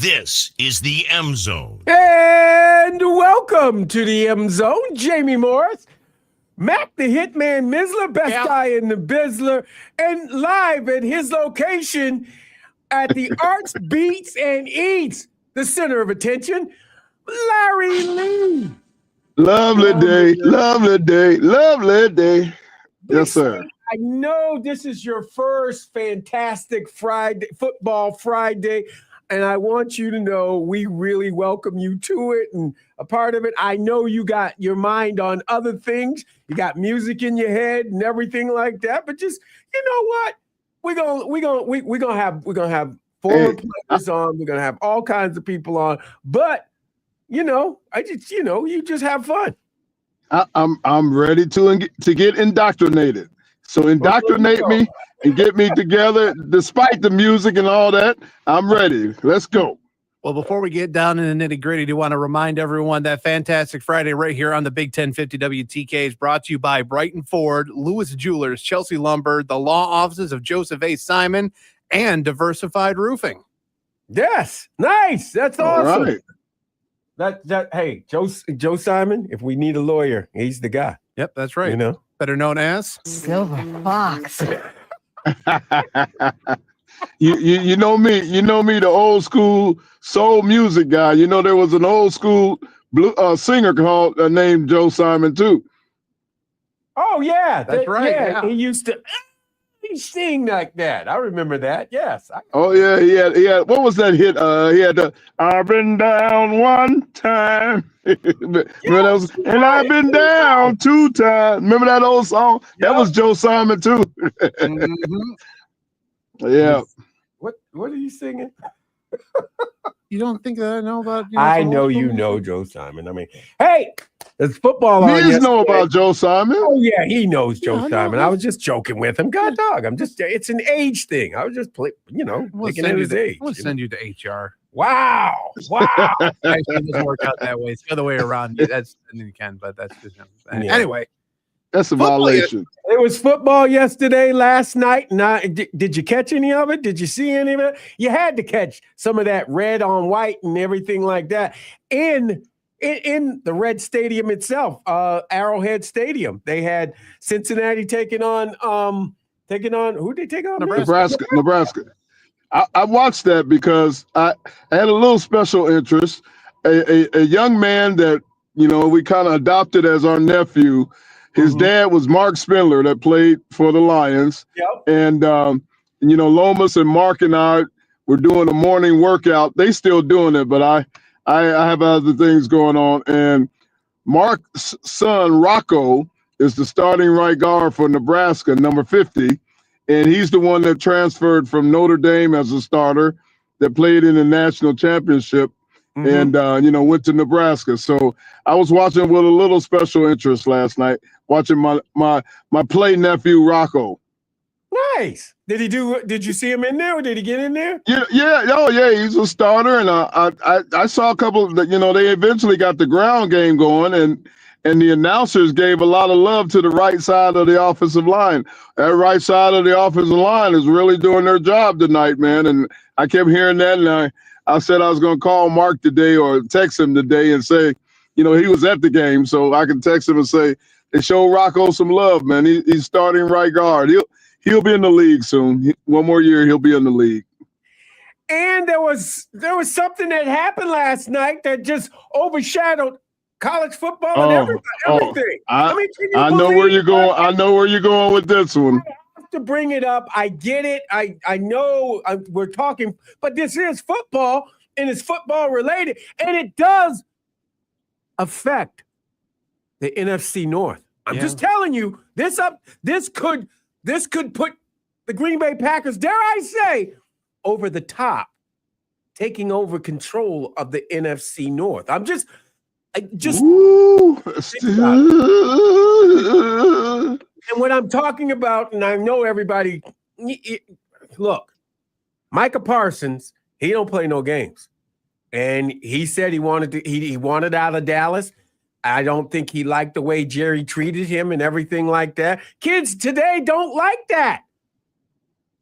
This is the M Zone. And welcome to the M Zone. Jamie Morris, Mac the Hitman Missler, best guy in the Bizzler, and live at his location at the Arts, Beats, and Eats, the center of attention, Larry Lee. Lovely day, lovely day, lovely day. Yes, sir. I know this is your first fantastic Friday, football Friday. And I want you to know we really welcome you to it and a part of it. I know you got your mind on other things. You got music in your head and everything like that. But just, you know what? We're gonna have former players on. We're gonna have all kinds of people on. But you just have fun. I'm ready to get indoctrinated. So indoctrinate me and get me together, despite the music and all that. I'm ready. Let's go. Well, before we get down in the nitty-gritty, I do want to remind everyone that Fantastic Friday right here on the Big 1050 WTK is brought to you by Brighton Ford, Lewis Jewelers, Chelsea Lumber, the law offices of Joseph A. Simon, and Diversified Roofing. Yes. Nice. That's awesome. Right. Hey, Joe Simon, if we need a lawyer, he's the guy. Yep, that's right. You know? Better known as Silver Fox. You know me, the old school soul music guy. You know, there was an old school singer called named Joe Simon too. Oh yeah, that's right. Yeah. He used to sing like that. I remember that. Yes. Oh yeah, he had. What was that hit? He had the "I've been down one time." Remember that was, and I've been down two times. Remember that old song? Yep. That was Joe Simon too. Mm-hmm. Yeah. What are you singing? You don't think that I know about? I know you know Joe Simon. I mean, hey, there's football on. He know about Joe Simon. Oh yeah, he knows Joe Simon. I was just joking with him. God dog, it's an age thing. I was just making it his age. We'll send you to HR. Wow. Actually, it doesn't work out that way. It's the other way around. That's you can, but that's just anyway. That's a violation. It was football yesterday, last night. Did you catch any of it? Did you see any of it? You had to catch some of that red on white and everything like that. In the Red Stadium itself, Arrowhead Stadium, they had Cincinnati taking on who did they take on? Nebraska. I watched that because I had a little special interest. A young man that we kind of adopted as our nephew. His dad was Mark Spindler that played for the Lions. Yep. And, Lomas and Mark and I were doing a morning workout. They still doing it, but I I have other things going on. And Mark's son, Rocco, is the starting right guard for Nebraska, number 50. And he's the one that transferred from Notre Dame as a starter that played in the national championship and, went to Nebraska. So I was watching with a little special interest last night, watching my play nephew, Rocco. Nice. Did you see him in there, or did he get in there? Yeah. Oh, yeah. He's a starter, and I saw a couple that they eventually got the ground game going, and the announcers gave a lot of love to the right side of the offensive line. That right side of the offensive line is really doing their job tonight, man. And I kept hearing that, and I said I was going to call Mark today or text him today and say, he was at the game, so I can text him and say they show Rocco some love, man. He's starting right guard. He'll be in the league soon. One more year, he'll be in the league. And there was something that happened last night that just overshadowed college football and everything. I know where you're going. I know where you're going with this one. I have to bring it up. I get it. I know we're talking, but this is football, and it's football related, and it does affect the NFC North. I'm just telling you, this could put the Green Bay Packers, dare I say, over the top, taking over control of the NFC North. And what I'm talking about, and I know everybody, look, Micah Parsons, he don't play no games. And he said he wanted out of Dallas. I don't think he liked the way Jerry treated him and everything like that. Kids today don't like that.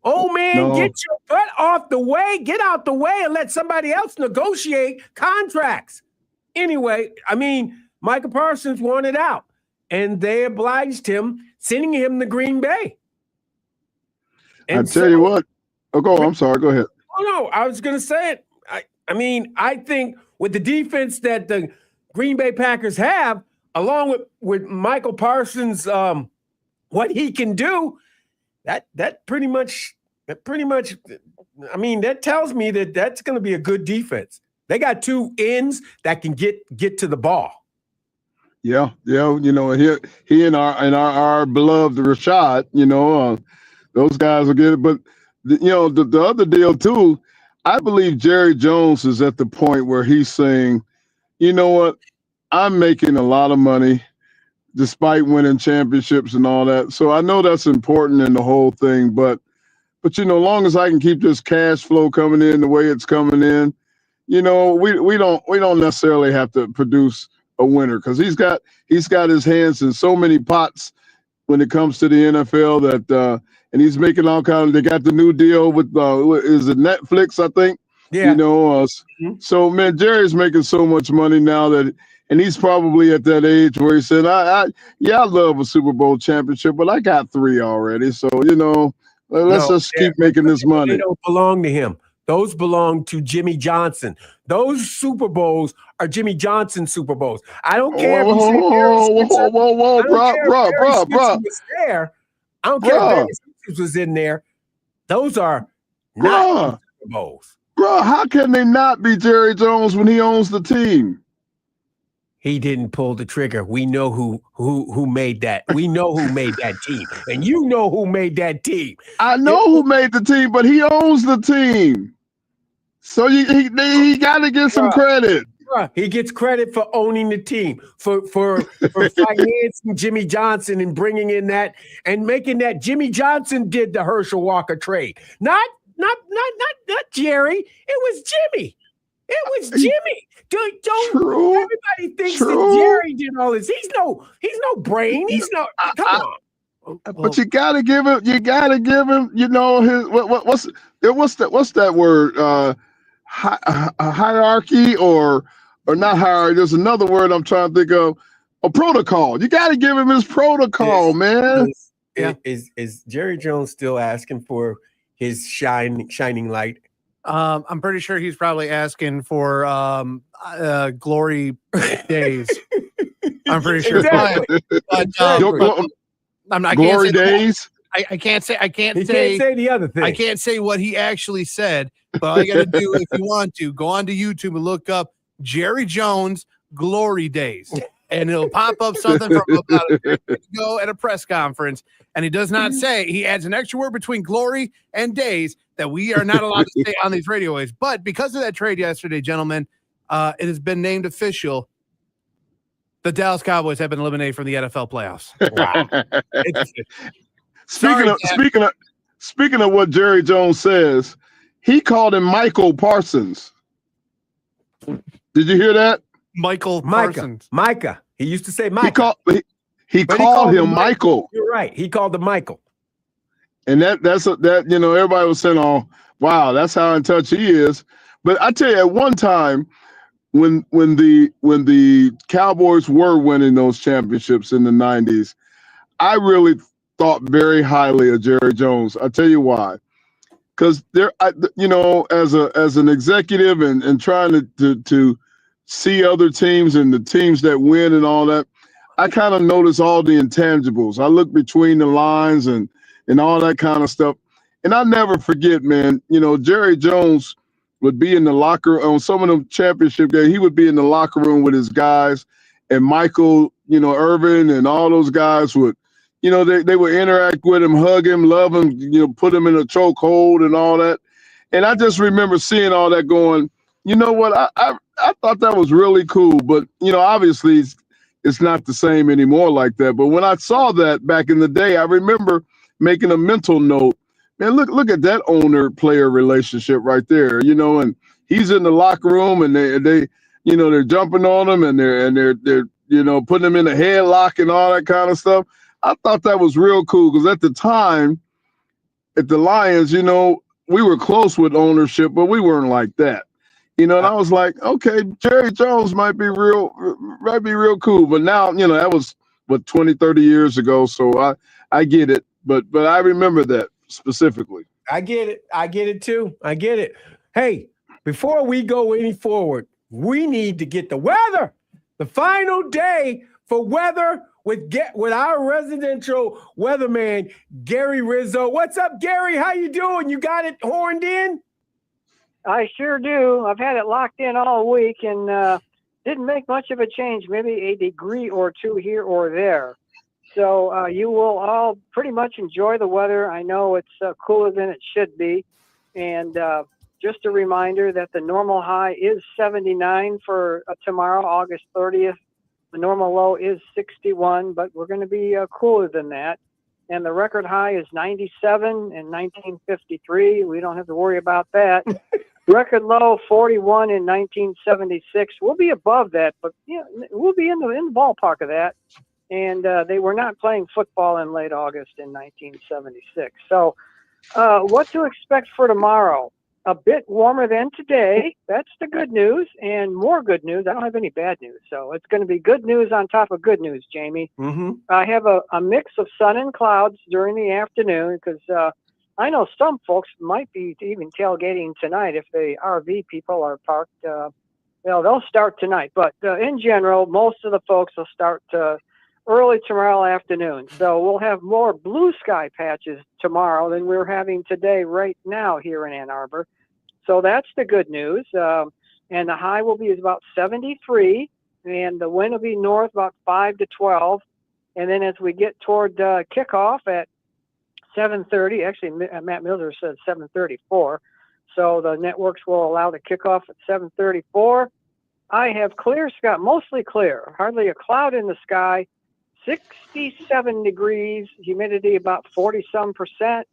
Oh, man, Get your butt off the way. Get out the way and let somebody else negotiate contracts. Anyway, Micah Parsons wanted out, and they obliged him, sending him to Green Bay. And I tell you what. Oh, I'm sorry. Go ahead. Oh, no, I was going to say it. I think with the defense that the Green Bay Packers have, along with Michael Parsons, what he can do, that pretty much, that tells me that that's going to be a good defense. They got two ends that can get to the ball. Yeah. He and our beloved Rashad, those guys will get it. But the other deal too, I believe Jerry Jones is at the point where he's saying, you know what, I'm making a lot of money despite winning championships and all that. So I know that's important in the whole thing, but long as I can keep this cash flow coming in the way it's coming in, we don't necessarily have to produce a winner, because he's got his hands in so many pots when it comes to the NFL that and he's making all kinds. They got the new deal with is it Netflix, I think. Yeah. So man, Jerry's making so much money now and he's probably at that age where he said, I love a Super Bowl championship, but I got 3 already. So let's just keep making this money. They don't belong to him. Those belong to Jimmy Johnson. Those Super Bowls are Jimmy Johnson Super Bowls. I don't care if bro. was there. I don't care if Barry Sanders was in there. Those are not Super Bowls. Bro, how can they not be Jerry Jones when he owns the team? He didn't pull the trigger. We know who made that. We know who made that team. And you know who made that team. I know who made the team, but he owns the team. So he got to get some credit. He gets credit for owning the team, for financing Jimmy Johnson and bringing in that and making that. Jimmy Johnson did the Herschel Walker trade. Not Jerry. It was Jimmy. It was Jimmy. Everybody thinks that Jerry did all this. He's no brain. He's no. Come on. But you gotta give him. You gotta give him. His what's that word? Hierarchy or not hierarchy. There's another word I'm trying to think of. A protocol. You got to give him his protocol, man. Is Jerry Jones still asking for his shining light? I'm pretty sure he's probably asking for glory days. I'm pretty sure. Exactly. Glory days. I can't say the other thing. I can't say what he actually said, but all you got to do, if you want to, go onto YouTube and look up Jerry Jones glory days. And it'll pop up something from about a year ago at a press conference. And he does not say, he adds an extra word between glory and days that we are not allowed to say on these radio waves. But because of that trade yesterday, gentlemen, it has been named official. The Dallas Cowboys have been eliminated from the NFL playoffs. Wow. Speaking of what Jerry Jones says, he called him Michael Parsons. Did you hear that? Michael Parsons. Micah. He used to say Micah. He called him Michael. You're right. He called him Michael. And that's everybody was saying, "Oh, wow, that's how in touch he is." But I tell you, at one time, when the Cowboys were winning those championships in the '90s, I really thought very highly of Jerry Jones. I tell you why. Because as an executive and trying to see other teams and the teams that win and all that, I kind of notice all the intangibles. I look between the lines and all that kind of stuff. And I never forget, man, Jerry Jones would be in the locker room on some of the championship games. He would be in the locker room with his guys, and Michael, Irvin and all those guys would, they would interact with him, hug him, love him, put him in a chokehold and all that. And I just remember seeing all that going, you know what, I thought that was really cool. But, obviously it's not the same anymore like that. But when I saw that back in the day, I remember making a mental note. Man, look at that owner-player relationship right there, and he's in the locker room and they're jumping on him and they're putting him in a headlock and all that kind of stuff. I thought that was real cool because at the time, at the Lions, we were close with ownership, but we weren't like that. And I was like, okay, Jerry Jones might be real cool. But now, that was 20, 30 years ago. So I get it. But I remember that specifically. I get it. I get it too. I get it. Hey, before we go any forward, we need to get the weather. The final day for weather with our residential weatherman, Gary Rizzo. What's up, Gary? How you doing? You got it horned in? I sure do. I've had it locked in all week and didn't make much of a change, maybe a degree or two here or there. So you will all pretty much enjoy the weather. I know it's cooler than it should be. And just a reminder that the normal high is 79 for tomorrow, August 30th. The normal low is 61, but we're going to be cooler than that. And the record high is 97 in 1953. We don't have to worry about that. Record low 41 in 1976. We'll be above that, but we'll be in the ballpark of that. And they were not playing football in late August in 1976. So what to expect for tomorrow? A bit warmer than today. That's the good news. And more good news. I don't have any bad news. So it's going to be good news on top of good news, Jamie. Mm-hmm. I have a mix of sun and clouds during the afternoon because I know some folks might be even tailgating tonight if the RV people are parked. They'll start tonight. But in general, most of the folks will start early tomorrow afternoon. So we'll have more blue sky patches tomorrow than we're having today right now here in Ann Arbor. So that's the good news. And the high will be about 73, and the wind will be north about 5 to 12. And then as we get toward kickoff at 7:30, actually Matt Missler said 7:34. So the networks will allow the kickoff at 7:34. I have clear sky, mostly clear, hardly a cloud in the sky. 67 degrees, humidity about 40-some%.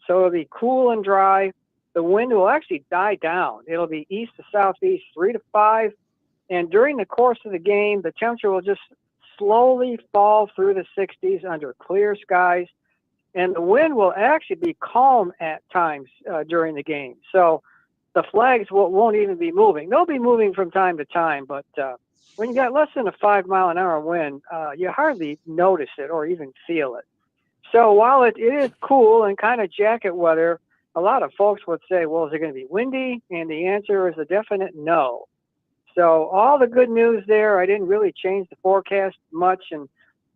So it'll be cool and dry. The wind will actually die down. It'll be east to southeast, 3 to 5. And during the course of the game, the temperature will just slowly fall through the 60s under clear skies. And the wind will actually be calm at times during the game. So the flags won't even be moving. They'll be moving from time to time, but when you got less than a 5-mile-an-hour wind, you hardly notice it or even feel it. So while it is cool and kind of jacket weather, a lot of folks would say, well, is it going to be windy? And the answer is a definite no. So all the good news there, I didn't really change the forecast much. And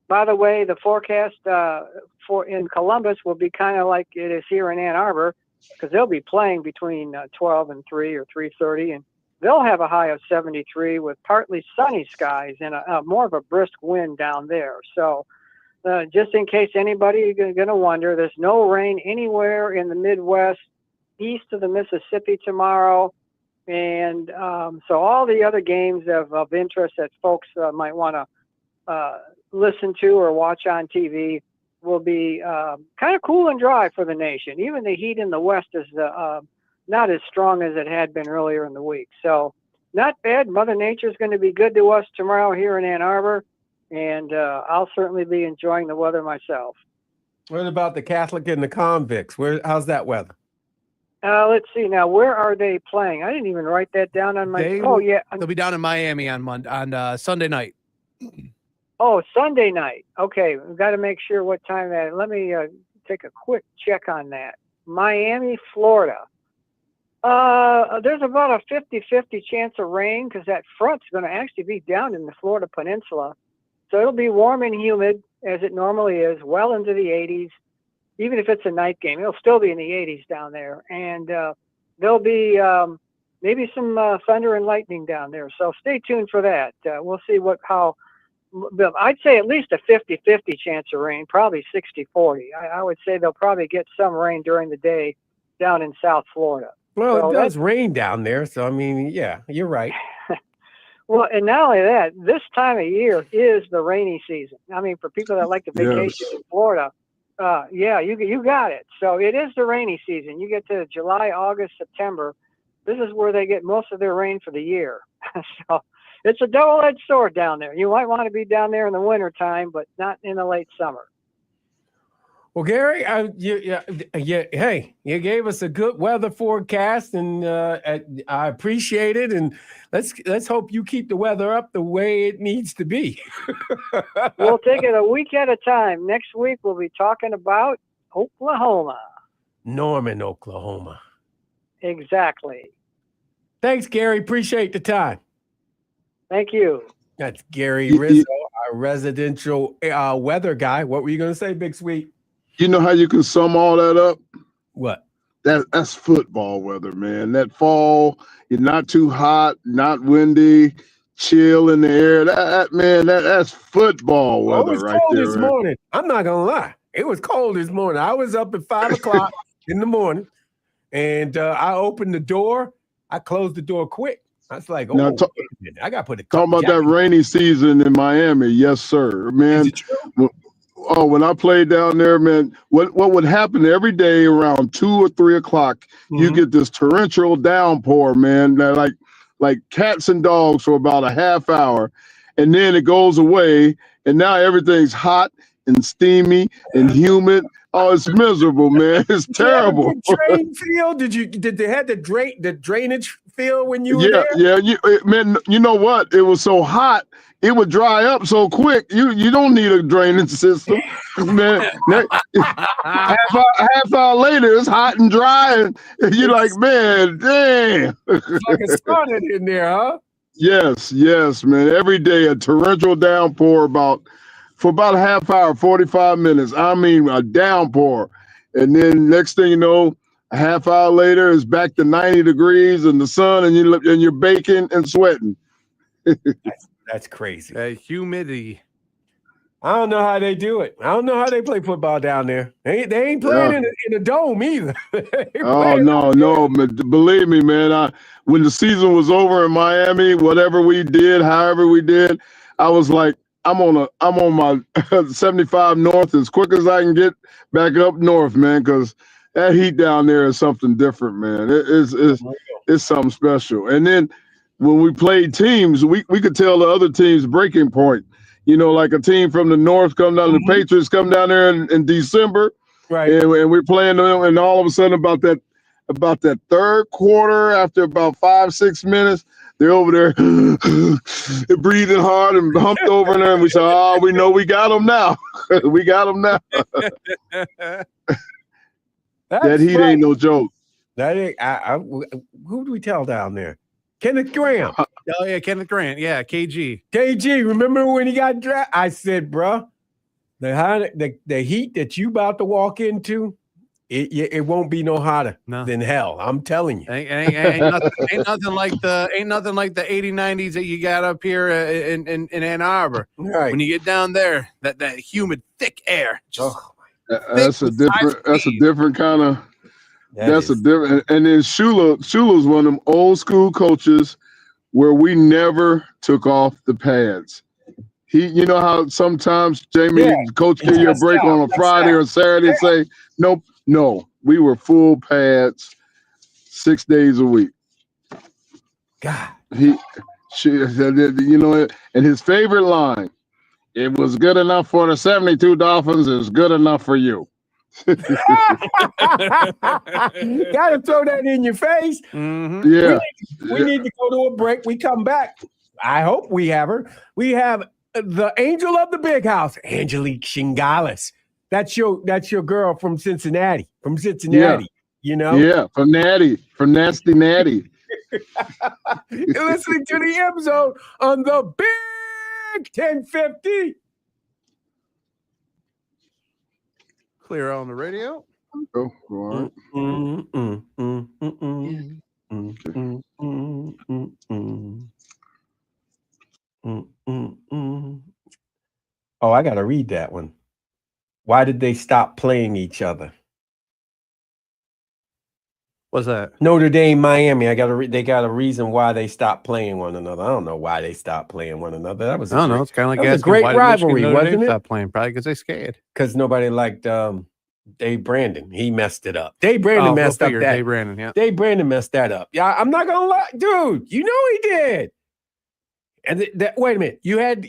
by the way, the forecast for in Columbus will be kind of like it is here in Ann Arbor, because they'll be playing between 12 and 3 or 3:30, and they'll have a high of 73 with partly sunny skies and more of a brisk wind down there. So just in case anybody is going to wonder, there's no rain anywhere in the Midwest east of the Mississippi tomorrow. And so all the other games of interest that folks might want to listen to or watch on TV will be kind of cool and dry for the nation. Even the heat in the West is not as strong as it had been earlier in the week. So not bad. Mother Nature's going to be good to us tomorrow here in Ann Arbor, and I'll certainly be enjoying the weather myself. What about the Catholic and the convicts? How's that weather? Let's see now. Where are they playing? I didn't even write that down on my. They'll be down in Miami on Sunday night. Oh, Sunday night. Okay, we've got to make sure what time that is. Let me take a quick check on that. Miami, Florida. There's about a 50-50 chance of rain because that front's going to actually be down in the Florida Peninsula. So it'll be warm and humid as it normally is, well into the 80s. Even if it's a night game, it'll still be in the 80s down there. And there'll be maybe some thunder and lightning down there. So stay tuned for that. We'll see how. I'd say at least a 50-50 chance of rain, probably 60-40. I would say they'll probably get some rain during the day down in South Florida. Well, so it does rain down there. So, I mean, yeah, you're right. Well, and not only that, this time of year is the rainy season. I mean, for people that like to vacation in Florida, yeah, you got it. So it is the rainy season. You get to July, August, September. This is where they get most of their rain for the year. So it's a double-edged sword down there. You might want to be down there in the wintertime, but not in the late summer. Well, Gary, hey, you gave us a good weather forecast, and I appreciate it. And let's hope you keep the weather up the way it needs to be. We'll take it a week at a time. Next week, we'll be talking about Oklahoma. Norman, Oklahoma. Exactly. Thanks, Gary. Appreciate the time. Thank you. That's Gary Rizzo, our residential weather guy. What were you going to say, Big Sweet? You know how you can sum all that up? What? That's football weather, man. That fall, you're not too hot, not windy, chill in the air. That's football weather right there. It was cold this morning. I'm not gonna lie. It was cold this morning. I was up at 5 o'clock in the morning, and I opened the door. I closed the door quick. I was like, now, I got to put a talking about that rainy season in Miami. Yes, sir, man. Is it true? Oh, when I played down there, man, what would happen every day around 2 or 3 o'clock, you get this torrential downpour, man, that like cats and dogs for about a half hour, and then it goes away, and now everything's hot and steamy and humid. Oh, it's miserable, man. It's terrible. Drain field? Did they have the drainage field when you were there? Yeah. Man, you know what? It was so hot, it would dry up so quick. You don't need a drainage system, man. half hour later, it's hot and dry, and you're like, man, damn. It's like it started in there, huh? Yes, man. Every day a torrential downpour for about a half hour, 45 minutes. I mean, a downpour. And then next thing you know, a half hour later, it's back to 90 degrees in the sun, and you're baking and sweating. That's crazy. Humidity. I don't know how they do it. I don't know how they play football down there. They ain't playing in a dome either. Oh, no. Believe me, man. When the season was over in Miami, however we did, I was like, I'm on my 75 north as quick as I can get back up north, man, because that heat down there is something different, man. It's something special. And then when we played teams, we could tell the other team's breaking point. You know, like a team from the north come down, the Patriots come down there in December, right? And we're playing them, and all of a sudden about that third quarter, after about 5-6 minutes, they're over there breathing hard and humped over there, and we say, we know we got them now. We got them now. That heat ain't no joke. That ain't, who do we tell down there? Kenneth Graham. Oh, yeah, Kenneth Grant. Yeah, KG. KG, remember when he got drafted? I said, bro, the heat that you about to walk into, it won't be no hotter than hell. I'm telling you. Ain't nothing like the 80, 90s that you got up here in Ann Arbor. Right. When you get down there, that humid, thick air. That's a different kind of. And then Shula's one of them old school coaches where we never took off the pads. You know how sometimes Jamie, coach give you a break on a Friday or Saturday and say, nope, no, we were full pads 6 days a week. God. And his favorite line, it was good enough for the 72 Dolphins, it's good enough for you. Gotta throw that in your face. Mm-hmm. Yeah. We need to go to a break. We come back. I hope we have her. We have the angel of the big house, Angelique Shingales. That's your girl from Cincinnati. You know? Yeah, from Nasty Natty. You're listening to the M Zone on the Big 1050. Clear on the radio. Oh, all right. Oh, I got to read that one. Why did they stop playing each other? What's that? Notre Dame, Miami. They got a reason why they stopped playing one another. I don't know why they stopped playing one another. That was I don't know. It's kind of like a great rivalry, wasn't it? Stop playing probably because they scared. Because nobody liked Dave Brandon. He messed it up. Dave Brandon messed up that. Dave Brandon, yeah. Dave Brandon messed that up. Yeah, I'm not gonna lie, dude. You know he did. And wait a minute. You had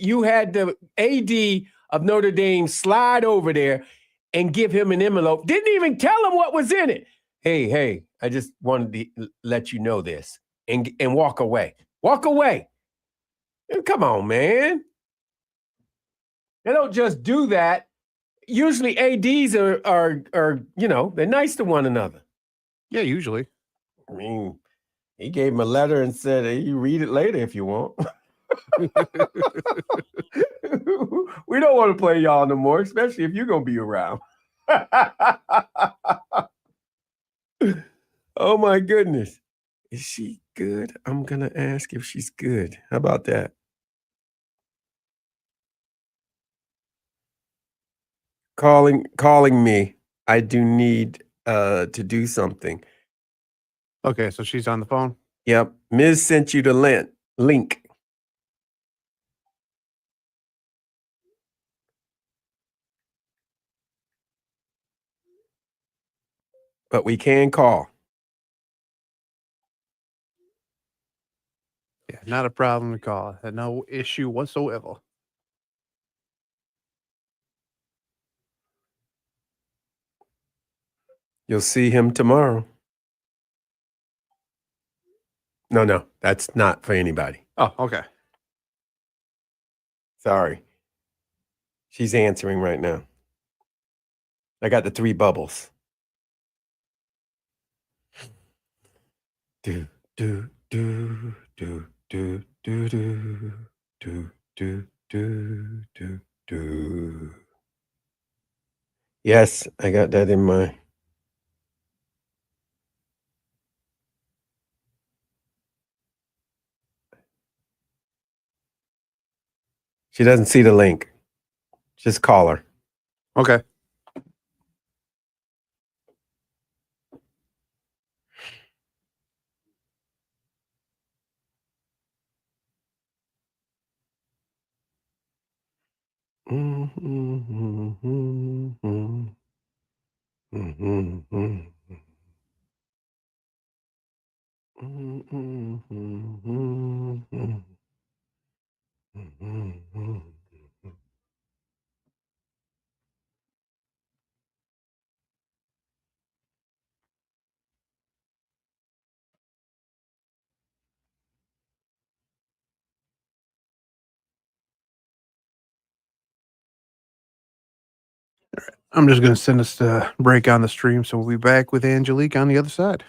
the AD of Notre Dame slide over there and give him an envelope. Didn't even tell him what was in it. Hey, I just wanted to let you know this and walk away. Walk away. Come on, man. They don't just do that. Usually ADs are they're nice to one another. Yeah, usually. I mean, he gave him a letter and said, hey, you read it later if you want. We don't want to play y'all no more, especially if you're going to be around. Oh, my goodness. Is she good? I'm going to ask if she's good. How about that? Calling me. I do need to do something. Okay, so she's on the phone? Yep. Ms. sent you the link. But we can call. Yeah, not a problem to call. No issue whatsoever. You'll see him tomorrow. No, that's not for anybody. Oh, okay. Sorry. She's answering right now. I got the 3 bubbles. Do do do do do do do do do do do do. Yes, I got that in my. She doesn't see the link. Just call her. Okay. I'm just going to send us the break on the stream, so we'll be back with Angelique on the other side.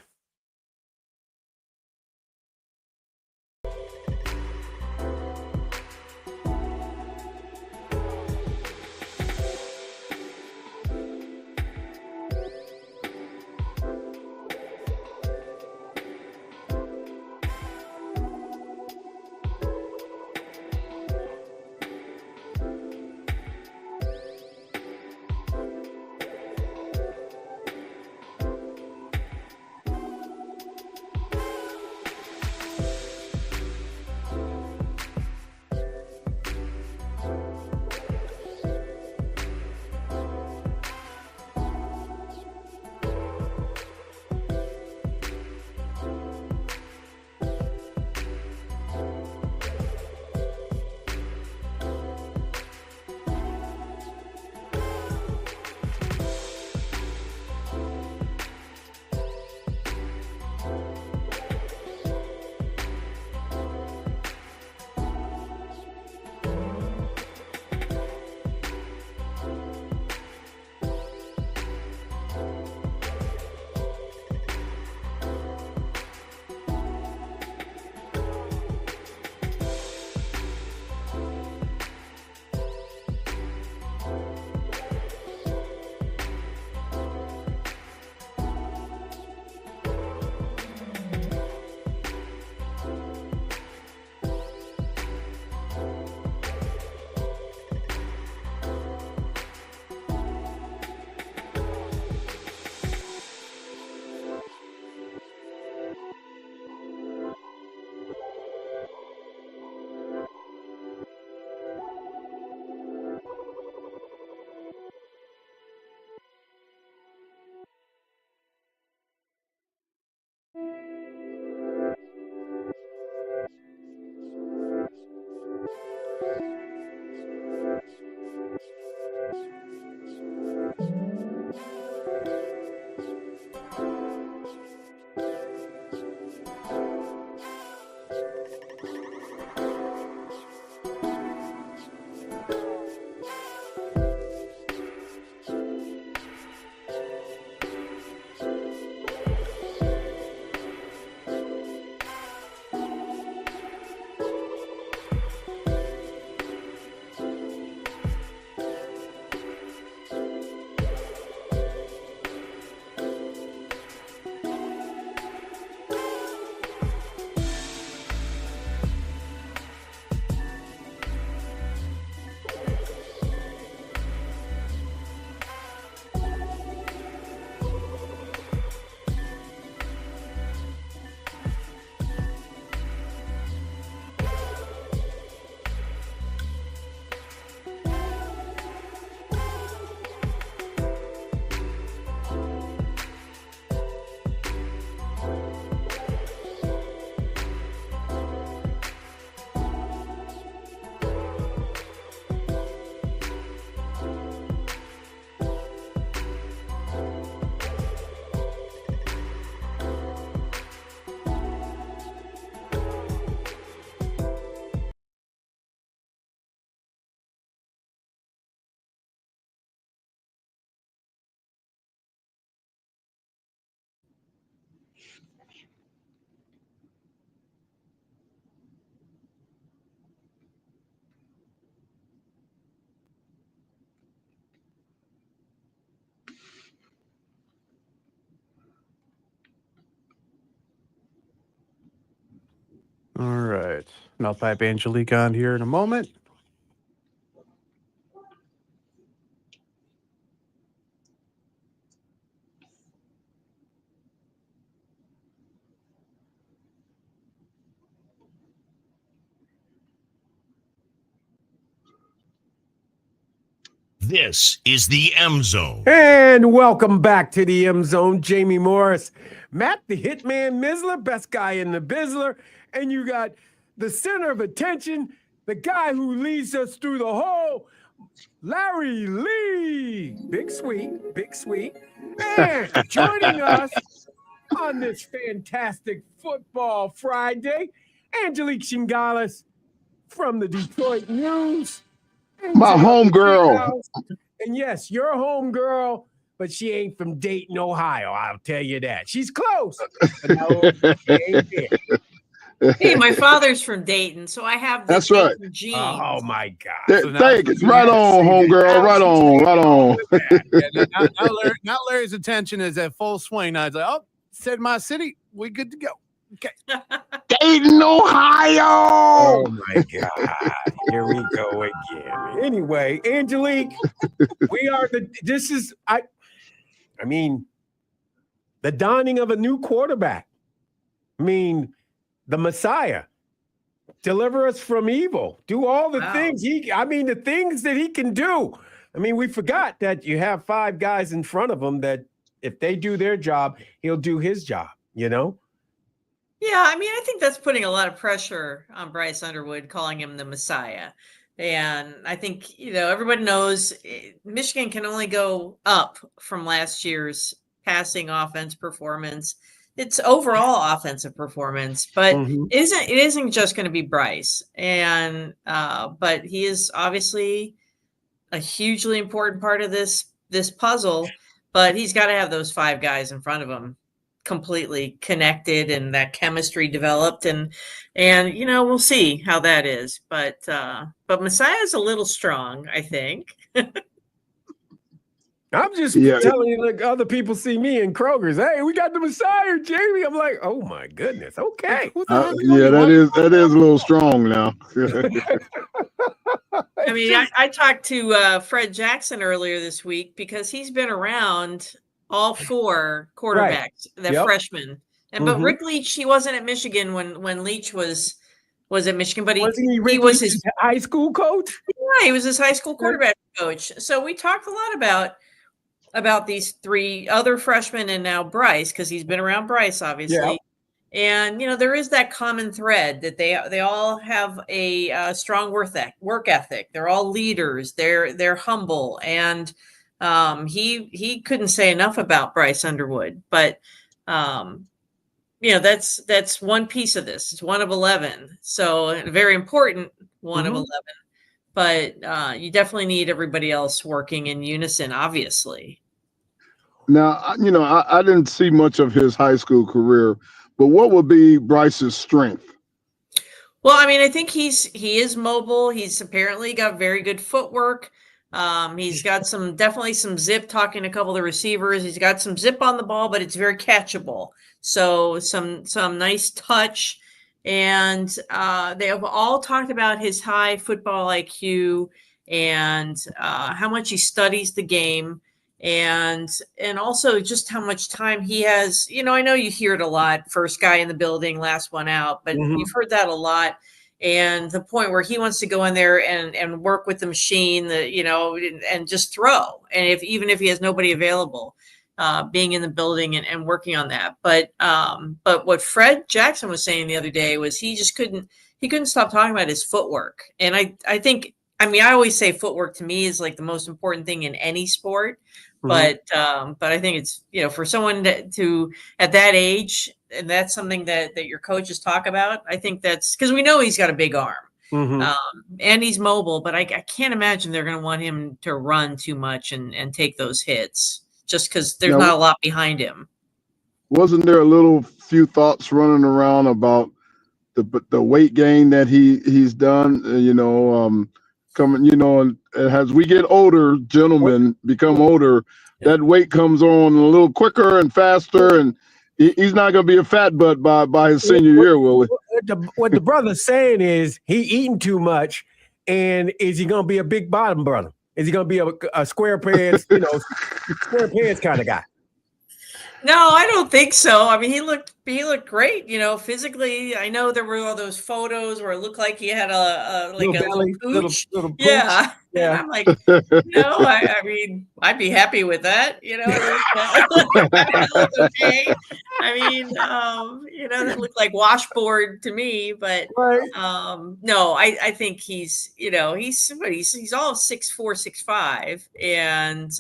All right. And I'll pipe Angelique on here in a moment. This is the M Zone. And welcome back to the M Zone. Jamie Morris, Matt the Hitman Missler, best guy in the Bizzler. And you got the center of attention, the guy who leads us through the whole, Larry Lee. Big sweet, big sweet. And joining us on this fantastic Football Friday, Angelique Shingales from the Detroit News. My homegirl. And yes, your homegirl, but she ain't from Dayton, Ohio. I'll tell you that. She's close. But no, she ain't there. Hey, my father's from Dayton, so I have the That's right. Dayton genes. Oh my God. Thank you. Right on, homegirl. Right on. Right on. Now Larry's attention is at full swing. I was like, oh, said my city. We good to go. Okay. Dayton, Ohio. Oh my God. Here we go again. Anyway, Angelique, I mean, the dawning of a new quarterback. I mean, the Messiah. Deliver us from evil. Do all the things the things that he can do. I mean, we forgot that you have 5 guys in front of him that if they do their job, he'll do his job, you know? Yeah, I mean, I think that's putting a lot of pressure on Bryce Underwood, calling him the Messiah. And I think, everybody knows Michigan can only go up from last year's passing offense performance. It's overall offensive performance, but it isn't just going to be Bryce. And but he is obviously a hugely important part of this puzzle, but he's got to have those 5 guys in front of him completely connected and that chemistry developed, and we'll see how that is, but Messiah is a little strong, I think. I'm just telling you, like other people see me in Kroger's. Hey, we got the Messiah, Jamie. I'm like, oh my goodness. Okay. That is a little strong now. I mean, I talked to Fred Jackson earlier this week because he's been around all 4 quarterbacks, freshmen. But Rick Leach, he wasn't at Michigan when Leach was at Michigan, but he was his high school coach. Yeah, he was his high school quarterback coach. So we talked a lot about these 3 other freshmen and now Bryce, because he's been around Bryce, obviously. Yeah. And there is that common thread that they all have a strong work ethic. They're all leaders. They're humble, and he couldn't say enough about Bryce Underwood, but that's one piece of this. It's one of 11, so a very important one of 11. But you definitely need everybody else working in unison, obviously. Now, I didn't see much of his high school career, but what would be Bryce's strength? Well, I mean, I think he is mobile. He's apparently got very good footwork. He's got definitely some zip, talking to a couple of the receivers. He's got some zip on the ball, but it's very catchable. So some nice touch. And they have all talked about his high football IQ and how much he studies the game, and also just how much time he has. I know you hear it a lot, first guy in the building, last one out, but you've heard that a lot. And the point where he wants to go in there and work with the machine, and just throw. And even if he has nobody available, being in the building and working on that. But what Fred Jackson was saying the other day was he couldn't stop talking about his footwork. And I think, I always say footwork to me is like the most important thing in any sport. But I think it's, for someone to at that age, and that's something that your coaches talk about. I think that's because we know he's got a big arm and he's mobile, but I can't imagine they're going to want him to run too much and take those hits just because there's not a lot behind him. Wasn't there a few thoughts running around about the weight gain that he's done, coming, as we get older, gentlemen become older, that weight comes on a little quicker and faster, and He's not going to be a fat butt by his senior year, will he? What the brother's saying is he eating too much, and is he going to be a big bottom brother? Is he going to be a square pants, square pants kind of guy? No, I don't think so. I mean, he looked great, physically. I know there were all those photos where it looked like he had a Little belly, little pooch. little pooch. Yeah. Yeah. And I'm like, I mean, I'd be happy with that. That looks okay. I mean, that looked like washboard to me, but Right. no, I think he's all 6'4", 6'5", and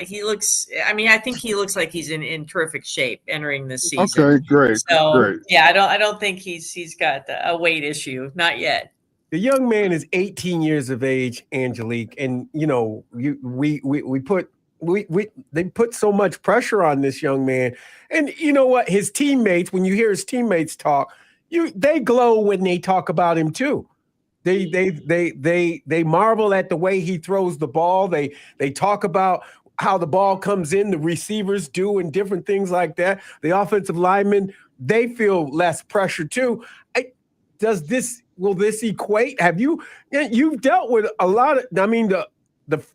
he looks. I mean, I think he looks like he's in terrific shape entering this season. Okay, great. So great. yeah, I don't think he's got a weight issue, not yet. The young man is 18 years of age, Angelique, and they put so much pressure on this young man. And you know what? His teammates, when you hear his teammates talk, they glow when they talk about him too. They marvel at the way he throws the ball. They talk about how the ball comes in, the receivers do, and different things like that. The offensive linemen, they feel less pressure too. Will this equate? You've dealt with a lot of, I mean,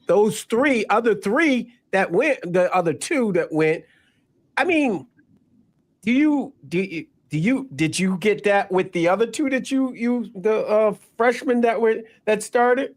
those other three that went, the other two that went. I mean, did you get that with the other two that the freshmen that started?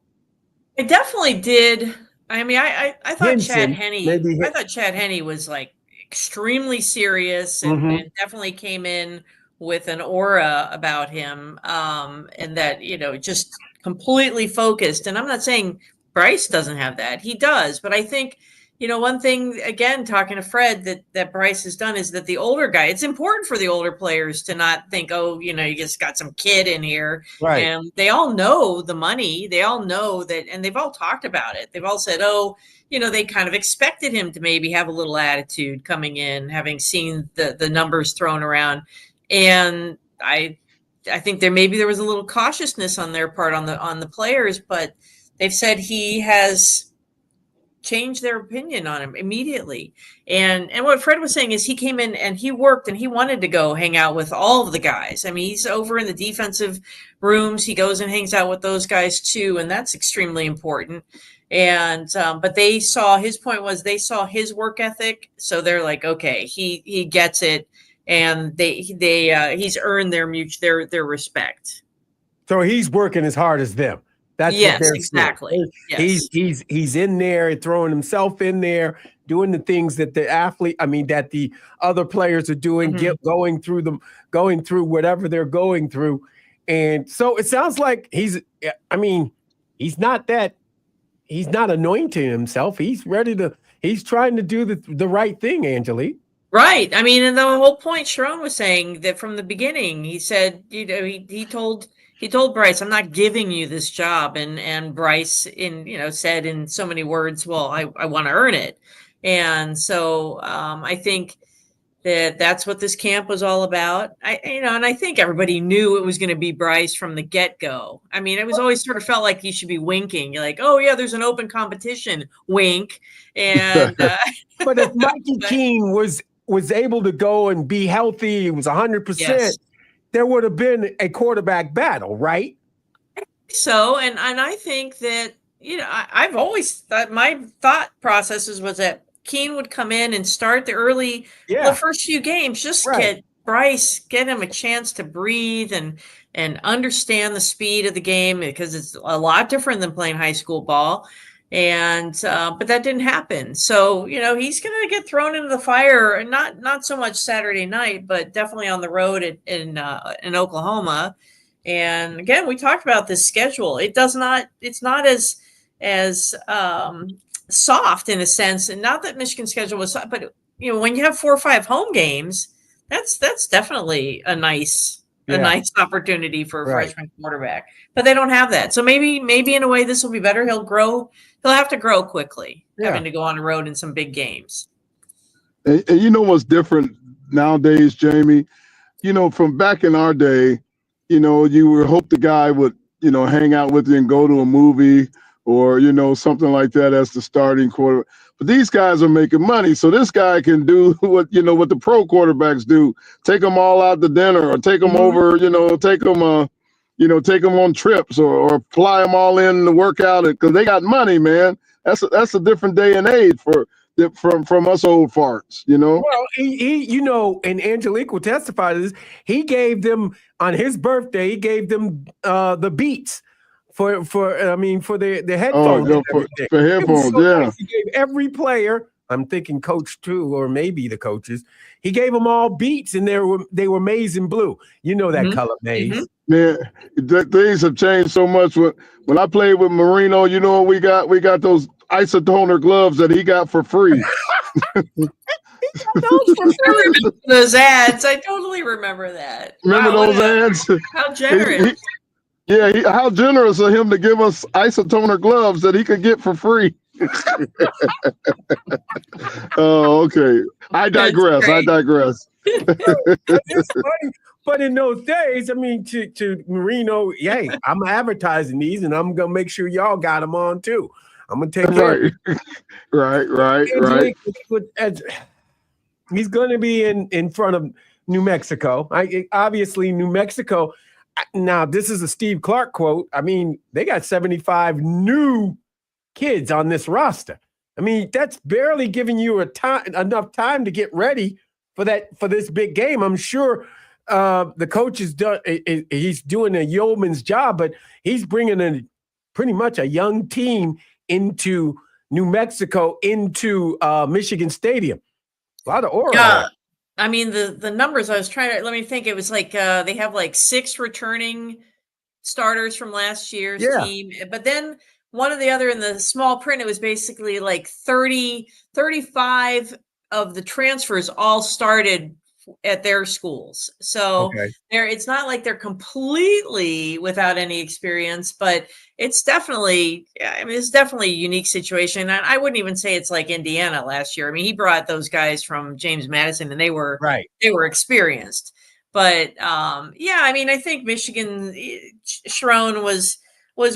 I definitely did. I mean, I thought Henson, Chad Henne. maybe. I thought Chad Henne was like extremely serious and definitely came in with an aura about him, and that just completely focused. And I'm not saying Bryce doesn't have that; he does. But I think one thing, again, talking to Fred, that Bryce has done is that the older guy. It's important for the older players to not think, oh, you just got some kid in here, right? And they all know the money. They all know that, and they've all talked about it. They've all said, oh, they kind of expected him to maybe have a little attitude coming in, having seen the numbers thrown around. And I think there was a little cautiousness on their part on the players, but they've said he has changed their opinion on him immediately. And what Fred was saying is he came in and he worked and he wanted to go hang out with all of the guys. I mean, he's over in the defensive rooms. He goes and hangs out with those guys too, and that's extremely important. And but they saw his work ethic, so they're like, okay, he gets it. And he's earned their respect. So he's working as hard as them. That's yes, what they're exactly. Yes. He's in there, throwing himself in there, doing the things that that the other players are doing, going through whatever they're going through. And so it sounds like he's not anointing himself. He's trying to do the right thing, Angelique. Right. I mean, and the whole point Sharon was saying that from the beginning, he said, he told Bryce, I'm not giving you this job. And Bryce said in so many words, well, I want to earn it. And so I think that's what this camp was all about. And I think everybody knew it was going to be Bryce from the get-go. I mean, it was always sort of felt like he should be winking. You're like, oh yeah, there's an open competition, wink. And but if Mikey Keene was able to go and be healthy, he was 100%, yes, there would have been a quarterback battle, right? So, and I think that, I've always thought, my thought processes was that Keene would come in and start the first few games, just get him a chance to breathe and understand the speed of the game, because it's a lot different than playing high school ball. And but that didn't happen. So, he's going to get thrown into the fire, and not so much Saturday night, but definitely on the road in Oklahoma. And again, we talked about this schedule. It's not as soft in a sense, and not that Michigan's schedule was soft, but when you have 4 or 5 home games, that's definitely a nice opportunity for a freshman quarterback. But they don't have that. So maybe in a way this will be better. He'll have to grow quickly, having to go on the road in some big games. And you know what's different nowadays, Jamie? From back in our day, you would hope the guy would, hang out with you and go to a movie or, something like that as the starting quarterback. But these guys are making money, so this guy can do what the pro quarterbacks do: take them all out to dinner, or take them over, take them, take them on trips, or fly them all in to work out because they got money, man. That's a different day and age from us old farts, Well, he and Angelique will testify to this. He gave them on his birthday. He gave them the Beats for the headphones. For headphones, yeah. He gave every player. I'm thinking coach too, or maybe the coaches. He gave them all Beats, and they were maize and blue. You know that color maize. Man, things have changed so much. When I played with Marino, what we got? We got those isotoner gloves that he got for free. Those ads. I totally remember that. Remember those ads? How generous. How generous of him to give us isotoner gloves that he could get for free. Oh, okay. I digress. It's funny. But in those days, to Marino, hey, I'm advertising these, and I'm gonna make sure y'all got them on too. I'm gonna take care. Right. He's gonna be in front of New Mexico. Obviously, New Mexico. Now, this is a Steve Clark quote. They got 75 new kids on this roster. That's barely giving you enough time to get ready for this big game. I'm sure. The coach is done. He's doing a yeoman's job, but he's bringing pretty much a young team into New Mexico, into Michigan Stadium. A lot of aura. Yeah, the numbers. I was trying to let me think. It was like they have like 6 returning starters from last year's team, but then one or the other in the small print. It was basically like 35 of the transfers all started at their schools. So it's not like they're completely without any experience, but it's definitely a unique situation. And I wouldn't even say it's like Indiana last year. He brought those guys from James Madison, and they were experienced. But I think Michigan, Sharon was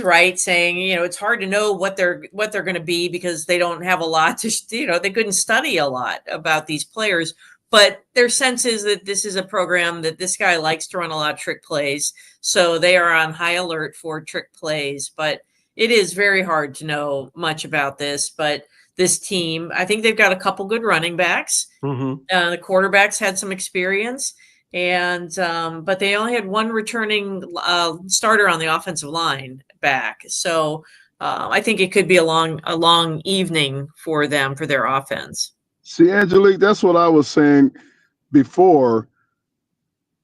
right saying, it's hard to know what they're going to be because they don't have a lot to, they couldn't study a lot about these players. But their sense is that this is a program that this guy likes to run a lot of trick plays. So they are on high alert for trick plays. But it is very hard to know much about this. But this team, I think they've got a couple good running backs. The quarterbacks had some experience. And but they only had one returning starter on the offensive line back. So I think it could be a long evening for them, for their offense. See, Angelique, that's what I was saying before.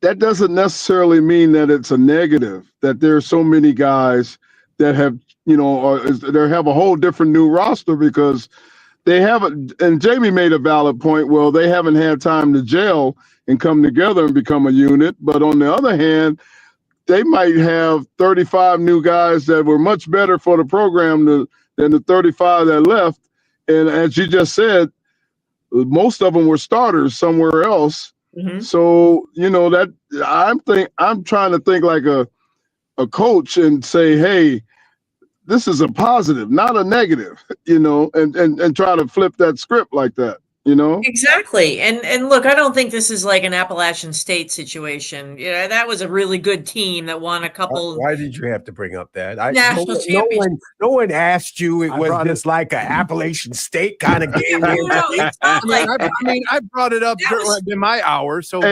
That doesn't necessarily mean that it's a negative, that there are so many guys that have, they have a whole different new roster because they haven't, and Jamie made a valid point, well, they haven't had time to gel and come together and become a unit. But on the other hand, they might have 35 new guys that were much better for the program than the 35 that left. And as you just said, most of them were starters somewhere else. So, that I'm trying to think like a coach and say, hey, this is a positive, not a negative, and try to flip that script like that. Exactly. And look, I don't think this is like an Appalachian State situation. That was a really good team that won a couple. Why did you have to bring up that? National championship. No one asked you. It was just like an Appalachian State kind of game. I brought it up in my hour. So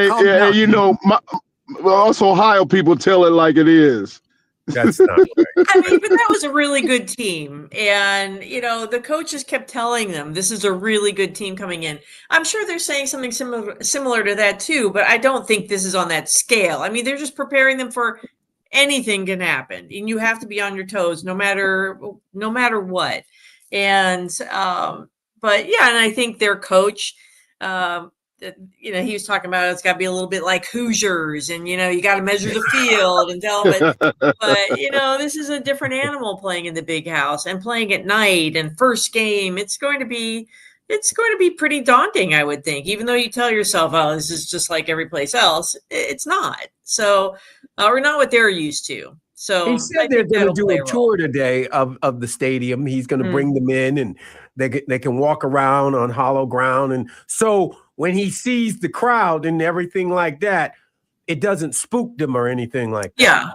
us Ohio people tell it like it is. That's not right. But that was a really good team. And, the coaches kept telling them, this is a really good team coming in. I'm sure they're saying something similar to that too, but I don't think this is on that scale. They're just preparing them for anything can happen. And you have to be on your toes no matter what. And, and I think their coach, he was talking about it's got to be a little bit like Hoosiers, and you got to measure the field and tell them. But this is a different animal playing in the big house and playing at night and first game. It's going to be pretty daunting, I would think. Even though you tell yourself, "Oh, this is just like every place else," it's not. So we're not what they're used to. So He I said they're think going to that'll do play a a role. tour today of the stadium. He's going to bring them in, and they can walk around on hollow ground. And so when he sees the crowd and everything like that, it doesn't spook them or anything like that. Yeah.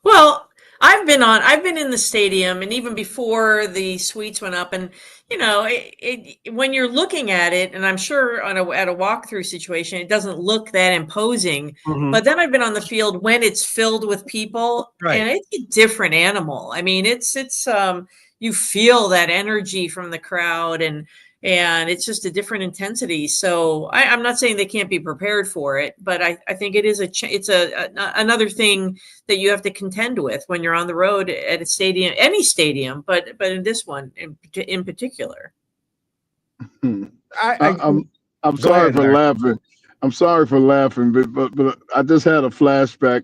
Well, I've been in the stadium, and even before the suites went up, and when you're looking at it, and I'm sure at a walkthrough situation, it doesn't look that imposing. Mhm. But then I've been on the field when it's filled with people, Right. and it's a different animal. I mean, it's you feel that energy from the crowd, and it's just a different intensity. So I'm not saying they can't be prepared for it, but I think it is it's another thing that you have to contend with when you're on the road at a stadium, any stadium, but in this one in particular. I'm Go sorry ahead, for Larry. laughing. I'm sorry for laughing, but I just had a flashback.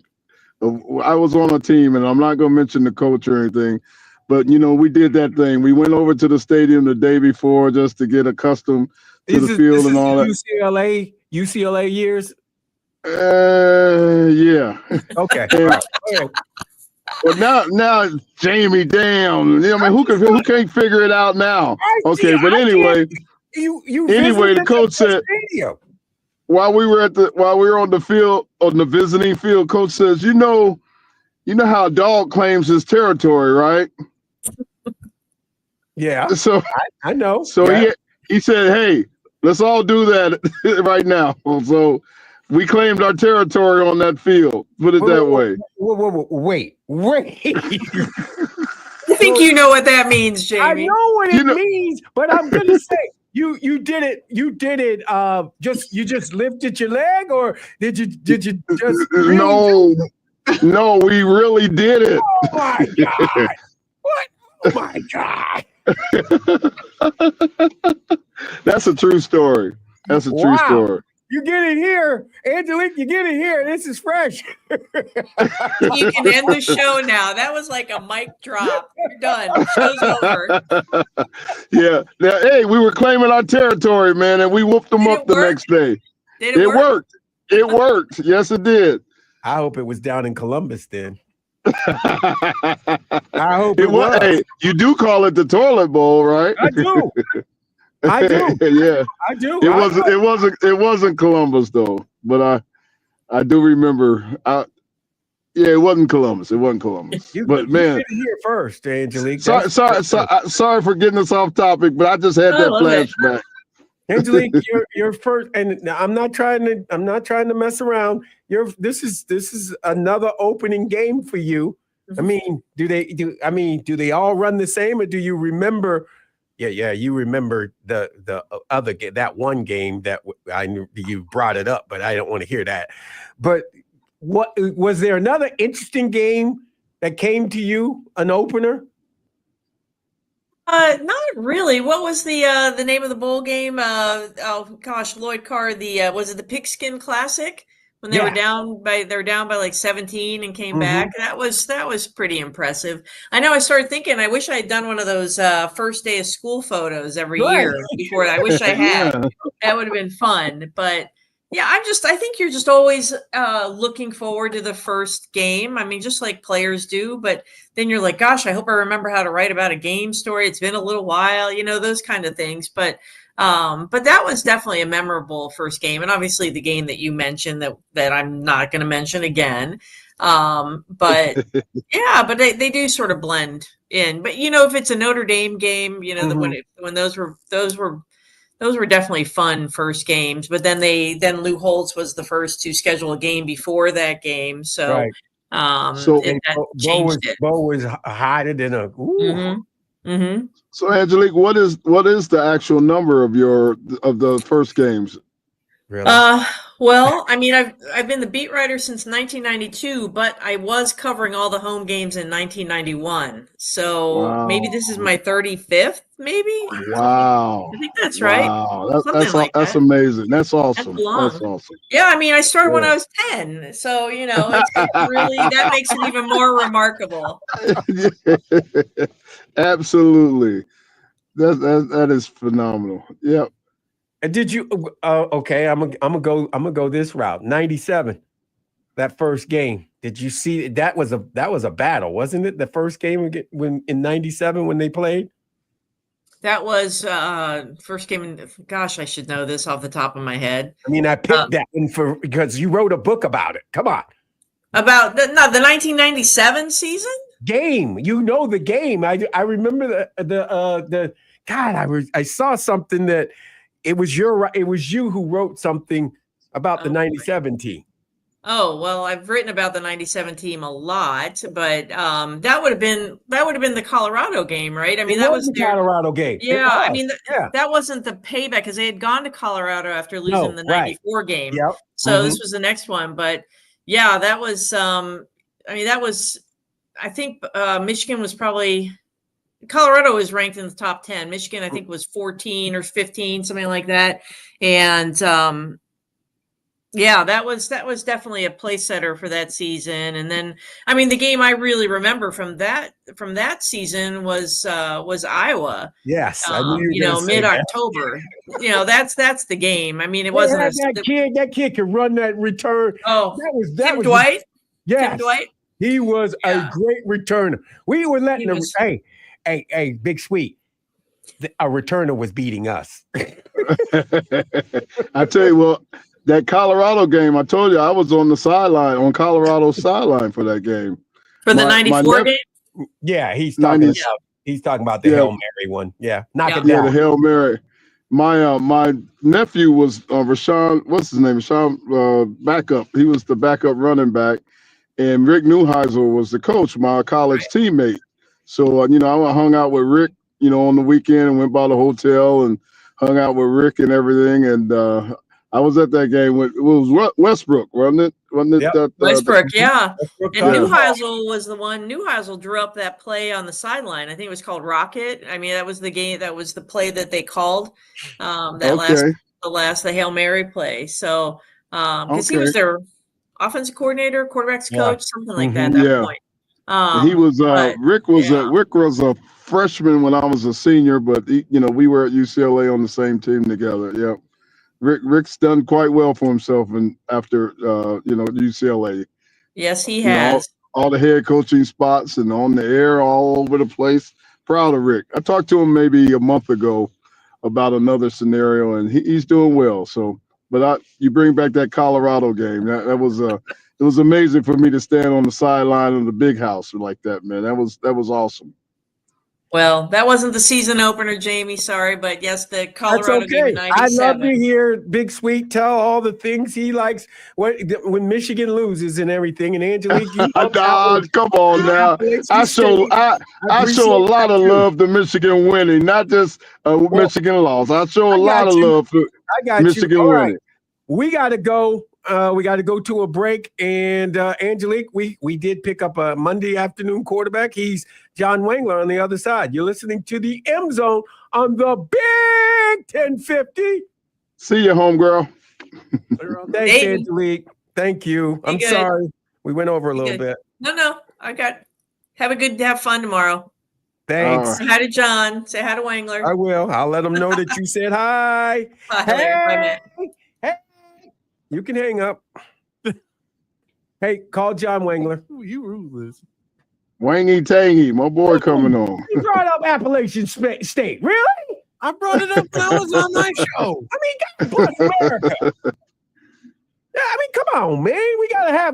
I was on a team, and I'm not going to mention the coach or anything, but we did that thing. We went over to the stadium the day before just to get accustomed to the field and all that. UCLA years. Yeah. Okay. And- All right. Well, now Jamie, damn. I mean, who can't figure it out now? Okay, but anyway, the coach said stadium. while we were on the field, on the visiting field, coach says, you know how a dog claims his territory, right? Yeah. So I know. So yeah. he said, hey, let's all do that right now. So we claimed our territory on that field. Put it that way. Wait. I think you know what that means, Jamie. I know what it means, but I'm gonna say you did it. You did it. You just lifted your leg, or did you just? Really No, we really did it. Oh my god! What? Oh my god! That's a true story. That's a true story. You get it here, Angelique. You get it here. This is fresh. You can end the show now. That was like a mic drop. You're done. Show's over. Yeah. Now, hey, we were claiming our territory, man, and we whooped them up the next day. Did it work? Worked. It worked. Yes, it did. I hope it was down in Columbus then. I hope it was. Hey, you do call it the toilet bowl, right? I do. Yeah, I do. It wasn't Columbus though, but I do remember. It wasn't Columbus. But man, you here first, Angelique. Sorry for getting us off topic, but I just had that flashback. Angelique, you're first, and I'm not trying to mess around. This is another opening game for you. I mean, do they all run the same, or do you remember? Yeah, you remember the other game, that one game that I knew you brought it up, but I don't want to hear that. But what was there another interesting game that came to you, an opener? Not really. What was the name of the bowl game? Oh gosh, Lloyd Carr. Was it the Pigskin Classic when they were down by like 17 and came back? That was pretty impressive. I know. I started thinking I wish I had done one of those first day of school photos every year before. I wish I had. That would have been fun. But yeah, I think you're just always looking forward to the first game. I mean, just like players do, but then you're like, gosh, I hope I remember how to write about a game story. It's been a little while, those kind of things. But that was definitely a memorable first game. And obviously the game that you mentioned that I'm not going to mention again. But yeah, but they do sort of blend in. But if it's a Notre Dame game, when those were definitely fun first games, but then Lou Holtz was the first to schedule a game before that game. So, Bo was hiding in a. So Angelique, what is the actual number of the first games? Really? Well, I mean, I've been the beat writer since 1992, but I was covering all the home games in 1991. So maybe this is my 35th, maybe. Wow. I think that's right. Wow. That's amazing. That's awesome. That's awesome. Yeah, I mean, I started when I was 10. So, it's really, that makes it even more remarkable. Absolutely. That is phenomenal. Yep. And did you? Okay, I'm gonna go this route. 97. That first game. Did you see that was a battle, wasn't it? The first game when in 97 when they played? That was first game. Gosh, I should know this off the top of my head. I mean, I picked that one because you wrote a book about it. Come on. About the 1997 season game. You know the game. I remember the God. I saw something that it was you who wrote something about the 97 team. Oh, well, I've written about the 97 team a lot, but that would have been the Colorado game, right? I mean, that was the Colorado game. Yeah, I mean, that wasn't the payback because they had gone to Colorado after losing the 94 game. Yep. So this was the next one, but yeah, that was I think Michigan was probably Colorado was ranked in the top 10. Michigan, I think, was 14 or 15, something like that. And yeah, that was definitely a place setter for that season. And then, I mean, the game I really remember from that season was Iowa. Yes, mid-October. That's the game. I mean, it wasn't that kid could run that return. Oh, that Tim was Dwight. Yes, Tim Dwight. He was a great returner. We were letting him. Hey, Big Sweet. A returner was beating us. I tell you what. That Colorado game, I told you I was on the sideline, on Colorado's sideline for that game. For the 94 game? Yeah, he's talking about the Hail Mary one. Yeah, knock it down. Yeah, the Hail Mary. My nephew was Rashawn, what's his name? Rashawn backup. He was the backup running back. And Rick Neuheisel was the coach, my college teammate. So, I hung out with Rick, on the weekend and went by the hotel and hung out with Rick and everything. And I was at that game. It was Westbrook, wasn't it? Yep. Westbrook, yeah. And Neuheisel was the one. Neuheisel drew up that play on the sideline. I think it was called Rocket. I mean, that was the game. That was the play that they called. The Hail Mary play. So, because he was their offensive coordinator, quarterbacks coach, something like that at that point. He was Rick was a freshman when I was a senior, but we were at UCLA on the same team together. Yeah. Rick's done quite well for himself and after UCLA. Yes, he has. All the head coaching spots and on the air all over the place. Proud of Rick. I talked to him maybe a month ago about another scenario, and he's doing well. So, but you bring back that Colorado game. That was it was amazing for me to stand on the sideline of the big house like that, man. That was awesome. Well, that wasn't the season opener, Jamie. Sorry, but yes, the Colorado game in 97. I love to hear Big Sweet tell all the things he likes when Michigan loses and everything. And Angelique, come on now. I show a lot of love to Michigan winning, not just Michigan loss. I show a lot of love for Michigan winning. We got to go. We got to go to a break. And Angelique, we did pick up a Monday afternoon quarterback. He's John Wangler on the other side. You're listening to the M Zone on the Big 1050. See you, homegirl. Thanks, Angelique. Thank you. I'm sorry. We went over a little bit. No. Have fun tomorrow. Thanks. Say hi to John. Say hi to Wangler. I will. I'll let him know that you said hi. Bye. Hey. You can hang up. Hey, call John Wangler. You ruthless. Wangy Tangy, my boy coming on. You brought up Appalachian State. Really? I brought it up when I was on my show. I mean, God bless America. Yeah, I mean, come on, man.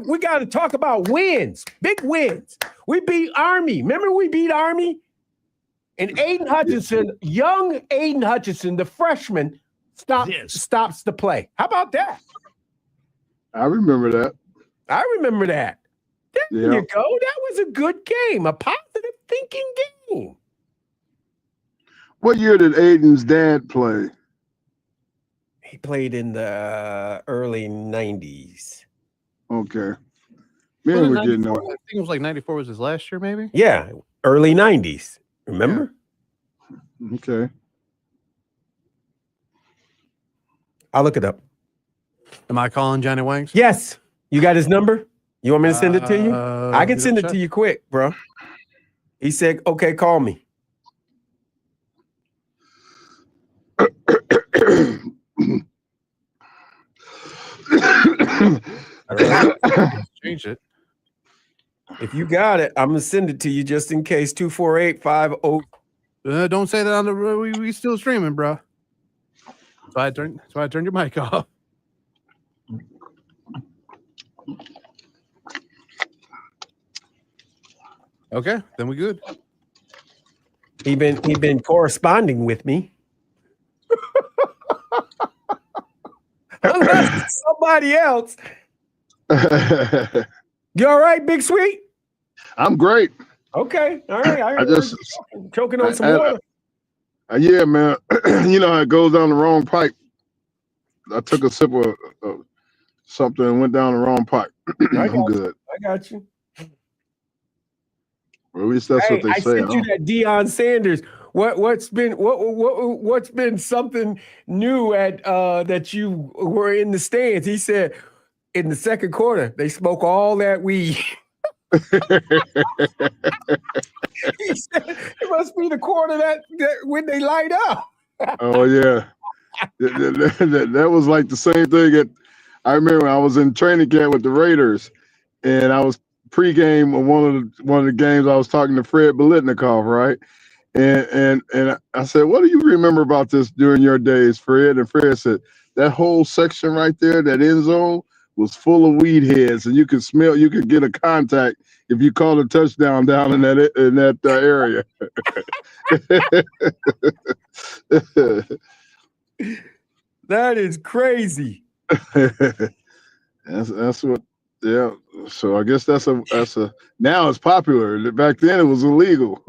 We gotta talk about wins, big wins. We beat Army. Remember we beat Army? And Aiden Hutchinson, young Aiden Hutchinson, the freshman, stops the play. How about that? I remember that. There you go. That was a good game, a positive thinking game. What year did Aiden's dad play? He played in the early 90s. Okay. Man, we're getting on. I think it was like 94 was his last year, maybe? Yeah, early 90s. Remember? Yeah. Okay. I'll look it up. Am I calling Johnny Wangs? Yes. You got his number? You want me to send it to you? I can send it to you quick, bro. He said, okay, call me. If you got it, I'm gonna send it to you just in case. 248-50. Don't say that on the we still streaming, bro. That's why I turned your mic off. Okay, then we good. He been corresponding with me. Somebody else. You all right, Big Sweet? I'm great. Okay, all right. I just choking on some water. Yeah, man. You know how it goes down the wrong pipe. I took a sip of something and went down the wrong pipe. I'm good. I got you. Or at least that's what they I say. sent you that Deion Sanders. What's been something new at that you were in the stands? He said in the second quarter they smoke all that weed. He said it must be the quarter that when they light up. Oh yeah, that was like the same thing. I remember I was in training camp with the Raiders, and I was pregame on one of the games. I was talking to Fred Biletnikoff, right? And I said, "What do you remember about this during your days, Fred?" And Fred said, "That whole section right there, that end zone, was full of weed heads, and you could get a contact if you called a touchdown down in that area." That is crazy. That's what. Yeah. So I guess that's a now it's popular. Back then it was illegal.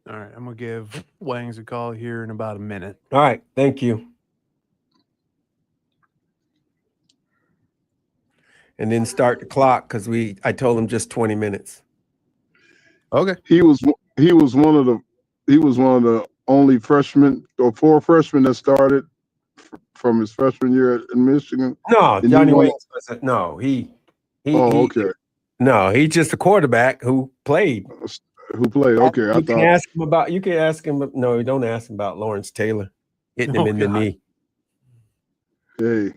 All right, I'm gonna give Wangs a call here in about a minute. All right, thank you. And then start the clock because I told him just 20 minutes. Okay. He was one of the only freshmen or four freshmen that started from his freshman year in Michigan. No, Johnny Wings wasn't. No, okay. No, he's just a quarterback who played. Okay, You can ask him. No, don't ask him about Lawrence Taylor hitting him in the knee. Hey,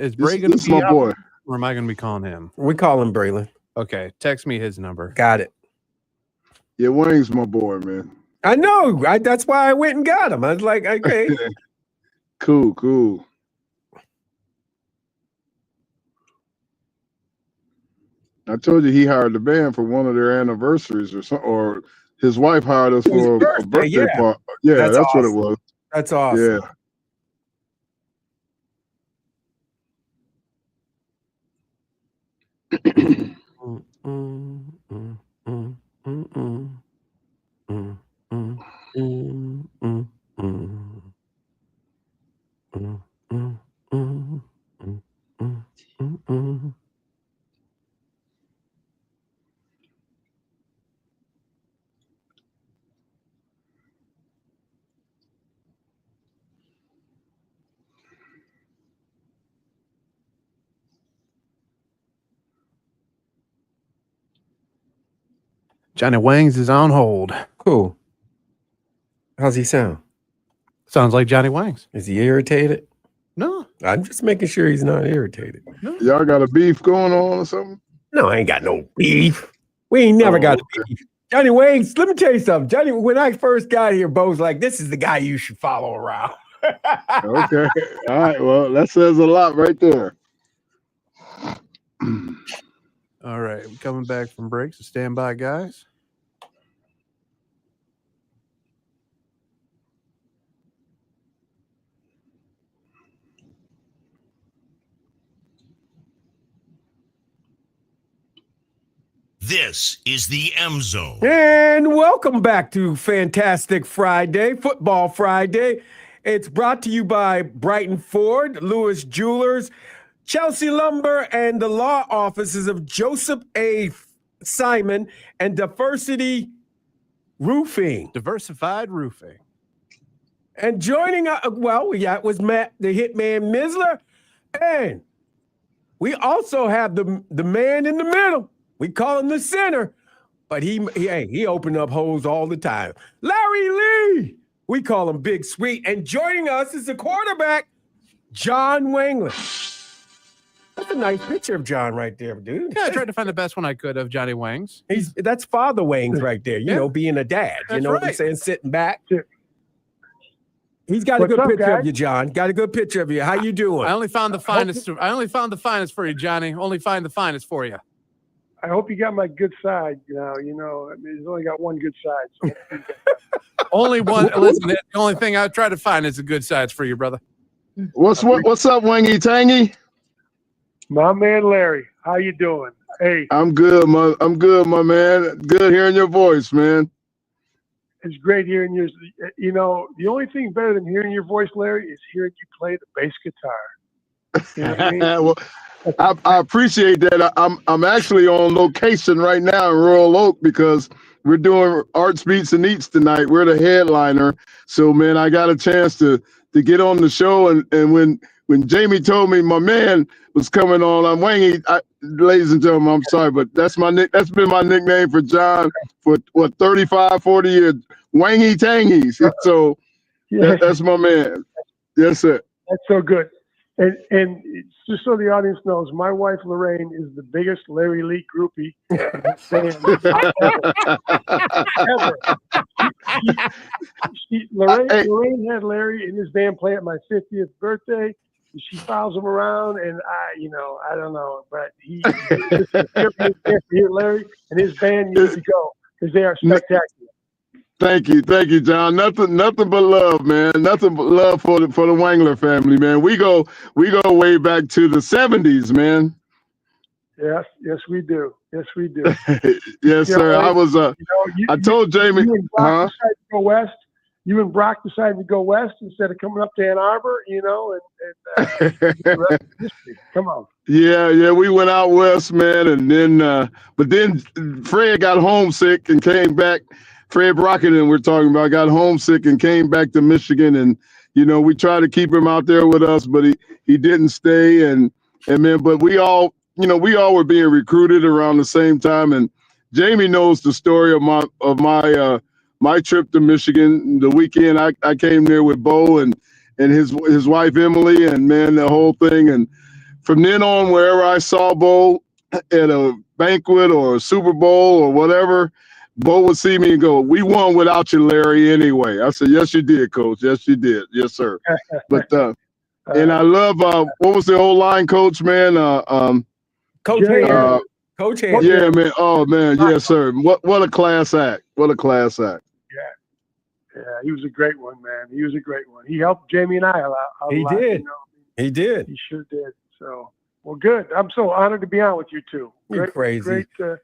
is Bray going to be my up, boy? or am I going to be calling him? We call him Braylon. Okay, text me his number. Got it. Yeah, Wayne's my boy, man. I know. That's why I went and got him. I was like, okay. Cool. I told you he hired the band for one of their anniversaries or his wife hired us for a birthday party. Yeah, that's awesome. What it was. That's awesome. Yeah. Johnny Wangs is on hold. Cool. How's he sound? Sounds like Johnny Wangs. Is he irritated? No. I'm just making sure he's not irritated. No. Y'all got a beef going on or something? No, I ain't got no beef. We ain't never got a beef. Johnny Wangs, let me tell you something. Johnny, when I first got here, Bo's like, this is the guy you should follow around. Okay. All right. Well, that says a lot right there. All right. We're coming back from break, so stand by, guys. This is the M Zone. And welcome back to Fantastic Friday, Football Friday. It's brought to you by Brighton Ford, Lewis Jewelers, Chelsea Lumber, and the law offices of Joseph A. Simon and Diversified Roofing. Diversified Roofing. And joining us, it was Matt, the hitman Missler. And we also have the man in the middle. We call him the center, but he opened up holes all the time. Larry Lee, we call him Big Sweet. And joining us is the quarterback, John Wangler. That's a nice picture of John right there, dude. Yeah, I tried to find the best one I could of Johnny Wangs. That's Father Wangs right there. You know, being a dad. You know what I'm saying? Sitting back. He's got a good picture of you, John. Got a good picture of you. How you doing? I only found the finest. I only found the finest for you, Johnny. Only find the finest for you. I hope you got my good side. Now, you know, I mean, he's only got one good side. So only one. Listen, the only thing I try to find is the good sides for you, brother. What's up, Wangy Tangy? My man Larry, how you doing? Hey, I'm good, my man. Good hearing your voice, man. It's great hearing yours. You know, the only thing better than hearing your voice, Larry, is hearing you play the bass guitar. You know what I mean? Well, I appreciate that. I'm actually on location right now in Royal Oak because we're doing Arts Beats and Eats tonight. We're the headliner, so man, I got a chance to get on the show. And when Jamie told me my man was coming on, I'm Wangy. Ladies and gentlemen, I'm sorry, but that's been my nickname for John for 35, 40 years. Wangy Tangy. So that's my man. Yes, sir. That's so good. And just so the audience knows, my wife Lorraine is the biggest Larry Lee groupie ever. Lorraine had Larry in his band play at my 50th birthday. She follows him around, and I don't know, but he Larry and his band needs to go because they are spectacular. Thank you, John. Nothing but love, man. Nothing but love for the Wangler family, man. We go way back to the 70s, man. Yes, we do. Yes, sir. I was. I told Jamie. You and Brock decided to go west instead of coming up to Ann Arbor, you know, and come on. Yeah, we went out west, man, and then but then Fred got homesick and came back. Fred Brockenden, we're talking about, got homesick and came back to Michigan, and you know, we tried to keep him out there with us, but he didn't stay, and man, but we all were being recruited around the same time, and Jamie knows the story of my trip to Michigan. The weekend I came there with Bo and his wife Emily, and man, the whole thing. And from then on, wherever I saw Bo at a banquet or a Super Bowl or whatever, Bo would see me and go, "We won without you, Larry, anyway." I said, "Yes, you did, Coach. Yes, you did. Yes, sir." But and I love what was the old line coach, man? Coach Hager. Coach Hager. Yeah, man. Oh man, yes, sir. What a class act. What a class act. Yeah, he was a great one, man. He was a great one. He helped Jamie and I a lot. He did. You know? He did. He sure did. So, well, good. I'm so honored to be on with you two. You're crazy. Great.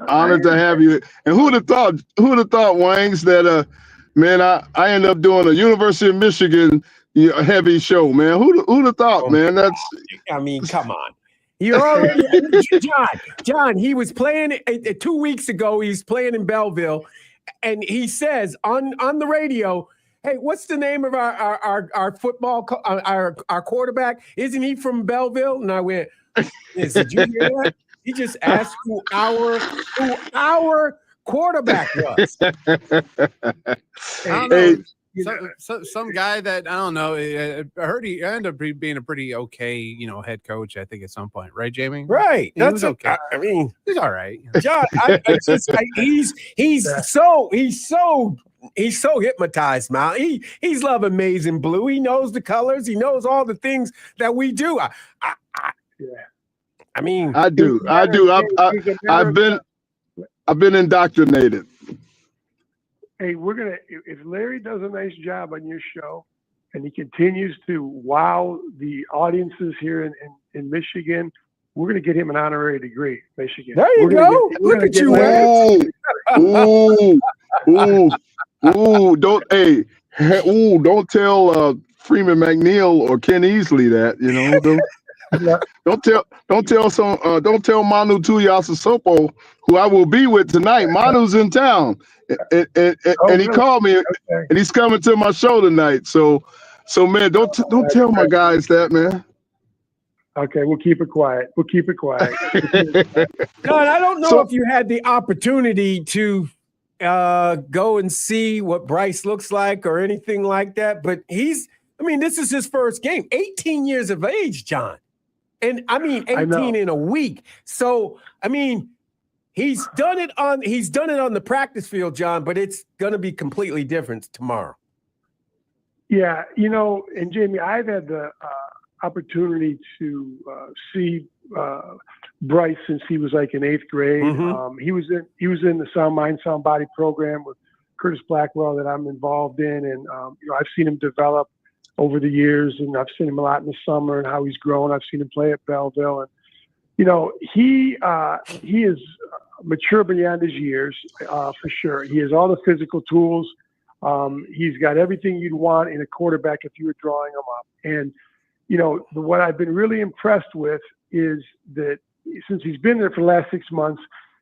Honored to have you. And who'd have thought, Wangs, that man, I ended up doing a University of Michigan heavy show, man. Who'd have thought, man? That's. I mean, come on. You're already John. He was playing 2 weeks ago. He's playing in Belleville, and he says on the radio, "Hey, what's the name of our football our quarterback? Isn't he from Belleville?" And I went, "Did you hear that? He just asked who our quarterback was." I don't know. Some guy that I don't know. I heard he ended up being a pretty okay, head coach. I think at some point, right, Jamie? Right. That's okay. I mean, he's all right. John, he's so hypnotized, man. He's loving maize and blue. He knows the colors. He knows all the things that we do. I mean, I do. I've been indoctrinated. Hey, if Larry does a nice job on your show and he continues to wow the audiences here in Michigan, we're going to get him an honorary degree, Michigan. There you go. Look at you, Larry. Don't tell Freeman McNeil or Ken Easley that, Don't tell Manu Tuiasosopo, who I will be with tonight. Manu's in town, and he called me, and he's coming to my show tonight. So man, don't tell my guys that, man. Okay, we'll keep it quiet. John, I don't know if you had the opportunity to go and see what Bryce looks like or anything like that, but I mean, this is his first game. 18 years of age, John. And I mean 18 in a week. So, I mean, he's done it on the practice field, John, but it's going to be completely different tomorrow. Yeah, and Jamie, I've had the opportunity to see Bryce since he was like in 8th grade. Mm-hmm. He was in the Sound Mind, Sound Body program with Curtis Blackwell that I'm involved in, and I've seen him develop over the years, and I've seen him a lot in the summer and how he's grown. I've seen him play at Belleville, and he is mature beyond his years for sure. He has all the physical tools. He's got everything you'd want in a quarterback if you were drawing him up. And what I've been really impressed with is that since he's been there for the last 6 months,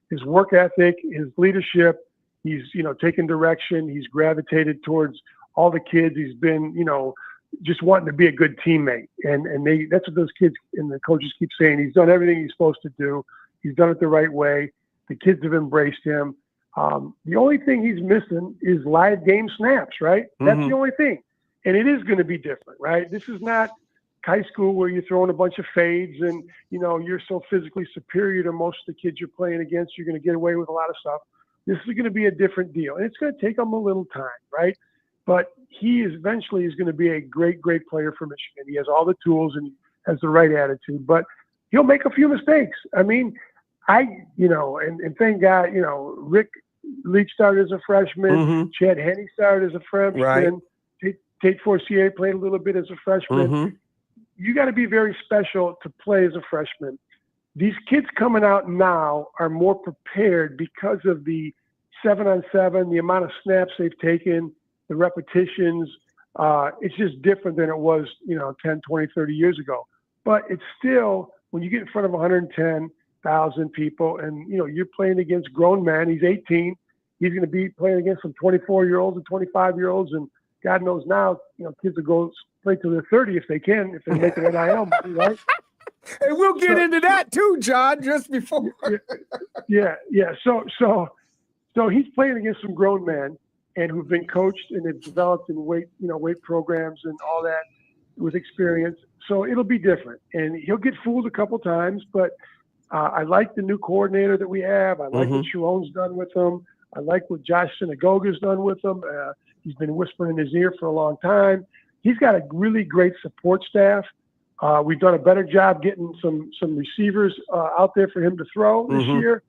his work ethic, his leadership, he's taken direction. He's gravitated towards all the kids. He's been just wanting to be a good teammate, and that's what those kids and the coaches keep saying. He's done everything he's supposed to do. He's done it the right way. The kids have embraced him. The only thing he's missing is live game snaps, right? That's the only thing. And it is going to be different, right? This is not high school where you're throwing a bunch of fades and, you're so physically superior to most of the kids you're playing against. You're going to get away with a lot of stuff. This is going to be a different deal. And it's going to take him a little time, right? But he eventually is going to be a great, great player for Michigan. He has all the tools and has the right attitude, but he'll make a few mistakes. I mean, and thank God, Rick Leach started as a freshman. Mm-hmm. Chad Henne started as a freshman. Right. Tate Forcier played a little bit as a freshman. Mm-hmm. You got to be very special to play as a freshman. These kids coming out now are more prepared because of the 7-on-7, the amount of snaps they've taken, the repetitions. It's just different than it was, 10, 20, 30 years ago. But it's still, when you get in front of 110,000 people and, you're playing against grown men, he's 18, he's going to be playing against some 24-year-olds and 25-year-olds. And God knows now, kids will go play till they're 30 if they can, if they make an NIL money, right? And we'll get into that too, John, just before. Yeah. So he's playing against some grown men and who've been coached and have developed in weight programs and all that with experience. So it'll be different, and he'll get fooled a couple times. But I like the new coordinator that we have. I like what Sharon's done with him. I like what Josh Synagoga's done with him. He's been whispering in his ear for a long time. He's got a really great support staff. We've done a better job getting some receivers out there for him to throw this year,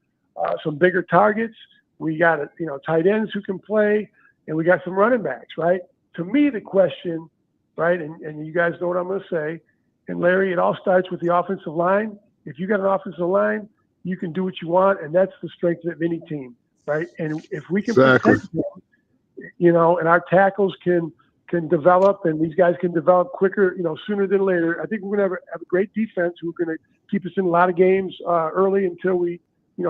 some bigger targets. We got tight ends who can play, and we got some running backs, right? To me, the question, right, and you guys know what I'm going to say, and Larry, it all starts with the offensive line. If you got an offensive line, you can do what you want, and that's the strength of any team, right? And if we can protect them, and our tackles can develop, and these guys can develop quicker, sooner than later, I think we're going to have a great defense who's going to keep us in a lot of games early until we,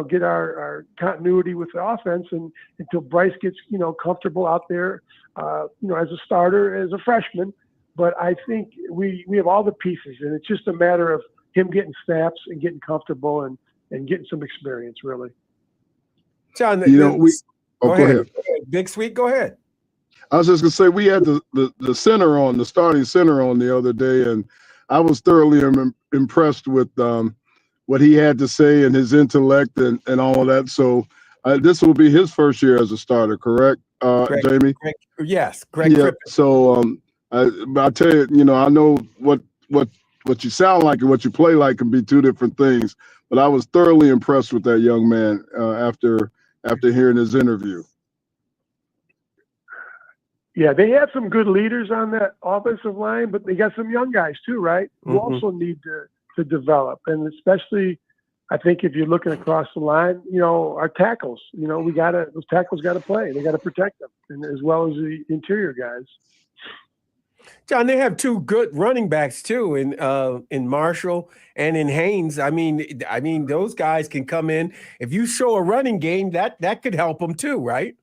get our continuity with the offense, and until Bryce gets, comfortable out there, as a starter, as a freshman. But I think we have all the pieces, and it's just a matter of him getting snaps and getting comfortable and getting some experience, really. John, go ahead. Big Sweet, go ahead. I was just gonna say we had the center on, the starting center on the other day, and I was thoroughly impressed with what he had to say and his intellect and all of that. So this will be his first year as a starter, correct, Jamie? Yes, Greg. Yeah. So I tell you, I know what you sound like and what you play like can be two different things. But I was thoroughly impressed with that young man after hearing his interview. Yeah, they have some good leaders on that offensive line, but they got some young guys too, right? Who also need to develop. And especially, I think if you're looking across the line, our tackles, those tackles got to play. They got to protect them, and as well as the interior guys. John, they have two good running backs too, in Marshall and in Haynes. I mean, those guys can come in. If you show a running game, that could help them too, right?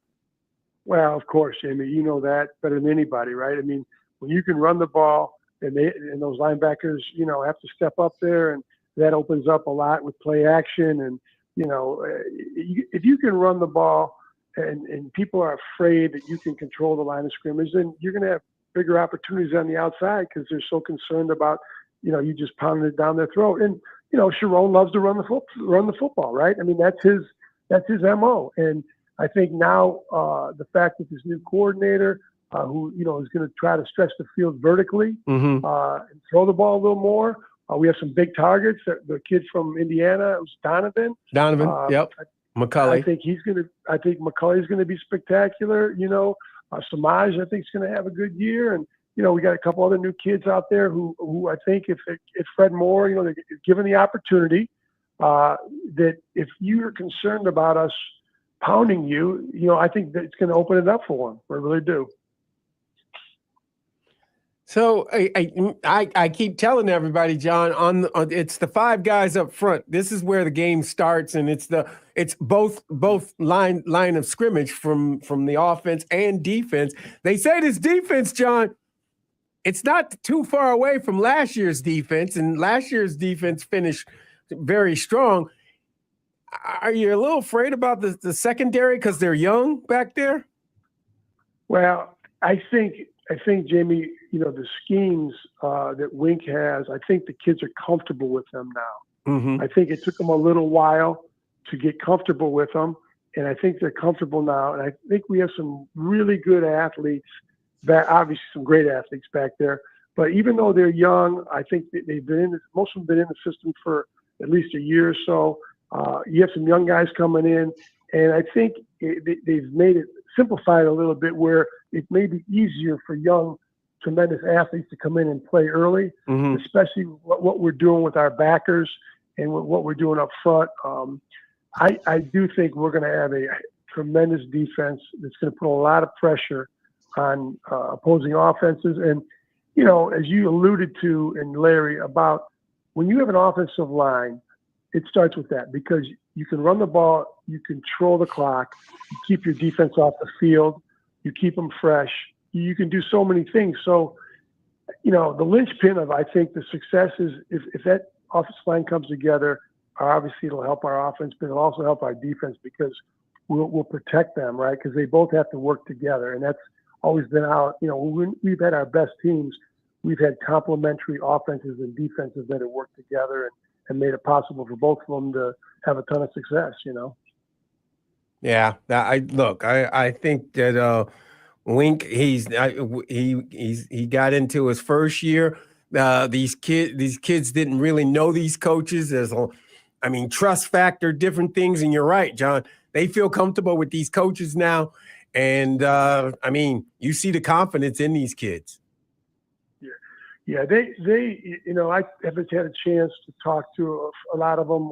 Well, of course, Jamie, you know that better than anybody, right? I mean, when you can run the ball and those linebackers, have to step up there, and that opens up a lot with play action. And, if you can run the ball and people are afraid that you can control the line of scrimmage, then you're going to have bigger opportunities on the outside because they're so concerned about, you just pounding it down their throat. And, Sharon loves to run the football, right? I mean, that's his MO. And I think now the fact that this new coordinator who, is going to try to stretch the field vertically and throw the ball a little more. We have some big targets. The kid from Indiana, it was Donovan. Yep. McCulley. I think McCulley's going to be spectacular. Samaj, I think, is going to have a good year. And, we got a couple other new kids out there who I think if Fred Moore, they're given the opportunity, that if you're concerned about us pounding you, I think that it's going to open it up for them. I really do. So I keep telling everybody, John, it's the five guys up front. This is where the game starts, and it's both line of scrimmage from the offense and defense. They say this defense, John, it's not too far away from last year's defense, and last year's defense finished very strong. Are you a little afraid about the secondary because they're young back there? Well, I think Jamie, the schemes that Wink has, I think the kids are comfortable with them now. Mm-hmm. I think it took them a little while to get comfortable with them, and I think they're comfortable now. And I think we have some really good athletes, obviously some great athletes back there. But even though they're young, I think most of them been in the system for at least a year or so. You have some young guys coming in, and I think they've made it simplified a little bit where it may be easier for young, tremendous athletes to come in and play early, especially what we're doing with our backers and what we're doing up front. I do think we're going to have a tremendous defense that's going to put a lot of pressure on opposing offenses. And, as you alluded to, and Larry, about when you have an offensive line, it starts with that because you can run the ball, you control the clock, you keep your defense off the field, you keep them fresh. You can do so many things. So, the linchpin of, I think, the success is if that offensive line comes together, obviously it'll help our offense, but it'll also help our defense because we'll protect them, right? Because they both have to work together. And that's always been how, when we've had our best teams, we've had complementary offenses and defenses that have worked together and made it possible for both of them to have a ton of success, Yeah, I think that Wink, he got into his first year. These kids didn't really know these coaches. Trust factor, different things. And you're right, John. They feel comfortable with these coaches now, and you see the confidence in these kids. Yeah, they I haven't had a chance to talk to a lot of them,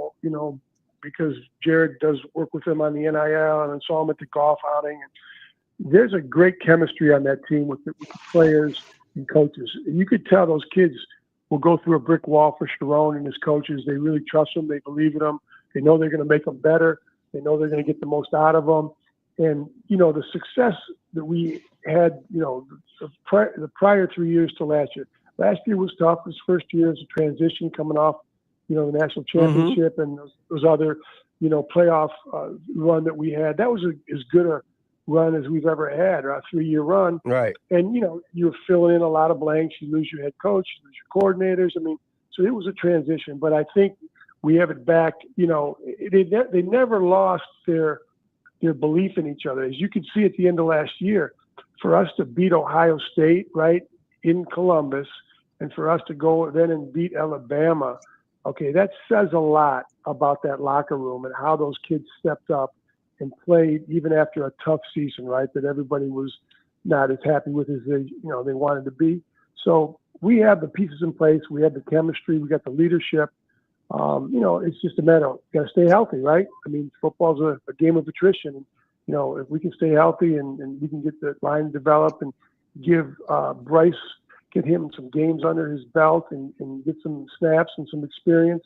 because Jared does work with them on the NIL, and I saw him at the golf outing. And there's a great chemistry on that team with the players and coaches. And you could tell those kids will go through a brick wall for Sharon and his coaches. They really trust them. They believe in them. They know they're going to make them better. They know they're going to get the most out of them. And, the success that we had, the prior 3 years to last year. Last year was tough. His first year as a transition coming off, the national championship and those other, playoff run that we had. That was as good a run as we've ever had, or a 3-year run. Right. And, you're filling in a lot of blanks. You lose your head coach, you lose your coordinators. So it was a transition. But I think we have it back. They never lost their belief in each other. As you could see at the end of last year, for us to beat Ohio State, right, in Columbus, and for us to go then and beat Alabama, okay, that says a lot about that locker room and how those kids stepped up and played even after a tough season, right, that everybody was not as happy with as they wanted to be. So we have the pieces in place. We have the chemistry. We got the leadership. It's just a matter of got to stay healthy, right? Football's a game of attrition. If we can stay healthy and we can get the line developed and give Bryce, get him some games under his belt and get some snaps and some experience,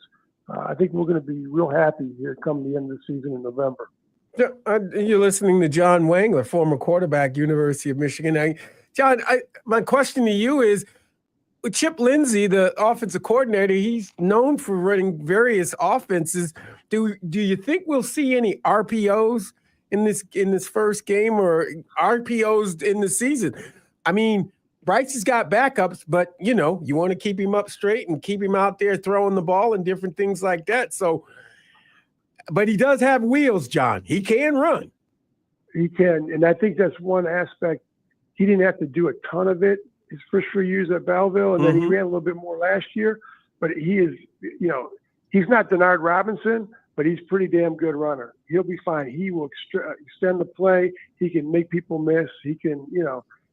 I think we're going to be real happy here come the end of the season in November. You're listening to John Wangler, former quarterback, University of Michigan. John, my question to you is, with Chip Lindsey, the offensive coordinator, he's known for running various offenses. Do you think we'll see any RPOs in this first game or RPOs in the season? Bryce has got backups, but you want to keep him up straight and keep him out there throwing the ball and different things like that. So, but he does have wheels, John. He can run. He can, and I think that's one aspect. He didn't have to do a ton of it his first 3 years at Belleville, and then he ran a little bit more last year. But he is, he's not Denard Robinson, but he's a pretty damn good runner. He'll be fine. He will extend the play. He can make people miss. He can,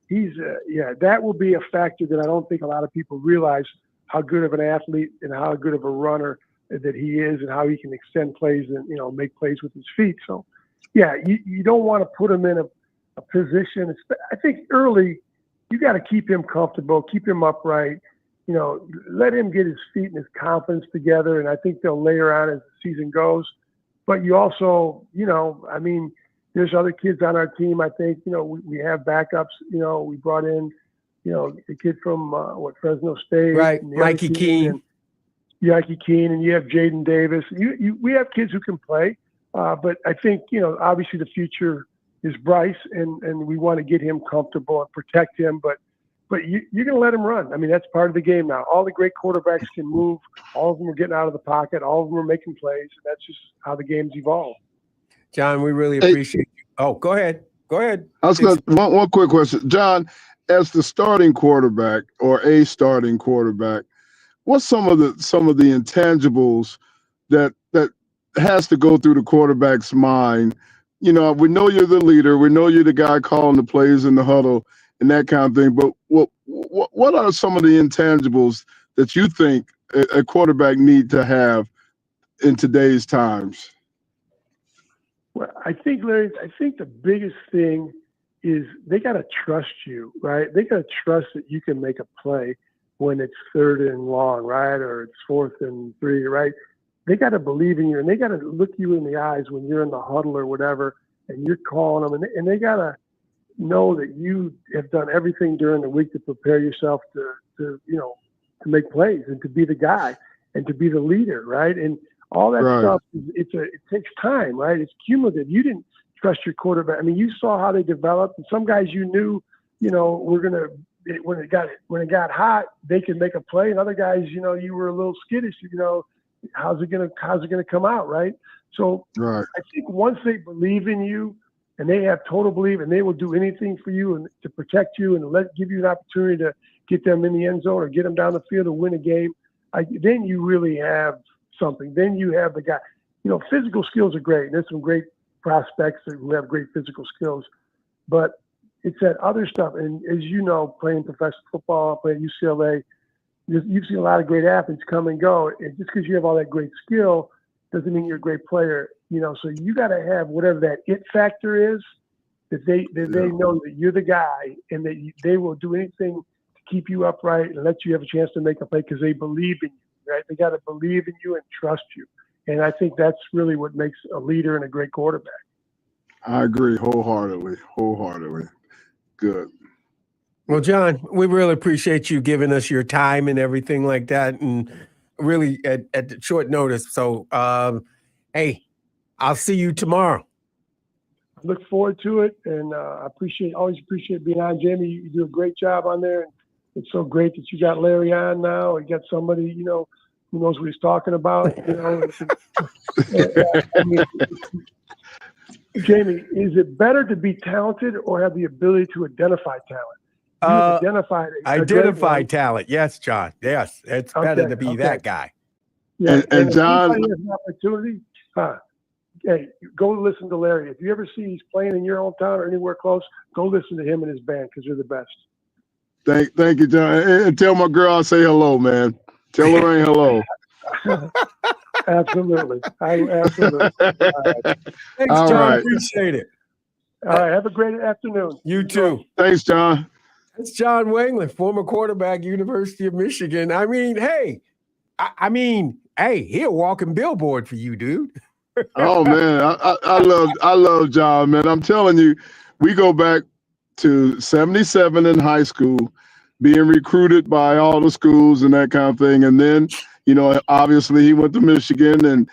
that will be a factor that I don't think a lot of people realize how good of an athlete and how good of a runner that he is and how he can extend plays and, make plays with his feet. So, yeah, you don't want to put him in a position. I think early you got to keep him comfortable, keep him upright, let him get his feet and his confidence together. And I think they'll layer on as the season goes. But you also, there's other kids on our team. I think, we have backups. We brought in, a kid from Fresno State. Right, Mikey Keene. Mikey Keene, and you have Jaden Davis. We have kids who can play. But I think, obviously the future is Bryce, and we want to get him comfortable and protect him. But you're going to let him run. I mean, that's part of the game now. All the great quarterbacks can move. All of them are getting out of the pocket. All of them are making plays. And that's just how the game's evolved. John, we really appreciate you. Oh, go ahead. I was going one quick question. John, as the starting quarterback or a starting quarterback, what's some of the intangibles that has to go through the quarterback's mind? We know you're the leader. We know you're the guy calling the plays in the huddle and that kind of thing. But what are some of the intangibles that you think a quarterback need to have in today's times? Well, I think, Larry, the biggest thing is they got to trust you, right? They got to trust that you can make a play when it's 3rd and long, right? Or it's 4th and 3, right? They got to believe in you, and they got to look you in the eyes when you're in the huddle or whatever, and you're calling them, and they got to know that you have done everything during the week to prepare yourself to make plays and to be the guy and to be the leader, right? And all that stuff, it takes time, right? It's cumulative. You didn't trust your quarterback. I mean, you saw how they developed, and some guys you knew, we're gonna when it got hot, they could make a play, and other guys, you were a little skittish, how's it gonna come out, right? So I think once they believe in you and they have total belief and they will do anything for you and to protect you and give you an opportunity to get them in the end zone or get them down the field and win a game, then you really have something. Then you have the guy. Physical skills are great. There's some great prospects who have great physical skills, but it's that other stuff. And as you know, playing professional football, playing UCLA, you've seen a lot of great athletes come and go. And just because you have all that great skill doesn't mean you're a great player. So you got to have whatever that it factor is, that they know that you're the guy and that they will do anything to keep you upright and let you have a chance to make a play because they believe in you, right? They got to believe in you and trust you. And I think that's really what makes a leader and a great quarterback. I agree wholeheartedly. Good. Well, John, we really appreciate you giving us your time and everything like that, and really at short notice. So, hey, I'll see you tomorrow. I look forward to it, and I always appreciate being on. Jamie, you do a great job on there. And it's so great that you got Larry on now and got somebody, who knows what he's talking about. Jamie, is it better to be talented or have the ability to identify talent? Identify talent. Yes, John. Yes, it's better to be that guy. Yeah, and John, if has an opportunity. Hey, go listen to Larry. If you ever see he's playing in your hometown or anywhere close, go listen to him and his band because they're the best. Thank you, John. And tell my girl I say hello, man. Tell Lorraine hello. Absolutely. Absolutely. Thanks, John. Appreciate it. All right. Have a great afternoon. You too. Thanks, John. It's John Wangler, former quarterback, University of Michigan. I mean, hey, he a walking billboard for you, dude. Oh man, I love John, man. I'm telling you, we go back to 77 in high school, being recruited by all the schools and that kind of thing. And then, obviously he went to Michigan and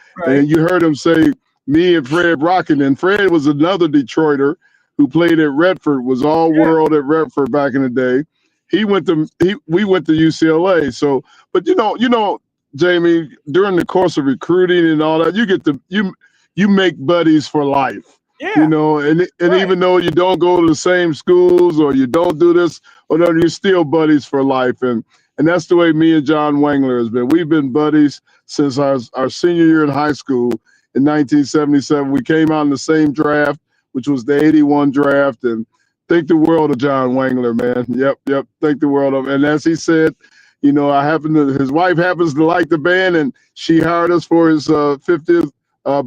you heard him say me and Fred Rocket. And Fred was another Detroiter who played at Redford, was all world at Redford back in the day. we went to UCLA. So, but you know, Jamie, during the course of recruiting and all that, you make buddies for life. Yeah. You know, and Right. even though you don't go to the same schools or you don't do this or whatever, you're still buddies for life. And that's the way me and John Wangler has been. We've been buddies since our senior year in high school in 1977. We came out in the same draft, which was the 81 draft, and think the world of John Wangler, man. Yep. Think the world of him. And as he said, you know, his wife happens to like the band, and she hired us for his 50th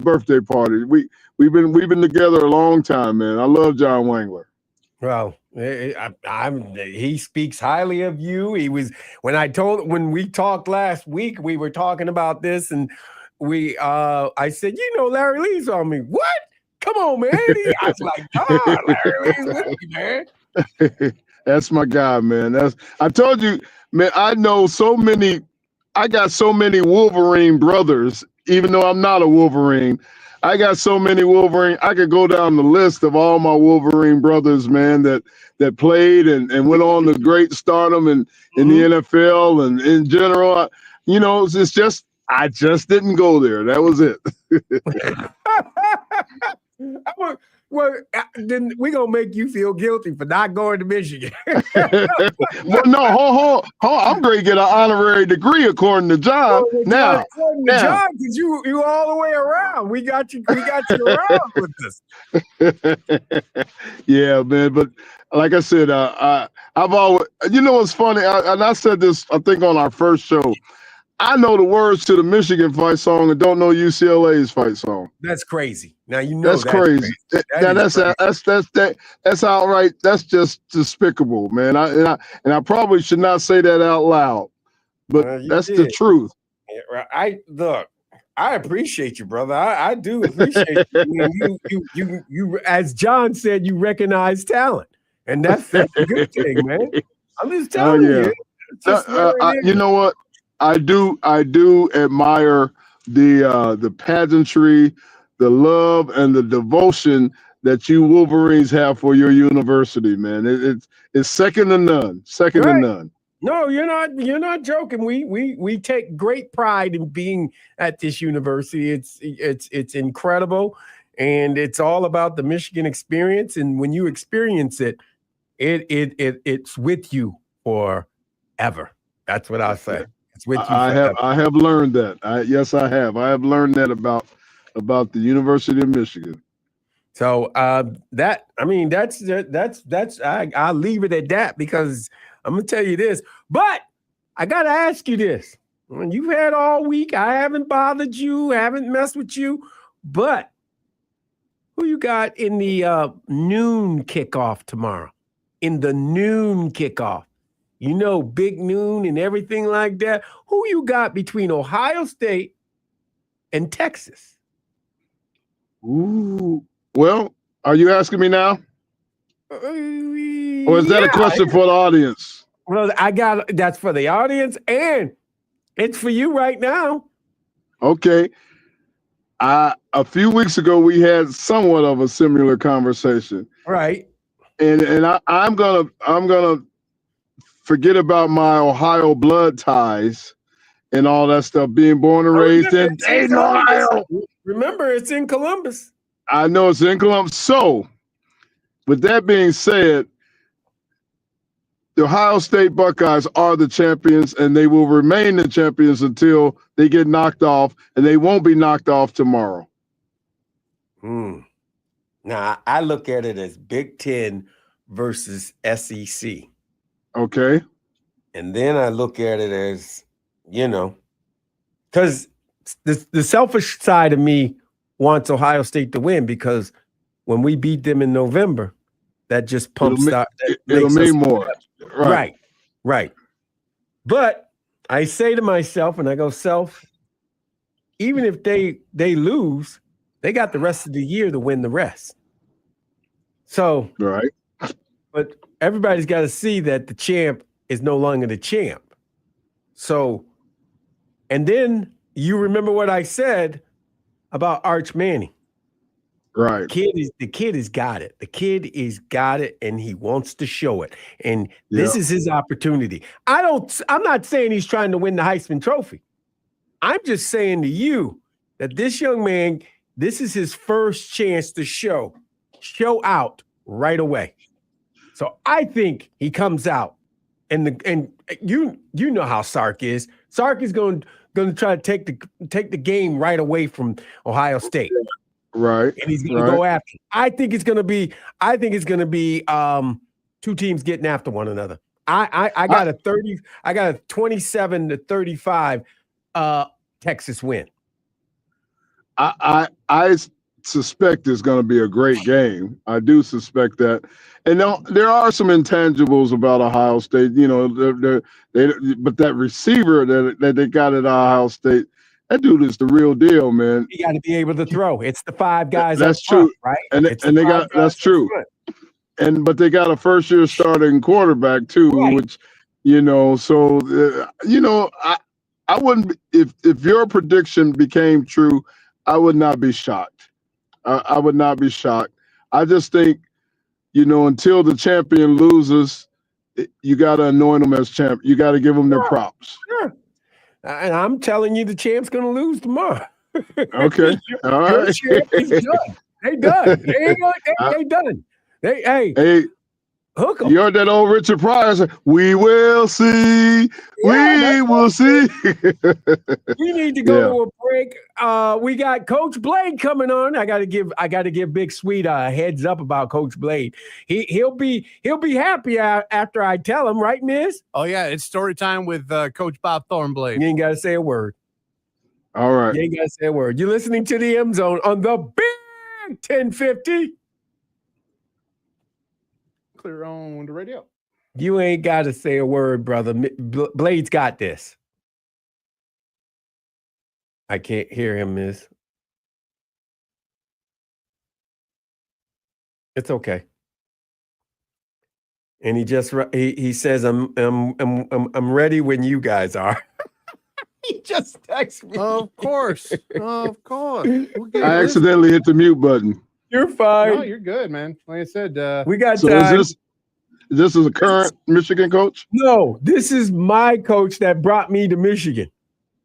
birthday party. We've been together a long time, man. I love John Wangler. Well, he speaks highly of you. He was when we talked last week, we were talking about this, and I said, you know, Larry Lee's on me. What? Come on, man. I was like, God, Larry Lee's with me, man. That's my guy, man. I told you, man. I got so many Wolverine brothers, even though I'm not a Wolverine. I got so many Wolverine. I could go down the list of all my Wolverine brothers, man, that played and went on to great stardom in the NFL and in general. You know, it's just I just didn't go there. That was it. Well, then we're going to make you feel guilty for not going to Michigan. Well, no, hold on. I'm going to get an honorary degree according to John. John, because you all the way around. We got you around with this. Yeah, man. But like I said, I've always, you know what's funny? And I said this, I think, on our first show. I know the words to the Michigan fight song and don't know UCLA's fight song. That's crazy. Now you know that's crazy. That's outright. That's just despicable, man. I probably should not say that out loud, but that's the truth. I appreciate you, brother. I do appreciate you. I mean, you, as John said, you recognize talent, and that's a good thing, man. I'm just telling you. You know what? I do admire the pageantry, the love, and the devotion that you Wolverines have for your university, man. It's second to none. Second to none. No, you're not joking. We take great pride in being at this university. It's incredible, and it's all about the Michigan experience. And when you experience it, it's with you forever. That's what I say. With you I have learned that. Yes, I have. I have learned that about the University of Michigan. So I'll leave it at that because I'm gonna tell you this. But I gotta ask you this. When you've had all week, I haven't bothered you, haven't messed with you, but who you got in the noon kickoff tomorrow? In the noon kickoff. You know, big noon and everything like that. Who you got between Ohio State and Texas? Ooh. Well, are you asking me now? Or is that a question for the audience? Well, that's for the audience and it's for you right now. Okay. A few weeks ago, we had somewhat of a similar conversation. Right. And I'm gonna forget about my Ohio blood ties and all that stuff, being born and raised in Dayton, Ohio. Remember, it's in Columbus. I know it's in Columbus. So, with that being said, the Ohio State Buckeyes are the champions, and they will remain the champions until they get knocked off, and they won't be knocked off tomorrow. Now, I look at it as Big Ten versus SEC. Okay. And then I look at it as, because the selfish side of me wants Ohio State to win because when we beat them in November, that just pumps out. It'll mean more. Right. But I say to myself, and I go, self, even if they lose, they got the rest of the year to win the rest. So, right. But everybody's got to see that the champ is no longer the champ. So, and then you remember what I said about Arch Manning. Right. The kid has got it. The kid is got it, and he wants to show it. And this is his opportunity. I'm not saying he's trying to win the Heisman Trophy. I'm just saying to you that this young man, this is his first chance to show out right away. So I think he comes out, and you know how Sark is. Sark is going to try to take the game right away from Ohio State. Right. And he's going to go after it. I think it's going to be two teams getting after one another. I got a 27-35 Texas win. I suspect it's going to be a great game. I do suspect that. And there are some intangibles about Ohio State, but that receiver that they got at Ohio State, that dude is the real deal, man. You got to be able to throw. It's the five guys. That's front, true, right? That's true. But they got a first-year starting quarterback too, which, so I wouldn't, if your prediction became true, I would not be shocked. I would not be shocked. I just think, until the champion loses, you got to anoint them as champ. You got to give them their props. Sure. And I'm telling you, the champ's going to lose tomorrow. Okay. All right. Your champ is done. They done. They done. Hey, hook 'em. You heard that old Richard Pryor say, "We will see. We will see." We need to go to a break. We got Coach Blade coming on. I got to give Big Sweet a heads up about Coach Blade. He'll be happy after I tell him, right, Miz? Oh yeah, it's story time with Coach Bob Thornblade. You ain't got to say a word. All right. You ain't got to say a word. You're listening to the M Zone on the Big 1050. Clear on the radio. You ain't got to say a word, brother. Blade's got this. I can't hear him, Miss. It's okay. And he says, "I'm ready when you guys are." He just texted me. Of course. I accidentally hit the mute button. You're fine. No, you're good, man. Like I said, we got so time. This is a current Michigan coach? No, this is my coach that brought me to Michigan.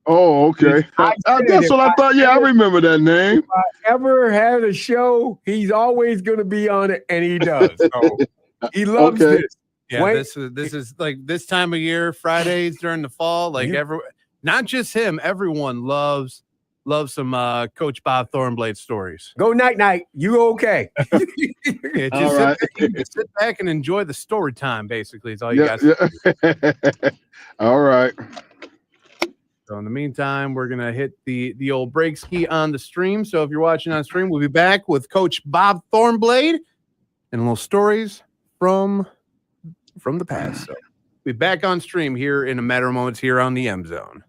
Oh, okay. That's what I thought. Yeah, I remember that name. If I ever had a show, he's always going to be on it, and he does. So he loves this. Yeah, this is like this time of year, Fridays during the fall. Like not just him, everyone loves some Coach Bob Thornblade stories. Go night. You okay? Sit back and enjoy the story time. Basically, is all you guys. All right. So in the meantime, we're gonna hit the old break ski on the stream. So if you're watching on stream, we'll be back with Coach Bob Thornblade and little stories from the past. So we'll be back on stream here in a matter of moments here on the M Zone.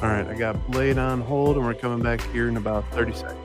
All right, I got Blade on hold, and we're coming back here in about 30 seconds.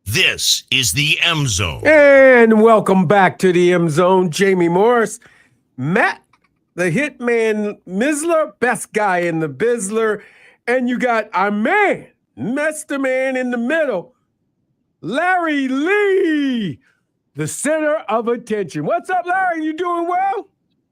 This is the M Zone. And welcome back to the M Zone. Jamie Morris, Matt, the Hitman Missler, best guy in the Bizzler. And you got our man, Mr. Man in the middle, Larry Lee, the center of attention. What's up, Larry? You doing well?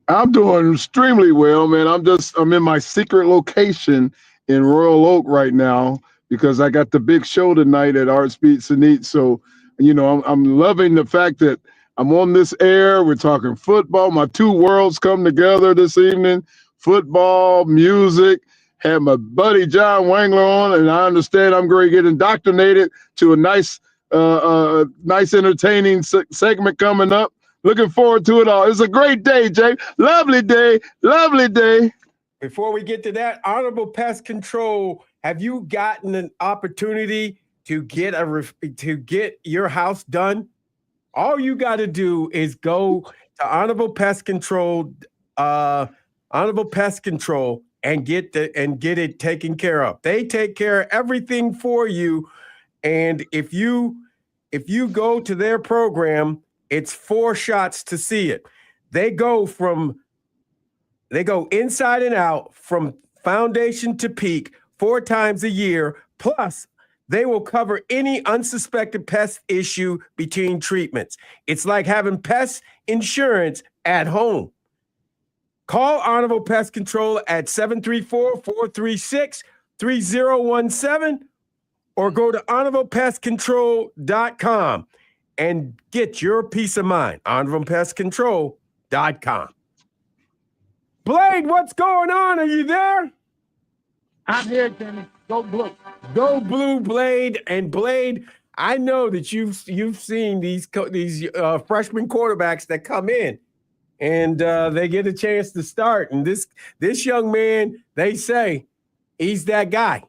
I'm doing extremely well, man. I'm in my secret location in Royal Oak right now because I got the big show tonight at Arts Beats and Eats. So, I'm loving the fact that I'm on this air. We're talking football. My two worlds come together this evening, football, music. Had my buddy John Wangler on, and I understand I'm going to get indoctrinated to a nice entertaining segment coming up. Looking forward to it all. It's a great day, Jay. Lovely day. Lovely day. Before we get to that, Honorable Pest Control, have you gotten an opportunity to get your house done? All you got to do is go to Honorable Pest Control, and get it taken care of. They take care of everything for you, and if you go to their program, it's 4 shots to see it. They go inside and out from foundation to peak 4 times a year. Plus, they will cover any unsuspected pest issue between treatments. It's like having pest insurance at home. Call Honorable Pest Control at 734-436-3017 or go to honorablepestcontrol.com. and get your peace of mind. honorablepestcontrol.com. Blade, what's going on? Are you there? I'm here, Jimmy. Go blue. Go blue, Blade. And Blade, I know that you've seen these freshman quarterbacks that come in and they get a chance to start. And this young man, they say he's that guy.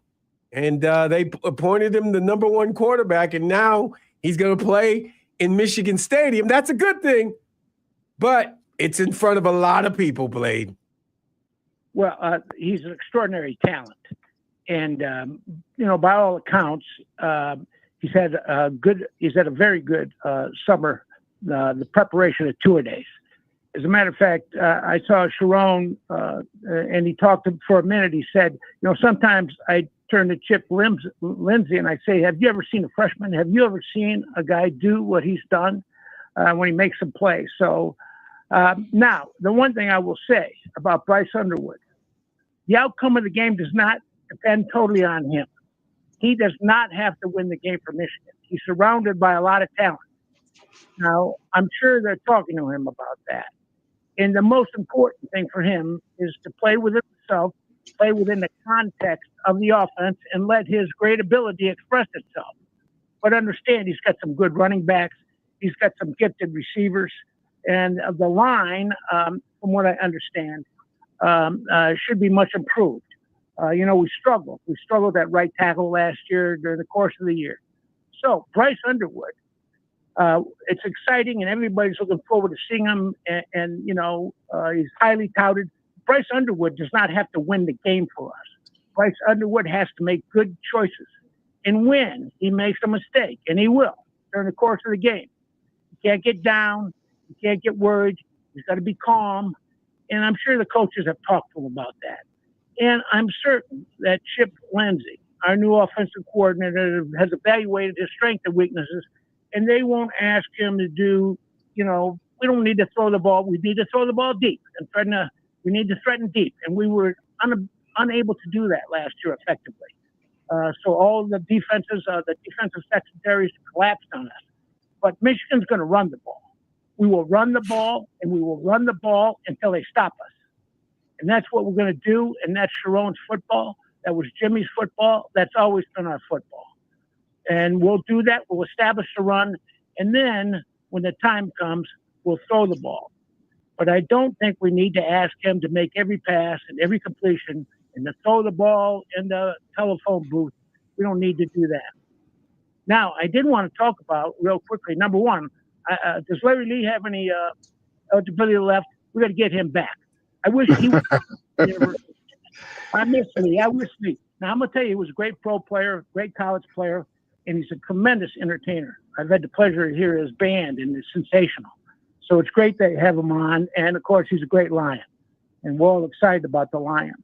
And they appointed him the number 1 quarterback, and now he's going to play in Michigan Stadium. That's a good thing, but it's in front of a lot of people, Blade. Well, he's an extraordinary talent. And, by all accounts, he's had a very good summer, the preparation of 2 days. As a matter of fact, I saw Sharon, and he talked for a minute. He said, sometimes I turn to Chip Lindsey and I say, have you ever seen a freshman? Have you ever seen a guy do what he's done when he makes a play? So now, the one thing I will say about Bryce Underwood, the outcome of the game does not depend totally on him. He does not have to win the game for Michigan. He's surrounded by a lot of talent. Now, I'm sure they're talking to him about that. And the most important thing for him is to play within himself, play within the context of the offense, and let his great ability express itself. But understand, he's got some good running backs. He's got some gifted receivers. And the line, from what I understand, should be much improved. We struggled. We struggled at right tackle last year during the course of the year. So Bryce Underwood, it's exciting, and everybody's looking forward to seeing him. And he's highly touted. Bryce Underwood does not have to win the game for us. Bryce Underwood has to make good choices. And when he makes a mistake, and he will during the course of the game, he can't get down. He can't get worried. He's got to be calm. And I'm sure the coaches have talked to him about that. And I'm certain that Chip Lindsey, our new offensive coordinator, has evaluated his strengths and weaknesses, and they won't ask him to do, we don't need to throw the ball. We need to throw the ball deep and we need to threaten deep. And we were unable to do that last year effectively. So all the defensive secondaries collapsed on us. but Michigan's going to run the ball. We will run the ball, and we will run the ball until they stop us. And that's what we're going to do, and that's Sharon's football. That was Jimmy's football. That's always been our football. And we'll do that. We'll establish the run, and then when the time comes, we'll throw the ball. But I don't think we need to ask him to make every pass and every completion and to throw the ball in the telephone booth. We don't need to do that. Now, I did want to talk about real quickly. Number one, does Larry Lee have any eligibility left? We got to get him back. I wish he was. I miss Lee. Now, I'm going to tell you, he was a great pro player, great college player, and he's a tremendous entertainer. I've had the pleasure to hear his band, and it's sensational. So it's great to have him on. And, of course, he's a great Lion. And we're all excited about the Lions.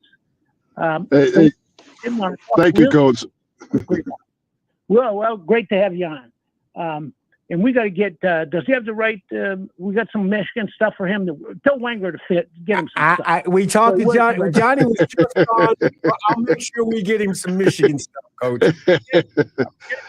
Thank you, Coach. Well, great to have you on. And we got to get, does he have the right, we got some Michigan stuff for him. Tell Wenger to get him some stuff. We talked to Johnny. Johnny was just on. I'll make sure we get him some Michigan stuff, Coach. Get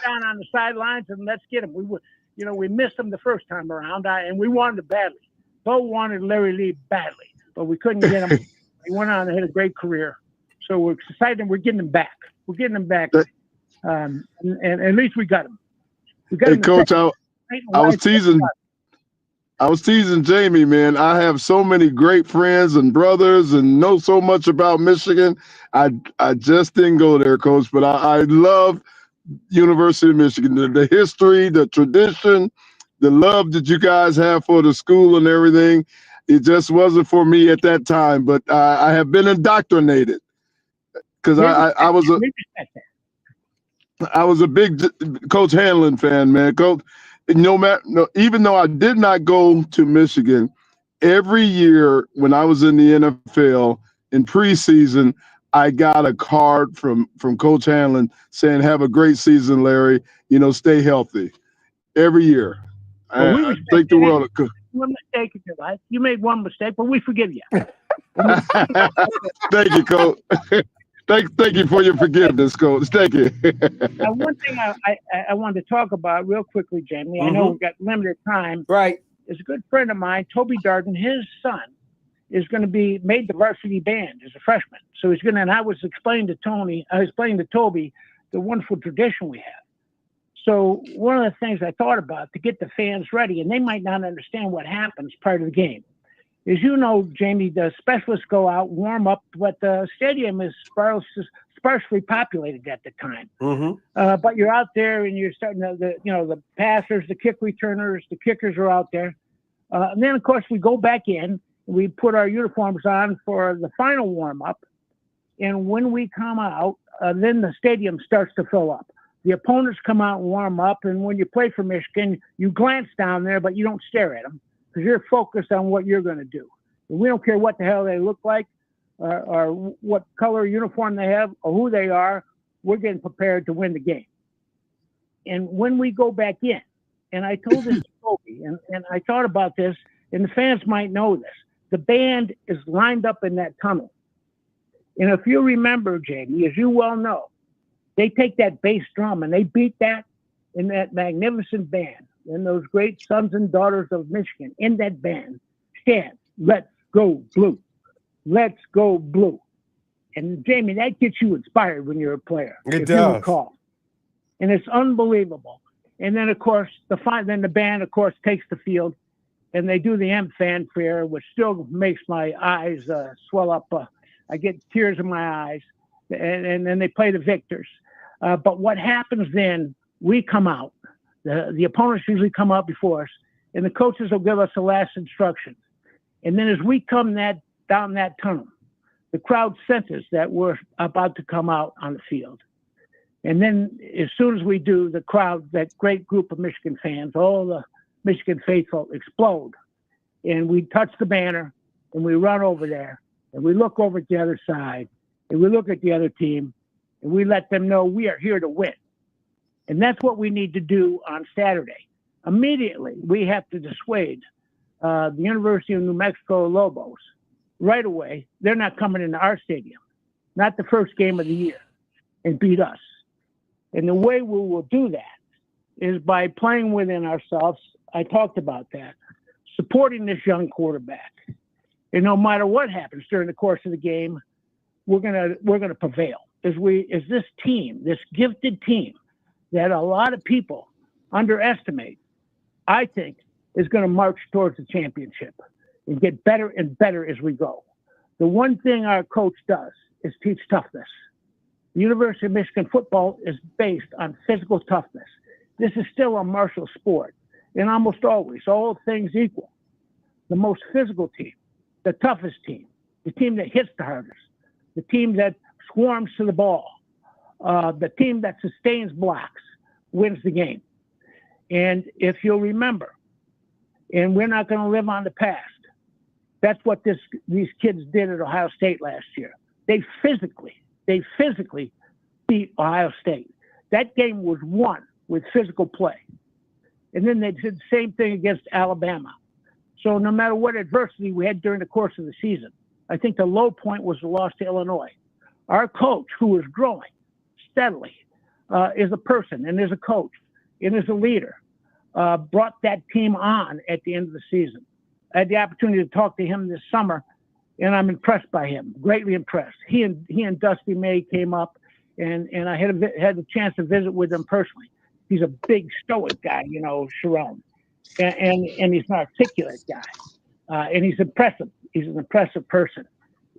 down on the sidelines and let's get him. We missed him the first time around, and we wanted him badly. Bo wanted Larry Lee badly, but we couldn't get him. He went on and had a great career. So we're excited. We're getting him back. And at least we got him. Hey, Coach, I was teasing Jamie, man. I have so many great friends and brothers and know so much about Michigan. I just didn't go there, Coach, but I love University of Michigan, the history, the tradition, the love that you guys have for the school and everything. It just wasn't for me at that time, but I have been indoctrinated because I was a big Coach Hanlon fan, man. Coach, even though I did not go to Michigan, every year when I was in the NFL in preseason, I got a card from Coach Hanlon saying, "Have a great season, Larry. Stay healthy." Every year. Well, I think the world. One mistake in your life. You made one mistake, but we forgive you. Thank you, Coach. Thank you for your forgiveness, Coach. Thank you. Now, one thing I wanted to talk about real quickly, Jamie. I know we've got limited time. Right. Is a good friend of mine, Toby Darden. His son is going to be made the varsity band as a freshman. So he's going to, and I was explaining to Toby the wonderful tradition we have. So one of the things I thought about to get the fans ready, and they might not understand what happens prior to the game, is, Jamie, the specialists go out, warm up, but the stadium is sparsely populated at the time. But you're out there and you're starting the passers, the kick returners, the kickers are out there. And then, of course, we go back in, we put our uniforms on for the final warm up. And when we come out, then the stadium starts to fill up. The opponents come out and warm up. And when you play for Michigan, you glance down there, but you don't stare at them because you're focused on what you're going to do. And we don't care what the hell they look like or what color uniform they have or who they are. We're getting prepared to win the game. And when we go back in, and I told this to Toby, and I thought about this, and the fans might know this, the band is lined up in that tunnel. And if you remember, Jamie, as you well know, they take that bass drum and they beat that in that magnificent band. And those great sons and daughters of Michigan in that band stand, "Let's go blue. Let's go blue." And Jamie, that gets you inspired when you're a player. It does. Recall. And it's unbelievable. And then, of course, the band, of course, takes the field and they do the M fanfare, which still makes my eyes swell up. I get tears in my eyes. And then they play the victors. But what happens then, we come out. The opponents usually come out before us, and the coaches will give us the last instructions. And then as we come down that tunnel, the crowd senses that we're about to come out on the field. And then as soon as we do, the crowd, that great group of Michigan fans, all the Michigan faithful, explode. And we touch the banner, and we run over there, and we look over at the other side, and we look at the other team, and we let them know we are here to win. And that's what we need to do on Saturday. Immediately, we have to dissuade the University of New Mexico Lobos right away. They're not coming into our stadium, not the first game of the year, and beat us. And the way we will do that is by playing within ourselves. I talked about that. Supporting this young quarterback. And no matter what happens during the course of the game, we're gonna prevail. As this team, this gifted team that a lot of people underestimate, I think is going to march towards the championship and get better and better as we go. The one thing our coach does is teach toughness. The University of Michigan football is based on physical toughness. This is still a martial sport, and almost always, all things equal, the most physical team, the toughest team, the team that hits the hardest, the team that swarms to the ball, the team that sustains blocks wins the game. And if you'll remember, and we're not going to live on the past, that's what these kids did at Ohio State last year. They physically beat Ohio State. That game was won with physical play. And then they did the same thing against Alabama. So no matter what adversity we had during the course of the season, I think the low point was the loss to Illinois. Our coach, who is growing steadily, is a person and is a coach and is a leader, brought that team on at the end of the season. I had the opportunity to talk to him this summer, and I'm impressed by him, greatly impressed. He and Dusty May came up, and I had the chance to visit with him personally. He's a big stoic guy, Sharon, and he's an articulate guy, and he's impressive. He's an impressive person,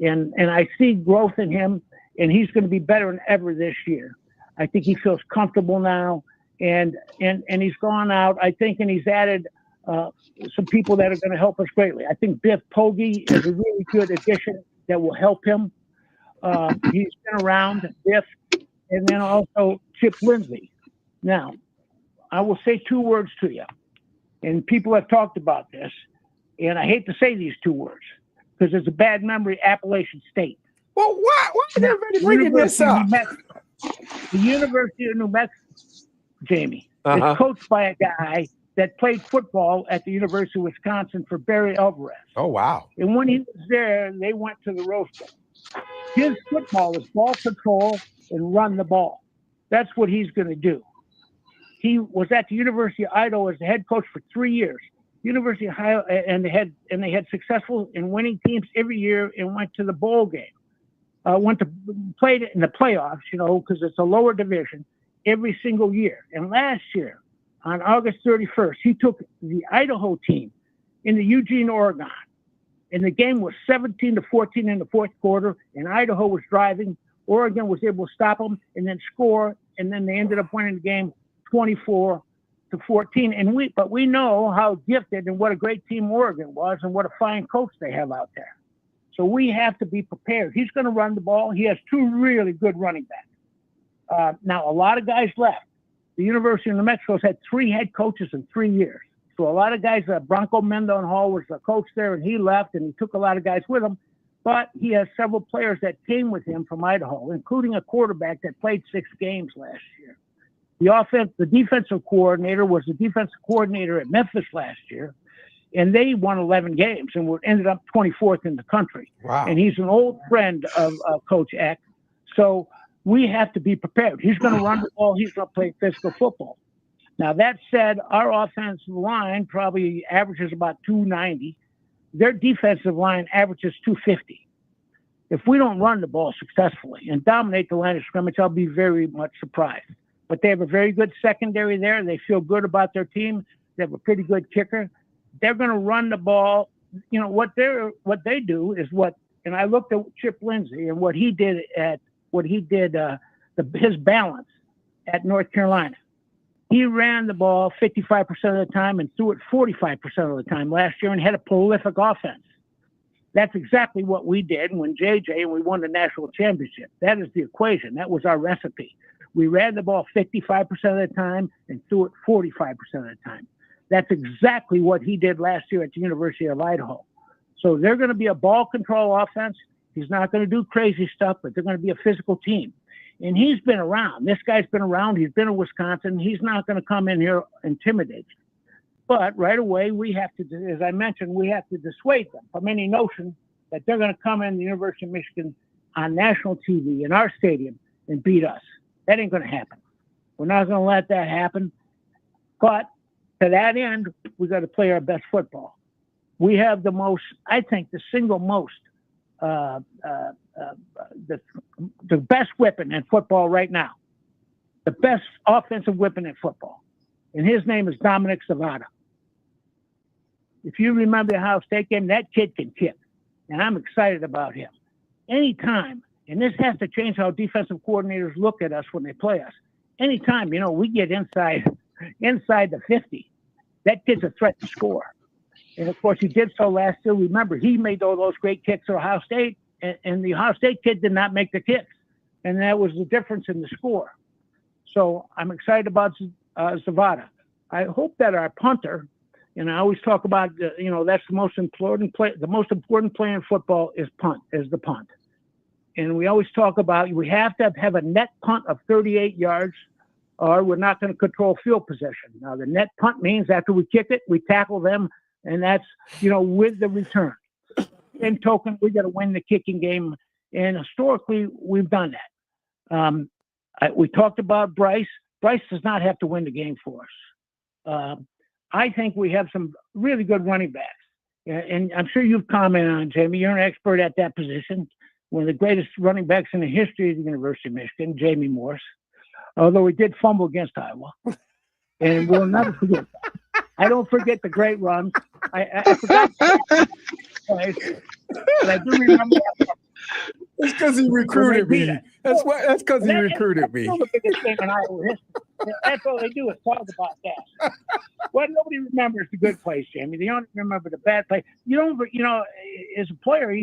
and I see growth in him, and he's going to be better than ever this year. I think he feels comfortable now, and he's gone out, I think, and he's added some people that are going to help us greatly. I think Biff Pogge is a really good addition that will help him. He's been around, Biff, and then also Chip Lindsey. Now, I will say two words to you, and people have talked about this, and I hate to say these two words because it's a bad memory, Appalachian State. Well, why is everybody bringing this up? The University of New Mexico, Jamie, is coached by a guy that played football at the University of Wisconsin for Barry Alvarez. Oh, wow. And when he was there, they went to the Rose Bowl. His football is ball control and run the ball. That's what he's going to do. He was at the University of Idaho as the head coach for 3 years. University of Idaho, and they had successful in winning teams every year and went to the bowl game. Played it in the playoffs, because it's a lower division every single year. And last year, on August 31st, he took the Idaho team into Eugene, Oregon. And the game was 17-14 in the fourth quarter, and Idaho was driving. Oregon was able to stop them and then score, and then they ended up winning the game 24-14. But we know how gifted and what a great team Oregon was and what a fine coach they have out there. So we have to be prepared. He's going to run the ball. He has two really good running backs. Now, a lot of guys left. The University of New Mexico has had 3 head coaches in 3 years. So a lot of guys, Bronco Mendenhall was the coach there, and he left, and he took a lot of guys with him. But he has several players that came with him from Idaho, including a quarterback that played 6 games last year. The defensive coordinator was the defensive coordinator at Memphis last year, and they won 11 games and ended up 24th in the country. Wow. And he's an old friend of Coach Eck. So we have to be prepared. He's going to run the ball. He's going to play physical football. Now, that said, our offensive line probably averages about 290. Their defensive line averages 250. If we don't run the ball successfully and dominate the line of scrimmage, I'll be very much surprised. But they have a very good secondary there. They feel good about their team. They have a pretty good kicker. They're going to run the ball. What they do is and I looked at Chip Lindsey and his balance at North Carolina. He ran the ball 55% of the time and threw it 45% of the time last year and had a prolific offense. That's exactly what we did when and we won the national championship. That is the equation. That was our recipe. We ran the ball 55% of the time and threw it 45% of the time. That's exactly what he did last year at the University of Idaho. So they're going to be a ball control offense. He's not going to do crazy stuff, but they're going to be a physical team. And he's been around. This guy's been around. He's been in Wisconsin. He's not going to come in here intimidate you. But right away, we have to, as I mentioned, we have to dissuade them from any notion that they're going to come in the University of Michigan on national TV in our stadium and beat us. That ain't going to happen. We're not going to let that happen. But to that end, we got to play our best football. We have the most, I think, the single most, the best weapon in football right now, the best offensive weapon in football. And his name is Dominic Savada. If you remember the Ohio State game, that kid can kick. And I'm excited about him. Anytime, and this has to change how defensive coordinators look at us when they play us. Anytime, we get inside the 50, that kid's a threat to score. And of course, he did so last year. Remember, he made all those great kicks at Ohio State, and the Ohio State kid did not make the kicks. And that was the difference in the score. So I'm excited about Zavada. I hope that our punter, and I always talk about, that's the most important play. The most important play in football is the punt. And we always talk about we have to have a net punt of 38 yards, or we're not going to control field possession. Now, the net punt means after we kick it, we tackle them, and that's, with the return. In token, we got to win the kicking game, and historically, we've done that. We talked about Bryce. Bryce does not have to win the game for us. I think we have some really good running backs. And I'm sure you've commented on, Jamie. You're an expert at that position. One of the greatest running backs in the history of the University of Michigan, Jamie Morse. Although he did fumble against Iowa. And we'll never forget that. I don't forget the great runs. I forgot. But I do remember that. It's because he recruited me. That's because he recruited me. That's the biggest thing in Iowa history. That's all they do is talk about that. Well, nobody remembers the good plays, Jamie. They only remember the bad plays. You don't, as a player,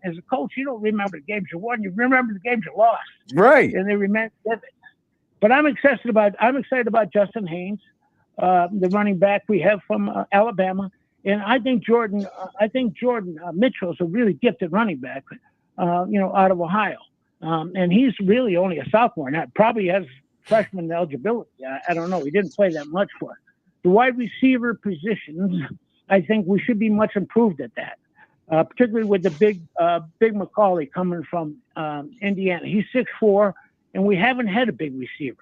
as a coach, you don't remember the games you won. You remember the games you lost. Right. And they remember it. But I'm excited about Justin Haynes, the running back we have from Alabama, and I think Jordan Mitchell is a really gifted running back, out of Ohio, and he's really only a sophomore now. Probably has freshman eligibility. I don't know. He didn't play that much for it. The wide receiver positions, I think we should be much improved at that, particularly with the big McCauley coming from Indiana. He's 6'4". And we haven't had a big receiver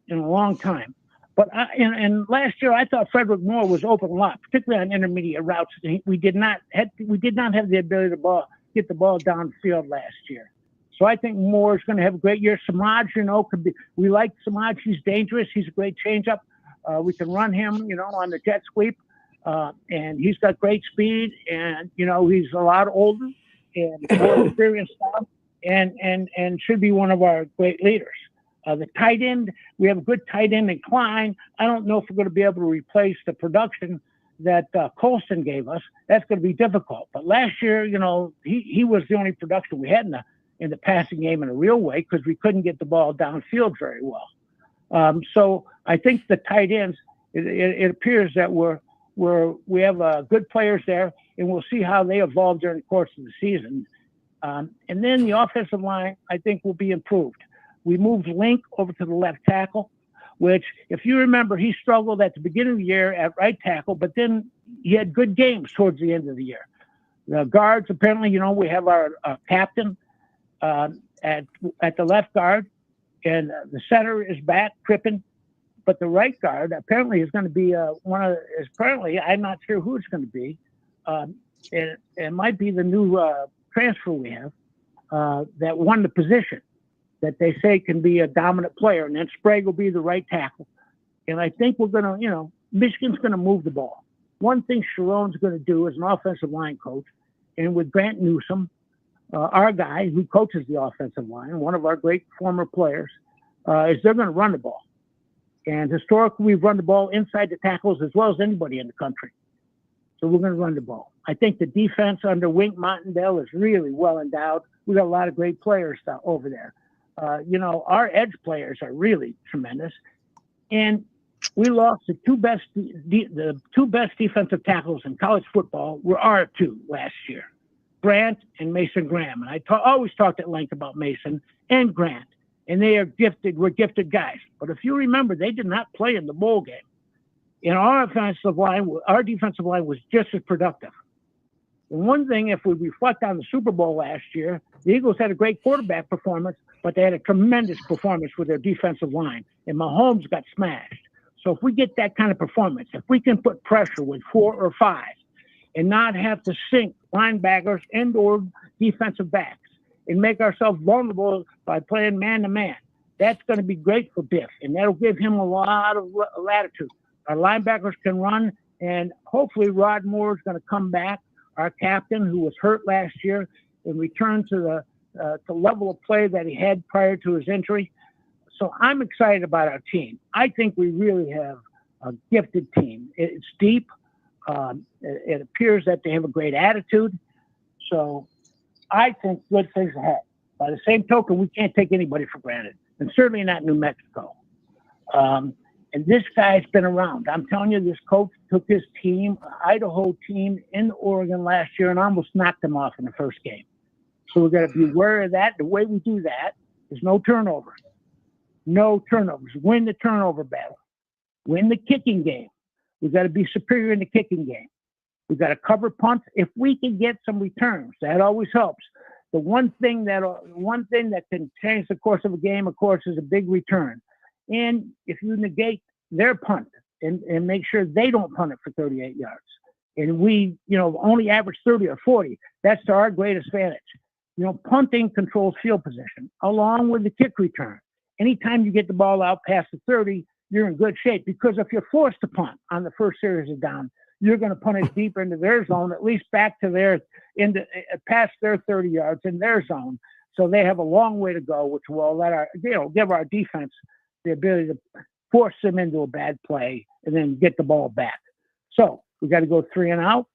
in a long time. But and last year, I thought Frederick Moore was open a lot, particularly on intermediate routes. We did not have the ability to get the ball downfield last year. So I think Moore is going to have a great year. Samaj, could be. We like Samaj. He's dangerous. He's a great changeup. We can run him, on the jet sweep, and he's got great speed. And he's a lot older and more experienced now. And should be one of our great leaders. The tight end, we have a good tight end in Klein. I don't know if we're going to be able to replace the production that Colston gave us. That's going to be difficult. But last year, he was the only production we had in the passing game in a real way because we couldn't get the ball downfield very well. So I think the tight ends, it appears that we have good players there, and we'll see how they evolve during the course of the season. And then the offensive line, I think, will be improved. We moved Link over to the left tackle, which, if you remember, he struggled at the beginning of the year at right tackle, but then he had good games towards the end of the year. The guards, apparently, we have our captain at the left guard, and the center is back, Crippen. But the right guard apparently is going to be I'm not sure who it's going to be. It might be the new transfer we have that won the position that they say can be a dominant player, and then Sprague will be the right tackle. And I think we're going to, Michigan's going to move the ball. One thing Sharon's going to do as an offensive line coach, and with Grant Newsome, our guy who coaches the offensive line, one of our great former players, is they're going to run the ball. And historically, we've run the ball inside the tackles as well as anybody in the country. So we're going to run the ball. I think the defense under Wink Martindale is really well endowed. We got a lot of great players over there. Our edge players are really tremendous. And we lost the two best defensive tackles in college football were our two last year, Grant and Mason Graham. And I always talked at length about Mason and Grant. And they are gifted guys. But if you remember, they did not play in the bowl game. And our defensive line was just as productive. And one thing, if we reflect on the Super Bowl last year, the Eagles had a great quarterback performance, but they had a tremendous performance with their defensive line. And Mahomes got smashed. So if we get that kind of performance, if we can put pressure with 4 or 5 and not have to sink linebackers and or defensive backs and make ourselves vulnerable by playing man-to-man, that's going to be great for Biff, and that'll give him a lot of latitude. Our linebackers can run, and hopefully Rod Moore is going to come back, our captain who was hurt last year, and return to the level of play that he had prior to his injury. So I'm excited about our team. I think we really have a gifted team. It's deep. It appears that they have a great attitude. So I think good things ahead. By the same token, we can't take anybody for granted, and certainly not New Mexico. And this guy's been around. I'm telling you, this coach took his team, Idaho team in Oregon last year, and almost knocked them off in the first game. So we've got to be aware of that. The way we do that is no turnovers. No turnovers. Win the turnover battle. Win the kicking game. We've got to be superior in the kicking game. We've got to cover punts. If we can get some returns, that always helps. The one thing that can change the course of a game, of course, is a big return. And if you negate their punt and make sure they don't punt it for 38 yards, and we, only average 30 or 40, that's to our greatest advantage. Punting controls field position along with the kick return. Anytime you get the ball out past the 30, you're in good shape, because if you're forced to punt on the first series of down, you're going to punt it deeper into their zone, at least back to past their 30 yards in their zone. So they have a long way to go, which will give our defense the ability to force them into a bad play and then get the ball back. So we got to go 3 and out.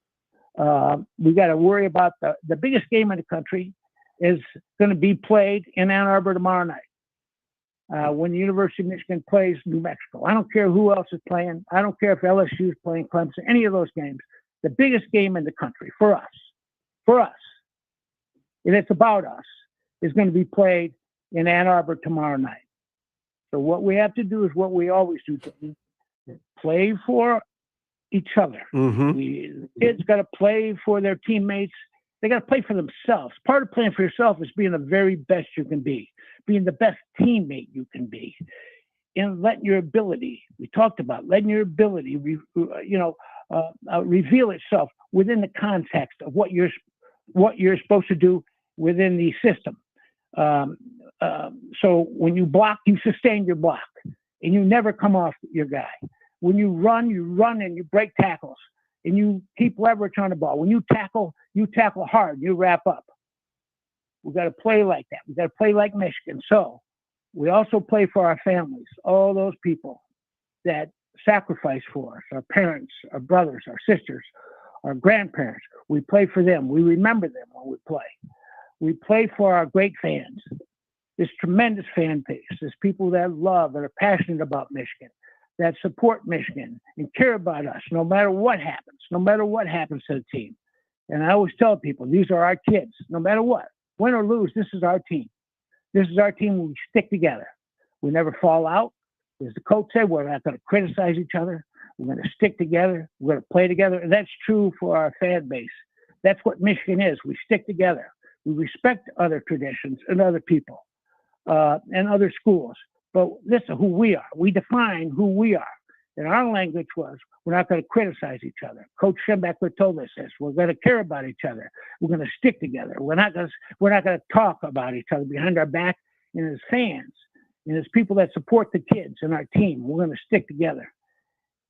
We got to worry about the biggest game in the country is going to be played in Ann Arbor tomorrow night. When the University of Michigan plays New Mexico. I don't care who else is playing. I don't care if LSU is playing Clemson, any of those games. The biggest game in the country for us, and it's about us, is going to be played in Ann Arbor tomorrow night. So what we have to do is what we always do, play for each other. Mm-hmm. The kids got to play for their teammates. They got to play for themselves. Part of playing for yourself is being the very best you can be, being the best teammate you can be, and letting your ability, we talked about, letting your ability, reveal itself within the context of what you're supposed to do within the system. So when you block, you sustain your block, and you never come off your guy. When you run and you break tackles, and you keep leverage on the ball. When you tackle hard, you wrap up. We've got to play like that. We've got to play like Michigan. So we also play for our families, all those people that sacrifice for us, our parents, our brothers, our sisters, our grandparents. We play for them. We remember them when we play. We play for our great fans, this tremendous fan base, this people that love, that are passionate about Michigan, that support Michigan and care about us no matter what happens to the team. And I always tell people, these are our kids, no matter what. Win or lose, this is our team. This is our team when we stick together. We never fall out. As the coach said, we're not going to criticize each other. We're going to stick together. We're going to play together. And that's true for our fan base. That's what Michigan is. We stick together. We respect other traditions and other people and other schools. But this is who we are. We define who we are. And our language was, we're not going to criticize each other. Coach Schembeckler told us this. We're going to care about each other. We're going to stick together. We're not going to talk about each other behind our back. And as fans, and as people that support the kids and our team, we're going to stick together.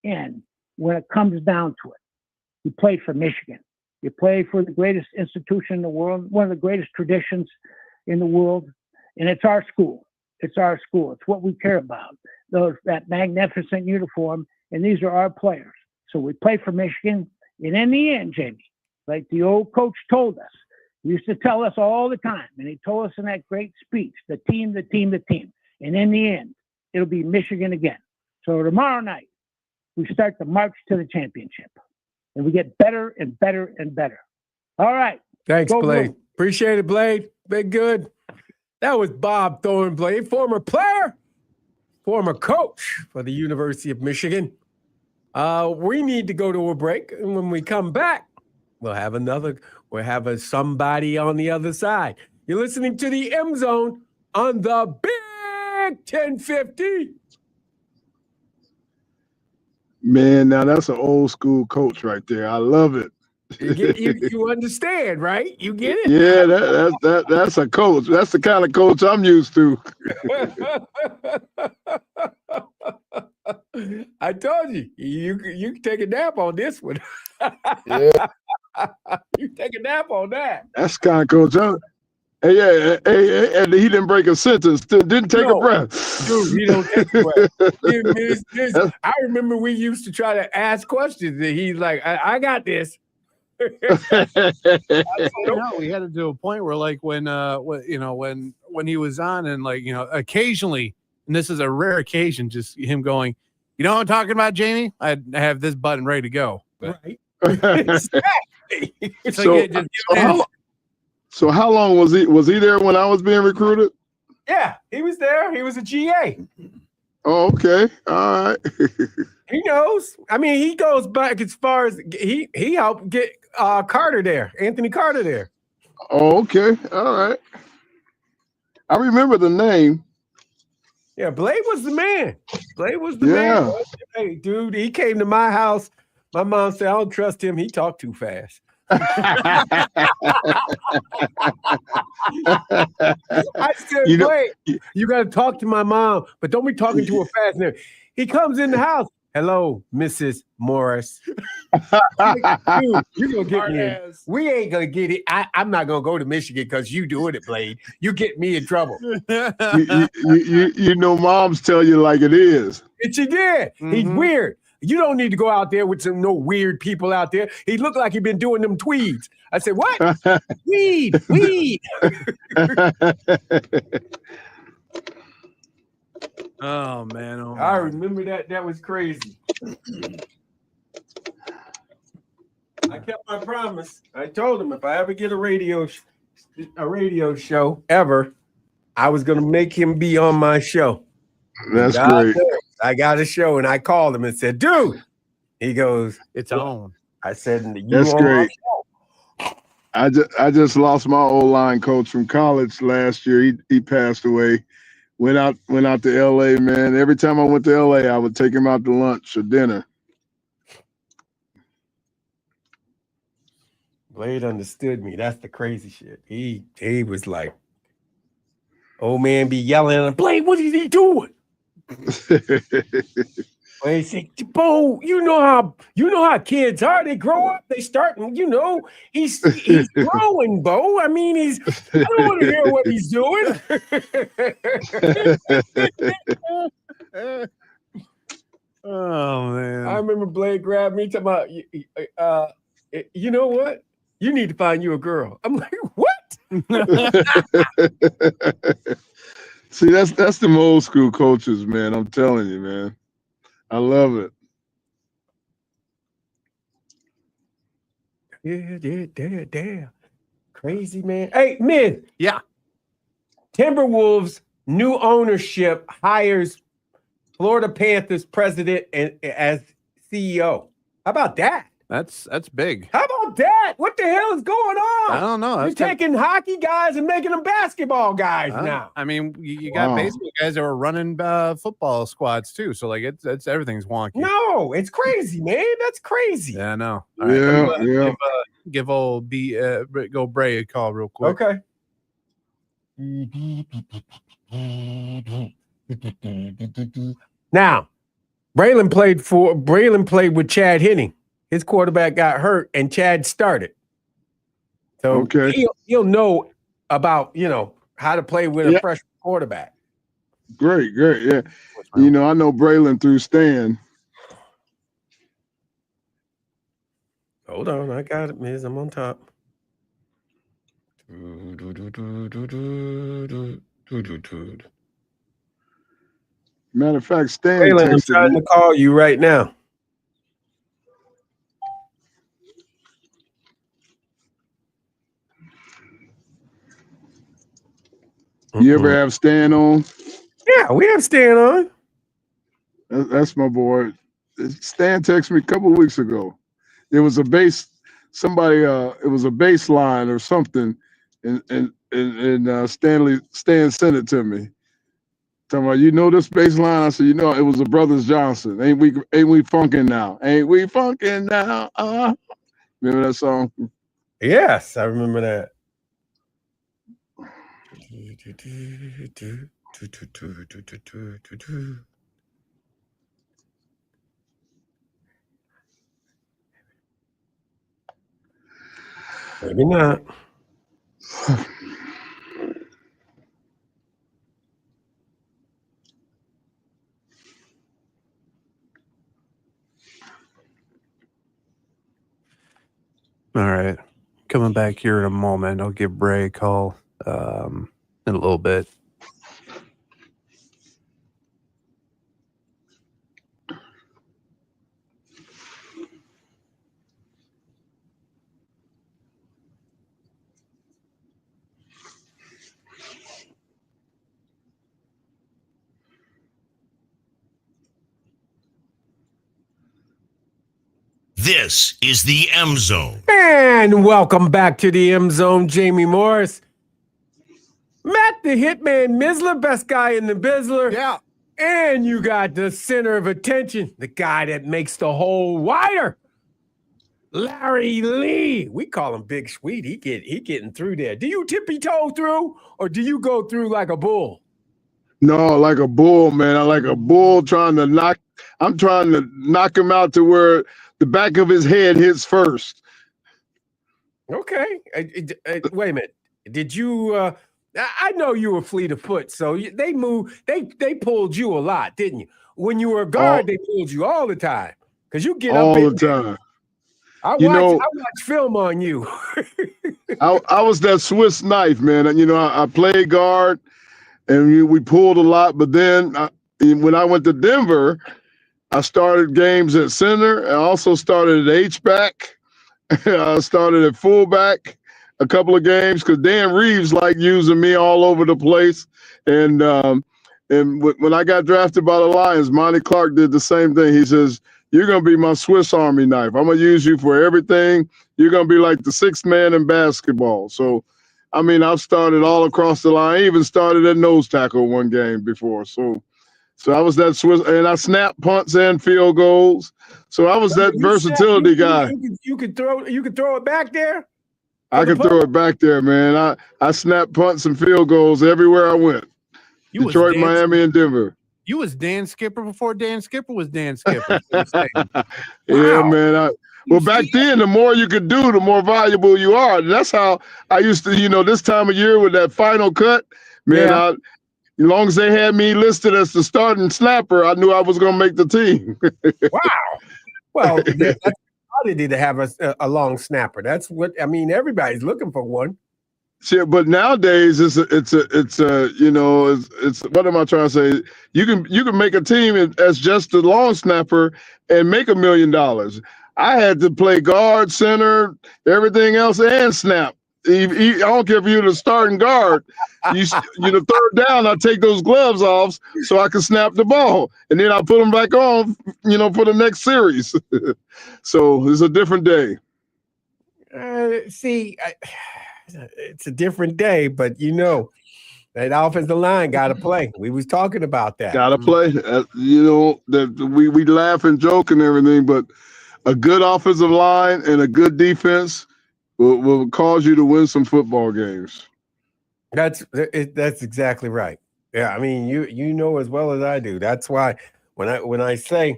And when it comes down to it, you play for Michigan. You play for the greatest institution in the world, one of the greatest traditions in the world. And it's our school. It's our school. It's what we care about. That magnificent uniform, and these are our players. So we play for Michigan. And in the end, Jamie, like the old coach told us, he used to tell us all the time, and he told us in that great speech, the team, the team, the team. And in the end, it'll be Michigan again. So tomorrow night, we start the march to the championship. And we get better and better and better. All right. Thanks, Go Blade. Blue. Appreciate it, Blade. Been good. That was Bob Thornblade, former player, former coach for the University of Michigan. We need to go to a break. And when we come back, we'll have somebody on the other side. You're listening to the M Zone on the Big 1050. Man, now that's an old school coach right there. I love it. You understand, right? You get it? Yeah, that's a coach. That's the kind of coach I'm used to. I told you, you can take a nap on this one. Yeah, You take a nap on that. that's the kind of coach. Hey, and he didn't break a sentence. Didn't take a No. breath. Dude, he don't take a breath. I remember we used to try to ask questions, and he's like, I got this. No, we had it to a point where, like, when he was on, and occasionally, and this is a rare occasion, just him going, you know what I'm talking about, Jamie? I have this button ready to go. But, Right. Exactly. So how long was he? Was he there when I was being recruited? Yeah, he was there. He was a GA. Oh, okay. All right. He knows. I mean, he goes back as far as he helped get Carter there, Anthony Carter there. Oh, okay. All right. I remember the name. Yeah, Blade was the man. Blade was the man. Hey, dude, he came to my house. My mom said, I don't trust him. He talked too fast. I said, Blade, you got to talk to my mom, but don't be talking to her fast. Now, he comes in the house. Hello, Mrs. Morris. Dude, you're going to get me in. We ain't going to get it. I'm not going to go to Michigan because you doing it, Blade. You get me in trouble. you know, moms tell you like it is. And she did. Mm-hmm. He's weird. You don't need to go out there with no weird people out there. He looked like he'd been doing them tweeds. I said, what? Weed. Oh, man. I remember that. That was crazy. I kept my promise. I told him if I ever get a radio show ever, I was going to make him be on my show. That's great. I got a show, and I called him and said, dude. He goes, it's on. I said, that's great. I just lost my O-line coach from college last year. He passed away. Went out to LA, man. Every time I went to LA, I would take him out to lunch or dinner. Blade understood me. That's the crazy shit. He was like, old man be yelling at him, Blade, what is he doing? Blade said, Bo, you know how kids are. They grow up, they start, he's growing, Bo. I mean, I don't want to hear what he's doing. Oh, man. I remember Blade grabbed me talking about, you know what? You need to find you a girl. I'm like, what? See, that's them old school coaches, man. I'm telling you, man. I love it. Yeah. Crazy, man. Hey, Miz. Yeah. Timberwolves new ownership hires Florida Panthers president and as CEO. How about that? That's big. How about that? What the hell is going on? I don't know. You're taking hockey guys and making them basketball guys now. I mean, you got baseball guys that were running football squads too. So like it's everything's wonky. No, it's crazy, man. That's crazy. Yeah, I know. All right, yeah. Give old go Bray a call real quick. Okay. Now, Braylon played with Chad Henne. His quarterback got hurt, and Chad started. So he'll know about how to play with a freshman quarterback. Great, yeah. I know Braylon through Stan. Hold on, I got it, Miz. I'm on top. Matter of fact, Stan Braylon, I'm trying to call you right now. You ever have Stan on? Yeah, we have Stan on. That's my boy. Stan texted me a couple of weeks ago. There was a base. Somebody. It was a baseline or something, and Stan sent it to me. Talking about, you know this bass line? I said, you know, it was the Brothers Johnson. Ain't we funkin' now? Ain't we funkin' now? Remember that song? Yes, I remember that. Maybe not. All right. Coming back here in a moment. I'll give Bray a call in a little bit. This is the M Zone. And welcome back to the M Zone, Jamie Morris. Matt the Hitman Missler, best guy in the Bizzler. Yeah. And you got the center of attention, the guy that makes the hole wider. Larry Lee. We call him Big Sweet. He getting through there. Do you tippy-toe through, or do you go through like a bull? No, like a bull, man. I like a bull I'm trying to knock him out to where the back of his head hits first. Okay. Wait a minute. Did you I know you were fleet of foot, so they pulled you a lot, didn't you? When you were a guard, they pulled you all the time. Because you get up all in the time. I watch film on you. I was that Swiss knife, man. You know, I played guard, and we pulled a lot. But then when I went to Denver, I started games at center. I also started at H-back. I started at fullback a couple of games because Dan Reeves liked using me all over the place. And when I got drafted by the Lions, Monty Clark did the same thing. He says, you're going to be my Swiss Army knife. I'm going to use you for everything. You're going to be like the sixth man in basketball. So, I mean, I've started all across the line. I even started at nose tackle one game before. So I was that Swiss, and I snapped punts and field goals. So I was that versatility guy. You could throw it back there? I could throw it back there, man. I snapped punts and field goals everywhere I went. Detroit, Miami, and Denver. You was Dan Skipper before Dan Skipper was Dan Skipper. Yeah, man. Well, back then, the more you could do, the more valuable you are. That's how I used to, this time of year with that final cut, man, as long as they had me listed as the starting snapper, I knew I was going to make the team. Wow. Well, that's oddity to have a long snapper. That's what, I mean, everybody's looking for one. Yeah, but nowadays it's what am I trying to say? You can make a team as just a long snapper and make $1 million. I had to play guard, center, everything else, and snap. I don't care if you're the starting guard. You're the third down. I take those gloves off so I can snap the ball, and then I put them back on, for the next series. So it's a different day. It's a different day, but that offensive line got to play. We was talking about that. Got to play. That we laugh and joke and everything, but a good offensive line and a good defense will cause you to win some football games. That's exactly right. Yeah, I mean, you know as well as I do. That's why when I say,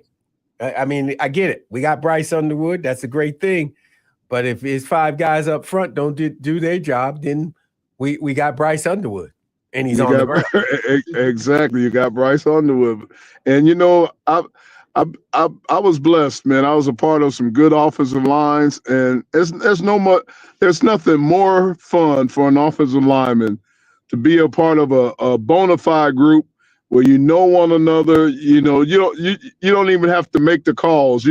I mean, I get it. We got Bryce Underwood. That's a great thing. But if his 5 guys up front don't do their job, then we got Bryce Underwood, and he's on the ground. Exactly, you got Bryce Underwood, and I was blessed, man. I was a part of some good offensive lines, and there's nothing more fun for an offensive lineman to be a part of a bona fide group where you know one another. You don't even have to make the calls.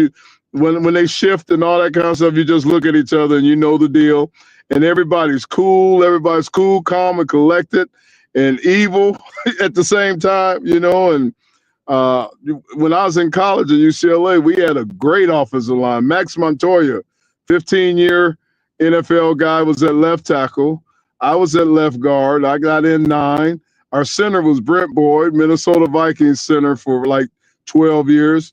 When they shift and all that kind of stuff, you just look at each other and you know the deal. And everybody's cool. Everybody's cool, calm, and collected, and evil at the same time, And when I was in college at UCLA, we had a great offensive line. Max Montoya, 15-year NFL guy, was at left tackle. I was at left guard. I got in 9. Our center was Brent Boyd, Minnesota Vikings center for like 12 years.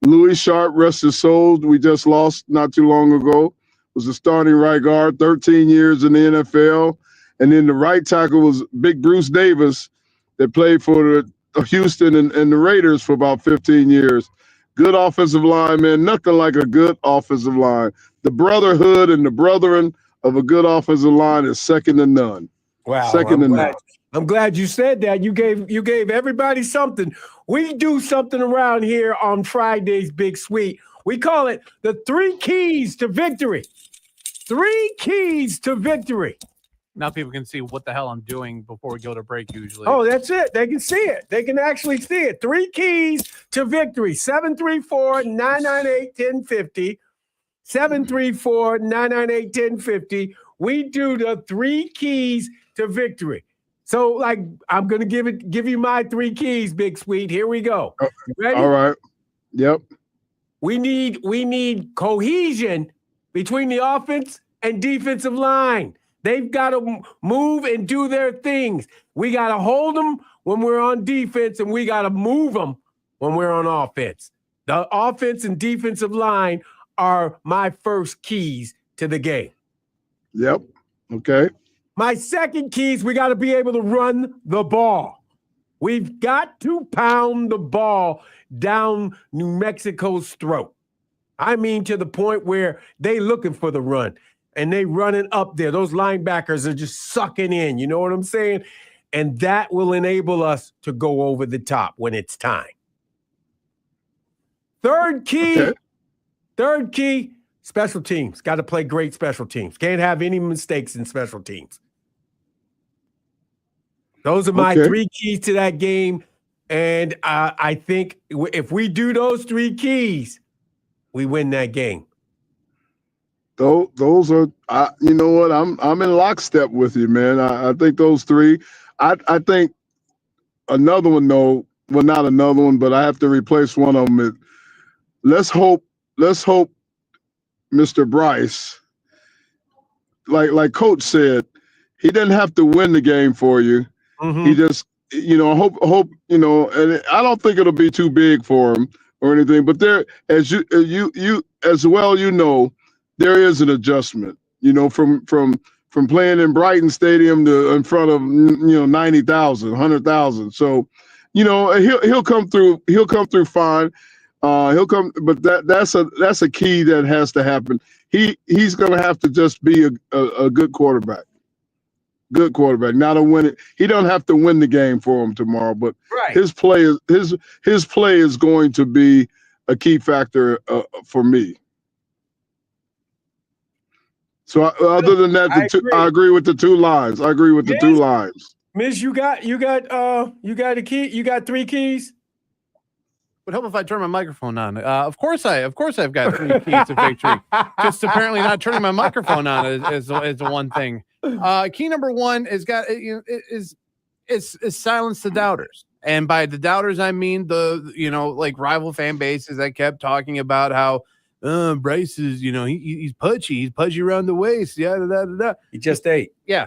Louis Sharp, rest his soul, we just lost not too long ago, was the starting right guard, 13 years in the NFL. And then the right tackle was Big Bruce Davis that played for the Houston and the Raiders for about 15 years. Good offensive line, man. Nothing like a good offensive line. The brotherhood and the brethren of a good offensive line is second to none. Wow. Second to none. I'm glad you said that. You gave everybody something. We do something around here on Friday's Big Sweet. We call it the 3 keys to victory. 3 keys to victory. Now people can see what the hell I'm doing before we go to break usually. Oh, that's it. They can see it. They can actually see it. 3 keys to victory. 734-998-1050. 734-998-1050. We do the 3 keys to victory. So, like, I'm gonna give you my 3 keys, Big Sweet. Here we go. Ready? All right. Yep. We need cohesion between the offense and defensive line. They've got to move and do their things. We got to hold them when we're on defense, and we got to move them when we're on offense. The offense and defensive line are my first keys to the game. Yep. Okay. My second keys, we got to be able to run the ball. We've got to pound the ball down New Mexico's throat. I mean, to the point where they looking for the run and they running up there. Those linebackers are just sucking in. You know what I'm saying? And that will enable us to go over the top when it's time. Third key, special teams. Got to play great special teams. Can't have any mistakes in special teams. Those are my 3 keys to that game. And I think if we do those 3 keys, we win that game. Those are, you know what? I'm in lockstep with you, man. I think those 3. I think another one, though. Well, not another one, but I have to replace one of them. Let's hope, Mr. Bryce, like Coach said, he didn't have to win the game for you. Mm-hmm. He just, hope, and I don't think it'll be too big for him or anything. But there, as you as well, there is an adjustment. From playing in Brighton Stadium to in front of 90,000, 100,000. So, he'll come through. He'll come through fine. But that's a key that has to happen. He's going to have to just be a good quarterback. Good quarterback. Not a win it. He don't have to win the game for him tomorrow, but his play is going to be a key factor for me. So other than that, I agree with the 2 lines. I agree with the 2 lines. Miss, you got a key. You got 3 keys. Would help if I turn my microphone on. Of course I've got 3 keys to victory. Just apparently not turning my microphone on is the one thing. Key number 1 is silence the doubters. And by the doubters, I mean like rival fan bases that kept talking about how Bryce is, he's pudgy around the waist. Yeah, He just ate. Yeah.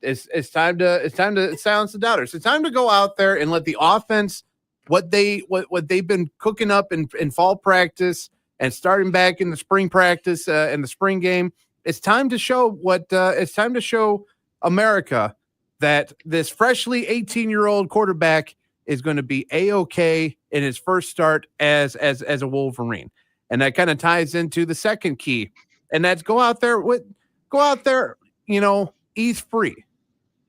It's time to silence the doubters. It's time to go out there and let the offense what they've been cooking up in fall practice and starting back in the spring practice in the spring game. It's time to show America that this freshly 18-year-old quarterback is going to be A-okay in his first start as a Wolverine. And that kind of ties into the second key. And that's go out there, ease free.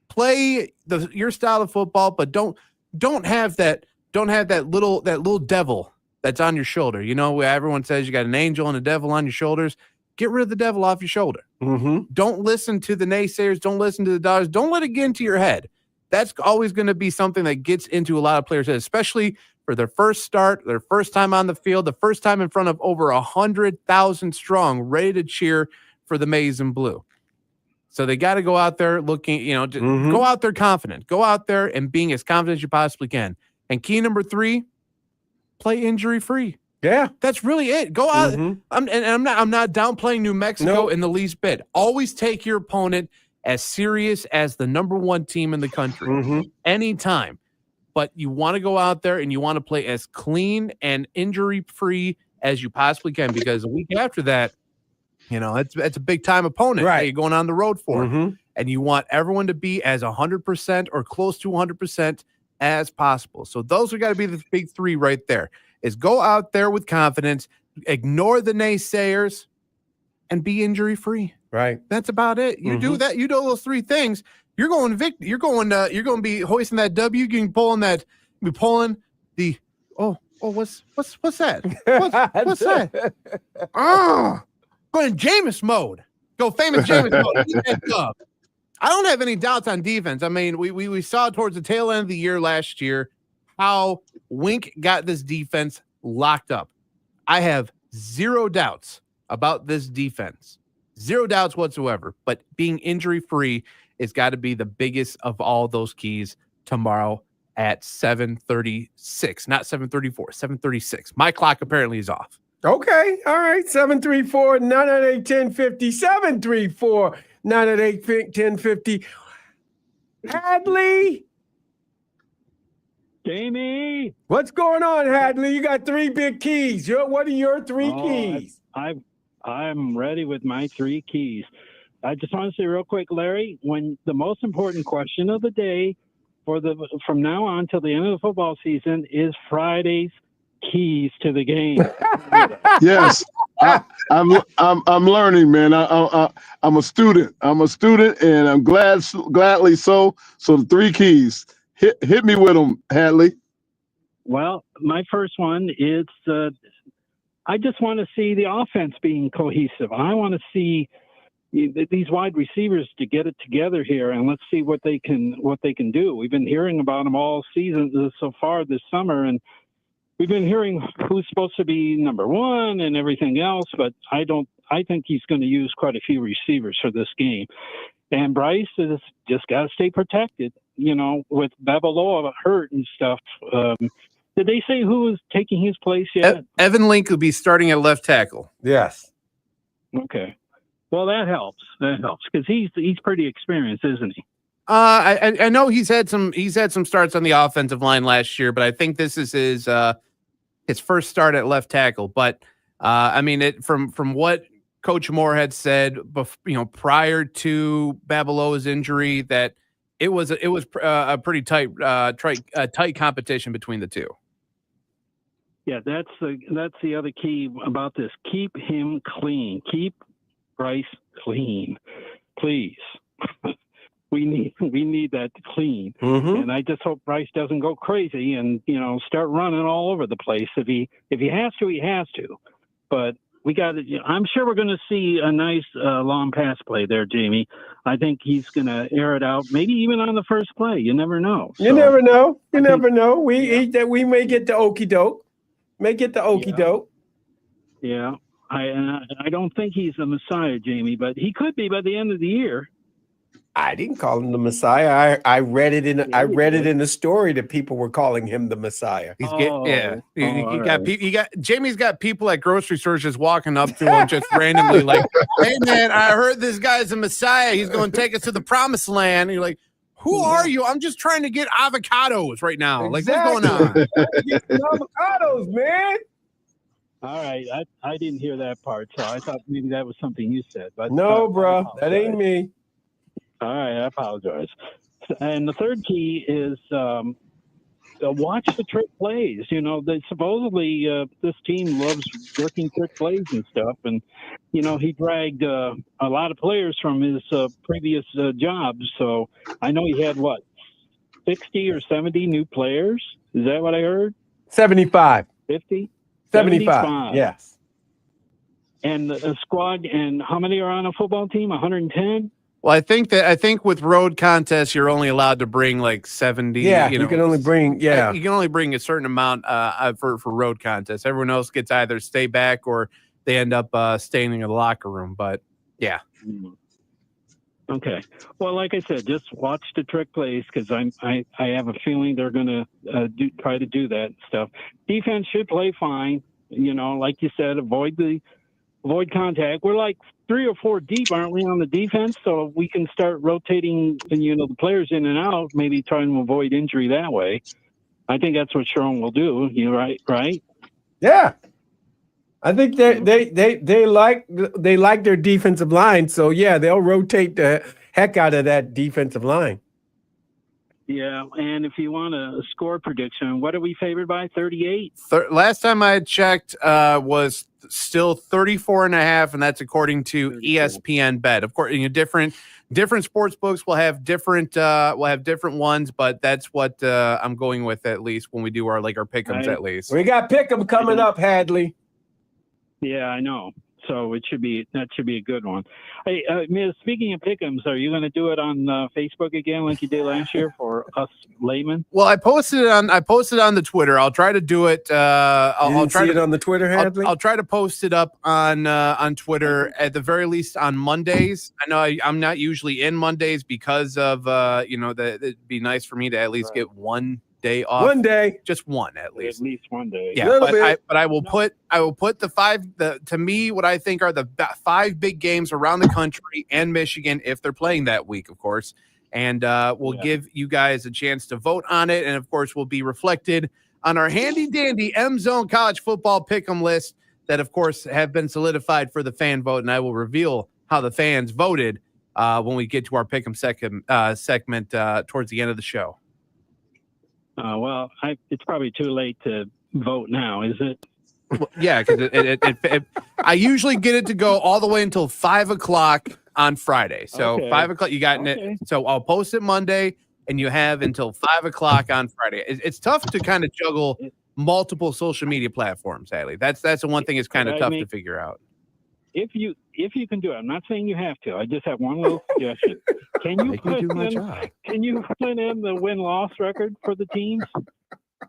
Play your style of football, but don't have that little devil that's on your shoulder. Everyone says you got an angel and a devil on your shoulders. Get rid of the devil off your shoulder. Mm-hmm. Don't listen to the naysayers. Don't listen to the doubters. Don't let it get into your head. That's always going to be something that gets into a lot of players' heads, especially for their first start, their first time on the field, the first time in front of over 100,000 strong, ready to cheer for the maize and blue. So they got to go out there looking, go out there confident. Go out there and being as confident as you possibly can. And key number 3, play injury-free. Yeah, that's really it. Go out. I'm not downplaying New Mexico in the least bit. Always take your opponent as serious as the number one team in the country anytime. But you want to go out there and you want to play as clean and injury-free as you possibly can, because a week after that, it's a big-time opponent that you're going on the road for. And you want everyone to be as 100% or close to 100% as possible. So those are got to be the big three right there, is go out there with confidence, ignore the naysayers, and be injury-free. Right. That's about it. You do that. You do those three things. You're going victor. You're going to be hoisting that W. You're pulling the what's that? What's that? Oh, going Jameis mode. Go famous Jameis mode. Eat that dub. I don't have any doubts on defense. I mean, we saw towards the tail end of the year last year how Wink got this defense locked up. I have zero doubts about this defense. Zero doubts whatsoever. But being injury-free has got to be the biggest of all those keys tomorrow at 7:36. Not 7:34, 7:36. My clock apparently is off. Okay. All right. 734-998-1050. 734-998-1050. Hadley. Jamie. What's going on, Hadley? You got three big keys. What are your three keys? I'm ready with my three keys. I just want to say real quick, Larry, when the most important question of the day from now on till the end of the football season is Friday's keys to the game. Yes, I'm learning, man. I'm a student. And I'm gladly so. So the three keys, hit me with them, Hadley. Well, my first one is I just want to see the offense being cohesive. I want to see these wide receivers to get it together here, and let's see what they can do. We've been hearing about them all season so far this summer, and we've been hearing who's supposed to be number one and everything else, but I think he's going to use quite a few receivers for this game. And Bryce has just got to stay protected, with Babaloa hurt and stuff. Did they say who is taking his place yet? Evan Link will be starting at left tackle. Yes. Okay. Well, that helps. Because he's pretty experienced, isn't he? I know he's had some starts on the offensive line last year, but I think this is his first start at left tackle. But I mean, from what Coach Moore had said, prior to Babaloa's injury, that it was a pretty tight competition between the two. Yeah, that's the other key about this. Keep him clean. Keep Bryce clean, please. We need that clean. And I just hope Bryce doesn't go crazy and start running all over the place. If he has to, he has to. But we got it. I'm sure we're going to see a nice long pass play there, Jamie. I think he's going to air it out, maybe even on the first play. You never know. You never know. We may get the okie doke. Yeah. I don't think he's the Messiah, Jamie, but he could be by the end of the year. I didn't call him the Messiah. I read it in the story that people were calling him the Messiah. Jamie's got people at grocery stores just walking up to him just randomly like, "Hey man, I heard this guy's a Messiah. He's going to take us to the promised land." And you're like, "Who are you? I'm just trying to get avocados right now." Exactly. Like, what's going on? Get some avocados, man. All right, I didn't hear that part, so I thought maybe that was something you said. But no, bro, that ain't me. All right, I apologize. And the third key is watch the trick plays. Supposedly this team loves working trick plays and stuff, and he dragged a lot of players from his previous jobs. So I know he had 60 or 70 new players. Is that what I heard? 75. 50. 75. Yes. And a squad, and how many are on a football team? 110. Well, I think with road contests, you're only allowed to bring like 70. Yeah, you can only bring. Yeah, you can only bring a certain amount for road contests. Everyone else gets either stay back or they end up staying in the locker room. But yeah. Okay. Well, like I said, just watch the trick plays because I have a feeling they're going to try to do that stuff. Defense should play fine. Like you said, avoid the avoid contact. We're like 3 or 4 deep, aren't we, on the defense? So we can start rotating, the players in and out, maybe trying to avoid injury that way. I think that's what Sharon will do. You're right? Yeah. I think they like their defensive line. So yeah, they'll rotate the heck out of that defensive line. Yeah, and if you want a score prediction, what are we favored by? 38? Last time I checked was still 34.5, and that's according to 34. ESPN Bet. Of course, different sports books will have different ones, but that's what I'm going with, at least when we do our pick'ems. At least We got pick'em coming up, Hadley. Yeah, I know. So that should be a good one. Hey, Miz, speaking of pick'ems, are you going to do it on Facebook again like you did last year for us laymen? Well, I posted it on the Twitter. I'll try to do it. I'll try it on the Twitter, Hadley. I'll try to post it up on Twitter at the very least on Mondays. I know I'm not usually in Mondays because of it'd be nice for me to at least get one day off. One day, just one at least. At least one day. Yeah, but I will put the to me what I think are the 5 big games around the country and Michigan if they're playing that week, of course. And we'll give you guys a chance to vote on it, and of course will be reflected on our handy dandy M Zone College Football Pick'em list that, of course, have been solidified for the fan vote. And I will reveal how the fans voted when we get to our Pick'em segment towards the end of the show. Well, it's probably too late to vote now, is it? Well, yeah, because I usually get it to go all the way until 5 o'clock on Friday. So Okay. 5 o'clock, you got it. So I'll post it Monday, and you have until 5 o'clock on Friday. It's tough to kind of juggle multiple social media platforms, Hadley. That's the one thing that's kind of tough to figure out. If you can do it, I'm not saying you have to. I just have one little suggestion. Can you put in the win-loss record for the teams?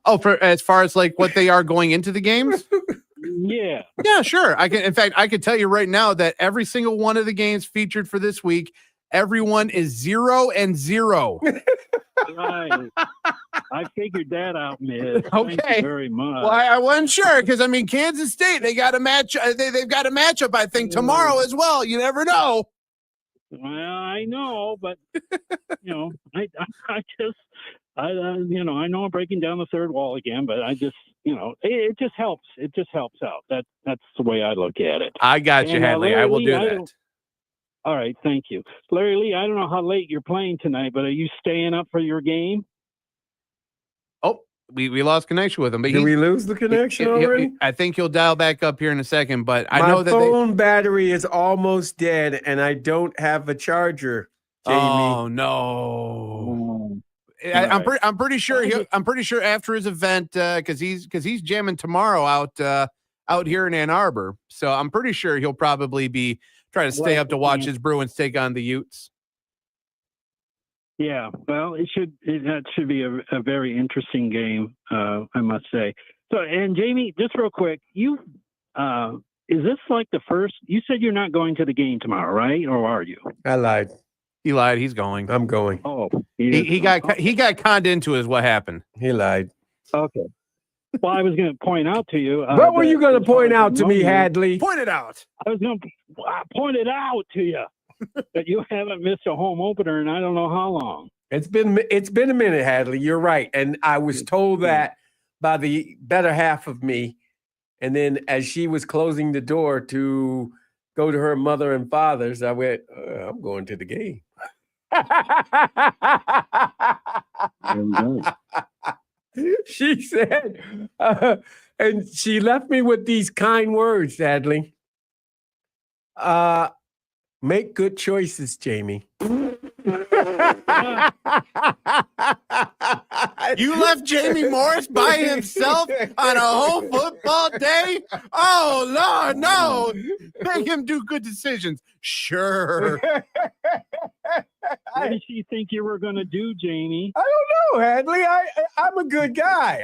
Oh, for as far as what they are going into the games? Yeah. Yeah, sure. I can. In fact, I can tell you right now that every single one of the games featured for this week, everyone is 0-0. Right. I figured that out, Miz. Okay. Thank you very much. Well, I wasn't sure because Kansas State, they got a match. They've got a matchup, I think, tomorrow as well. You never know. Well, I know, but I know I'm breaking down the third wall again, but I just, it just helps. It just helps out. That's the way I look at it. I got you, Hadley. I will do that. All right, thank you, Larry Lee. I don't know how late you're playing tonight, but are you staying up for your game? Oh, we lost connection with him. But did we lose the connection already? I think he'll dial back up here in a second. But I My know that phone battery is almost dead, and I don't have a charger. Jamie. Oh no. I'm pretty sure I'm pretty sure after his event because he's jamming tomorrow out here in Ann Arbor, so I'm pretty sure he'll probably be trying to stay up to watch his Bruins take on the Utes. Yeah, well, that should be a very interesting game, I must say. So, and Jamie, just real quick, is this like the first? You said you're not going to the game tomorrow, right? Or are you? I lied. He lied. He's going. I'm going. Oh, he got conned into is what happened. He lied. Okay. Well, I was going to point out to you. What were you going to point out to me, Hadley? Point it out. I was going to point it out to you that you haven't missed a home opener in I don't know how long. It's been a minute, Hadley. You're right, and I was told that by the better half of me. And then, as she was closing the door to go to her mother and father's, I went, "I'm going to the game." She said, and she left me with these kind words, Hadley. Make good choices, Jamie. You left Jamie Morris by himself on a whole football day? Oh, Lord, no. Make him do good decisions. Sure. What did she think you were going to do, Jamie? I don't know, Hadley. I'm a good guy.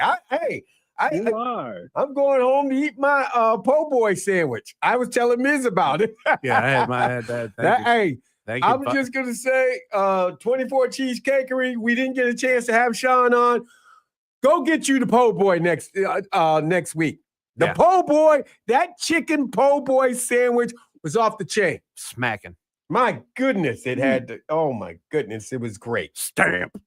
You are. I'm going home to eat my po' boy sandwich. I was telling Miz about it. Yeah, I had that. Hey, I was just going to say 24 Cheesecakery. We didn't get a chance to have Sean on. Go get you the po' boy next week. The po' boy, that chicken po' boy sandwich was off the chain. Smacking. My goodness, it had to, oh my goodness, it was great. Stamp.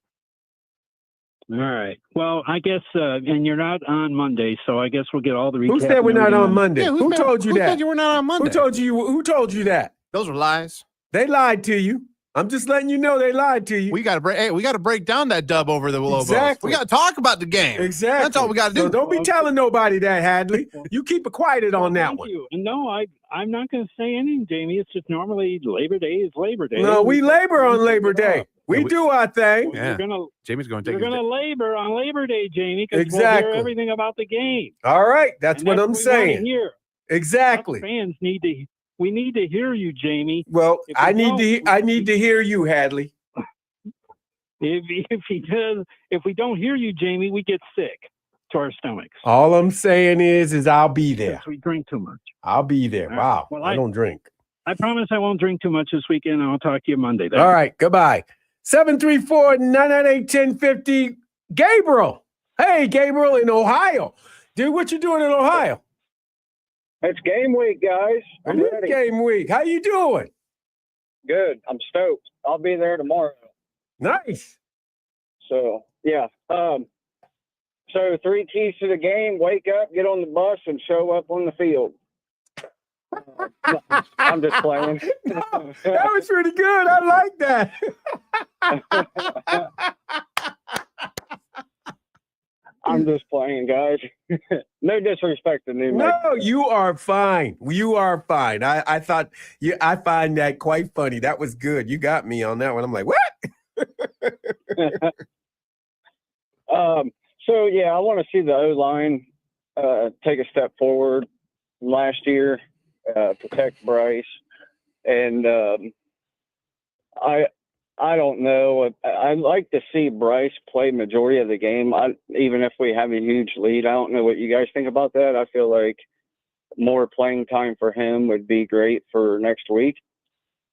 All right. Well, I guess, and you're not on Monday, so I guess we'll get all the recap. Who said we're not on Monday? Yeah, who told you who that? said you were not on Monday? Who told you that? Those were lies. They lied to you. I'm just letting you know they lied to you. We got to break. Hey, we got to break down that dub over the Lobos. Exactly. We got to talk about the game. Exactly. That's all we got to do. So don't be telling nobody that, Hadley. You keep it quiet on that Thank one. you. And no, I'm not going to say anything, Jamie. It's just normally Labor Day is Labor Day. No, we labor on Labor Day. We do our thing. Yeah. Jamie's going to take. We're going to labor on Labor Day, Jamie, because Exactly. we'll hear everything about the game. All right, that's what I'm what we wanna saying. hear. Exactly. Us fans need to. We need to hear you, Jamie. Well, If I we need to hear you, Hadley. If we don't hear you, Jamie, we get sick to our stomachs. All I'm saying is I'll be there. Because we drink too much. I'll be there. All right. Wow. Well, I don't drink. I promise I won't drink too much this weekend. I'll talk to you Monday. All right. Goodbye. 734-998-1050. Gabriel. Hey, Gabriel in Ohio. Dude, what you doing in Ohio? It's game week, guys. I'm It is ready. game week. How you doing? Good. I'm stoked. I'll be there tomorrow. Nice. So, yeah. So 3 keys to the game: wake up, get on the bus, and show up on the field. I'm just playing. No, that was pretty good. I like that. I'm just playing, guys. No disrespect to new. No, you are fine. You are fine. I thought I find that quite funny. That was good. You got me on that one. I'm like, what? So yeah, I want to see the O-line take a step forward from last year, protect Bryce, and I don't know. I'd like to see Bryce play majority of the game, even if we have a huge lead. I don't know what you guys think about that. I feel like more playing time for him would be great for next week.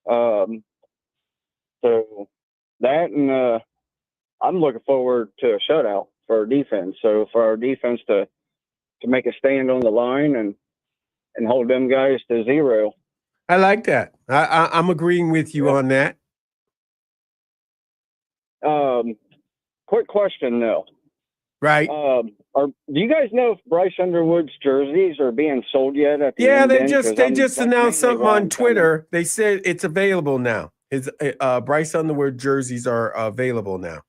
So that, and I'm looking forward to a shutout for our defense. So for our defense to make a stand on the line and hold them guys to 0. I like that. I'm agreeing with you on that. Quick question though. Right. Do you guys know if Bryce Underwood's jerseys are being sold yet? At the Yeah, end they then? just 'Cause announced mainly something why on I'm Twitter. They said it's available now. His Bryce Underwood jerseys are available now.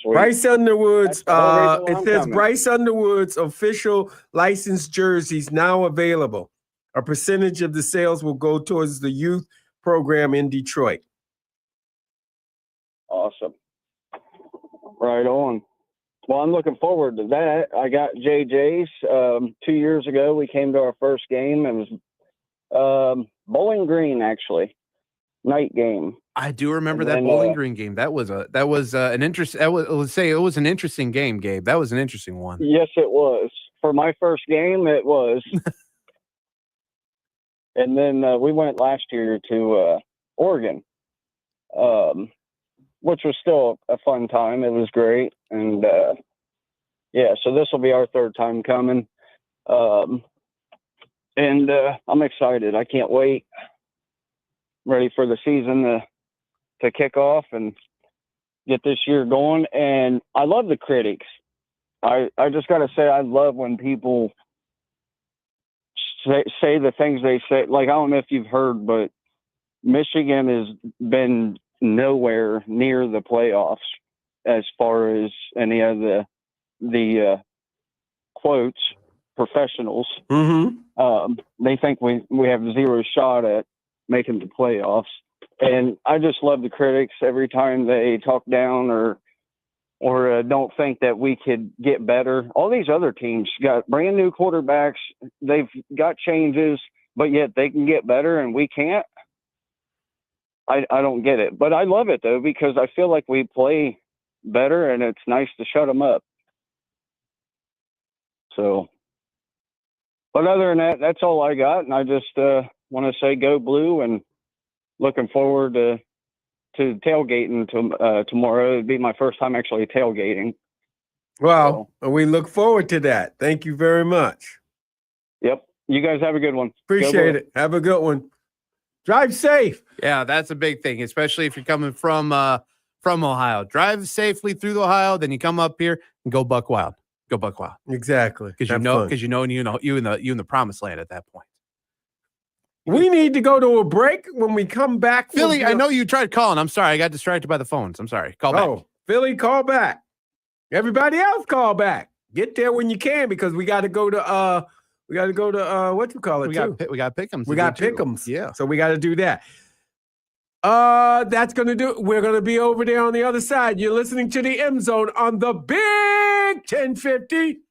Sweet. Bryce Underwood's That's the whole reason why it I'm says coming. Bryce Underwood's official licensed jerseys now available. A percentage of the sales will go towards the youth program in Detroit. Awesome. Right on. Well, I'm looking forward to that. I got JJ's. 2 years ago, we came to our first game. It was Bowling Green, actually, night game. I do remember And that then, Bowling Green game. That was an interest. Let's say it was an interesting game, Gabe. That was an interesting one. Yes, it was. For my first game, it was. And then we went last year to Oregon, which was still a fun time. It was great. And, yeah, so this will be our 3rd time coming. And I'm excited. I can't wait. Ready for the season to kick off and get this year going. And I love the critics. I just got to say, I love when people say the things they say. Like, I don't know if you've heard, but Michigan has been nowhere near the playoffs as far as any of the quotes professionals. Mm-hmm. They think we have 0 shot at making the playoffs. And I just love the critics every time they talk down or don't think that we could get better. All these other teams got brand new quarterbacks. They've got changes, but yet they can get better and we can't. I don't get it, but I love it though, because I feel like we play better and it's nice to shut them up. So, but other than that, that's all I got. And I just want to say go blue and looking forward to tailgating tomorrow. It'd be my first time actually tailgating. Well, we look forward to that. Thank you very much. Yep. You guys have a good one. Appreciate it. Have a good one. Drive safe. Yeah, that's a big thing, especially if you're coming from Ohio. Drive safely through the Ohio, then you come up here and go buck wild. Go buck wild. Exactly. Because you know you in the promised land at that point. We need to go to a break. When we come back, Philly, I know you tried calling. I'm sorry. I got distracted by the phones. I'm sorry. Call back. Oh, Philly, call back. Everybody else call back. Get there when you can, because we got to go to what you call it? We got pick'ems. We got pick'ems. Yeah. So we got to do that. That's gonna do it. We're gonna be over there on the other side. You're listening to the M Zone on the Big 1050.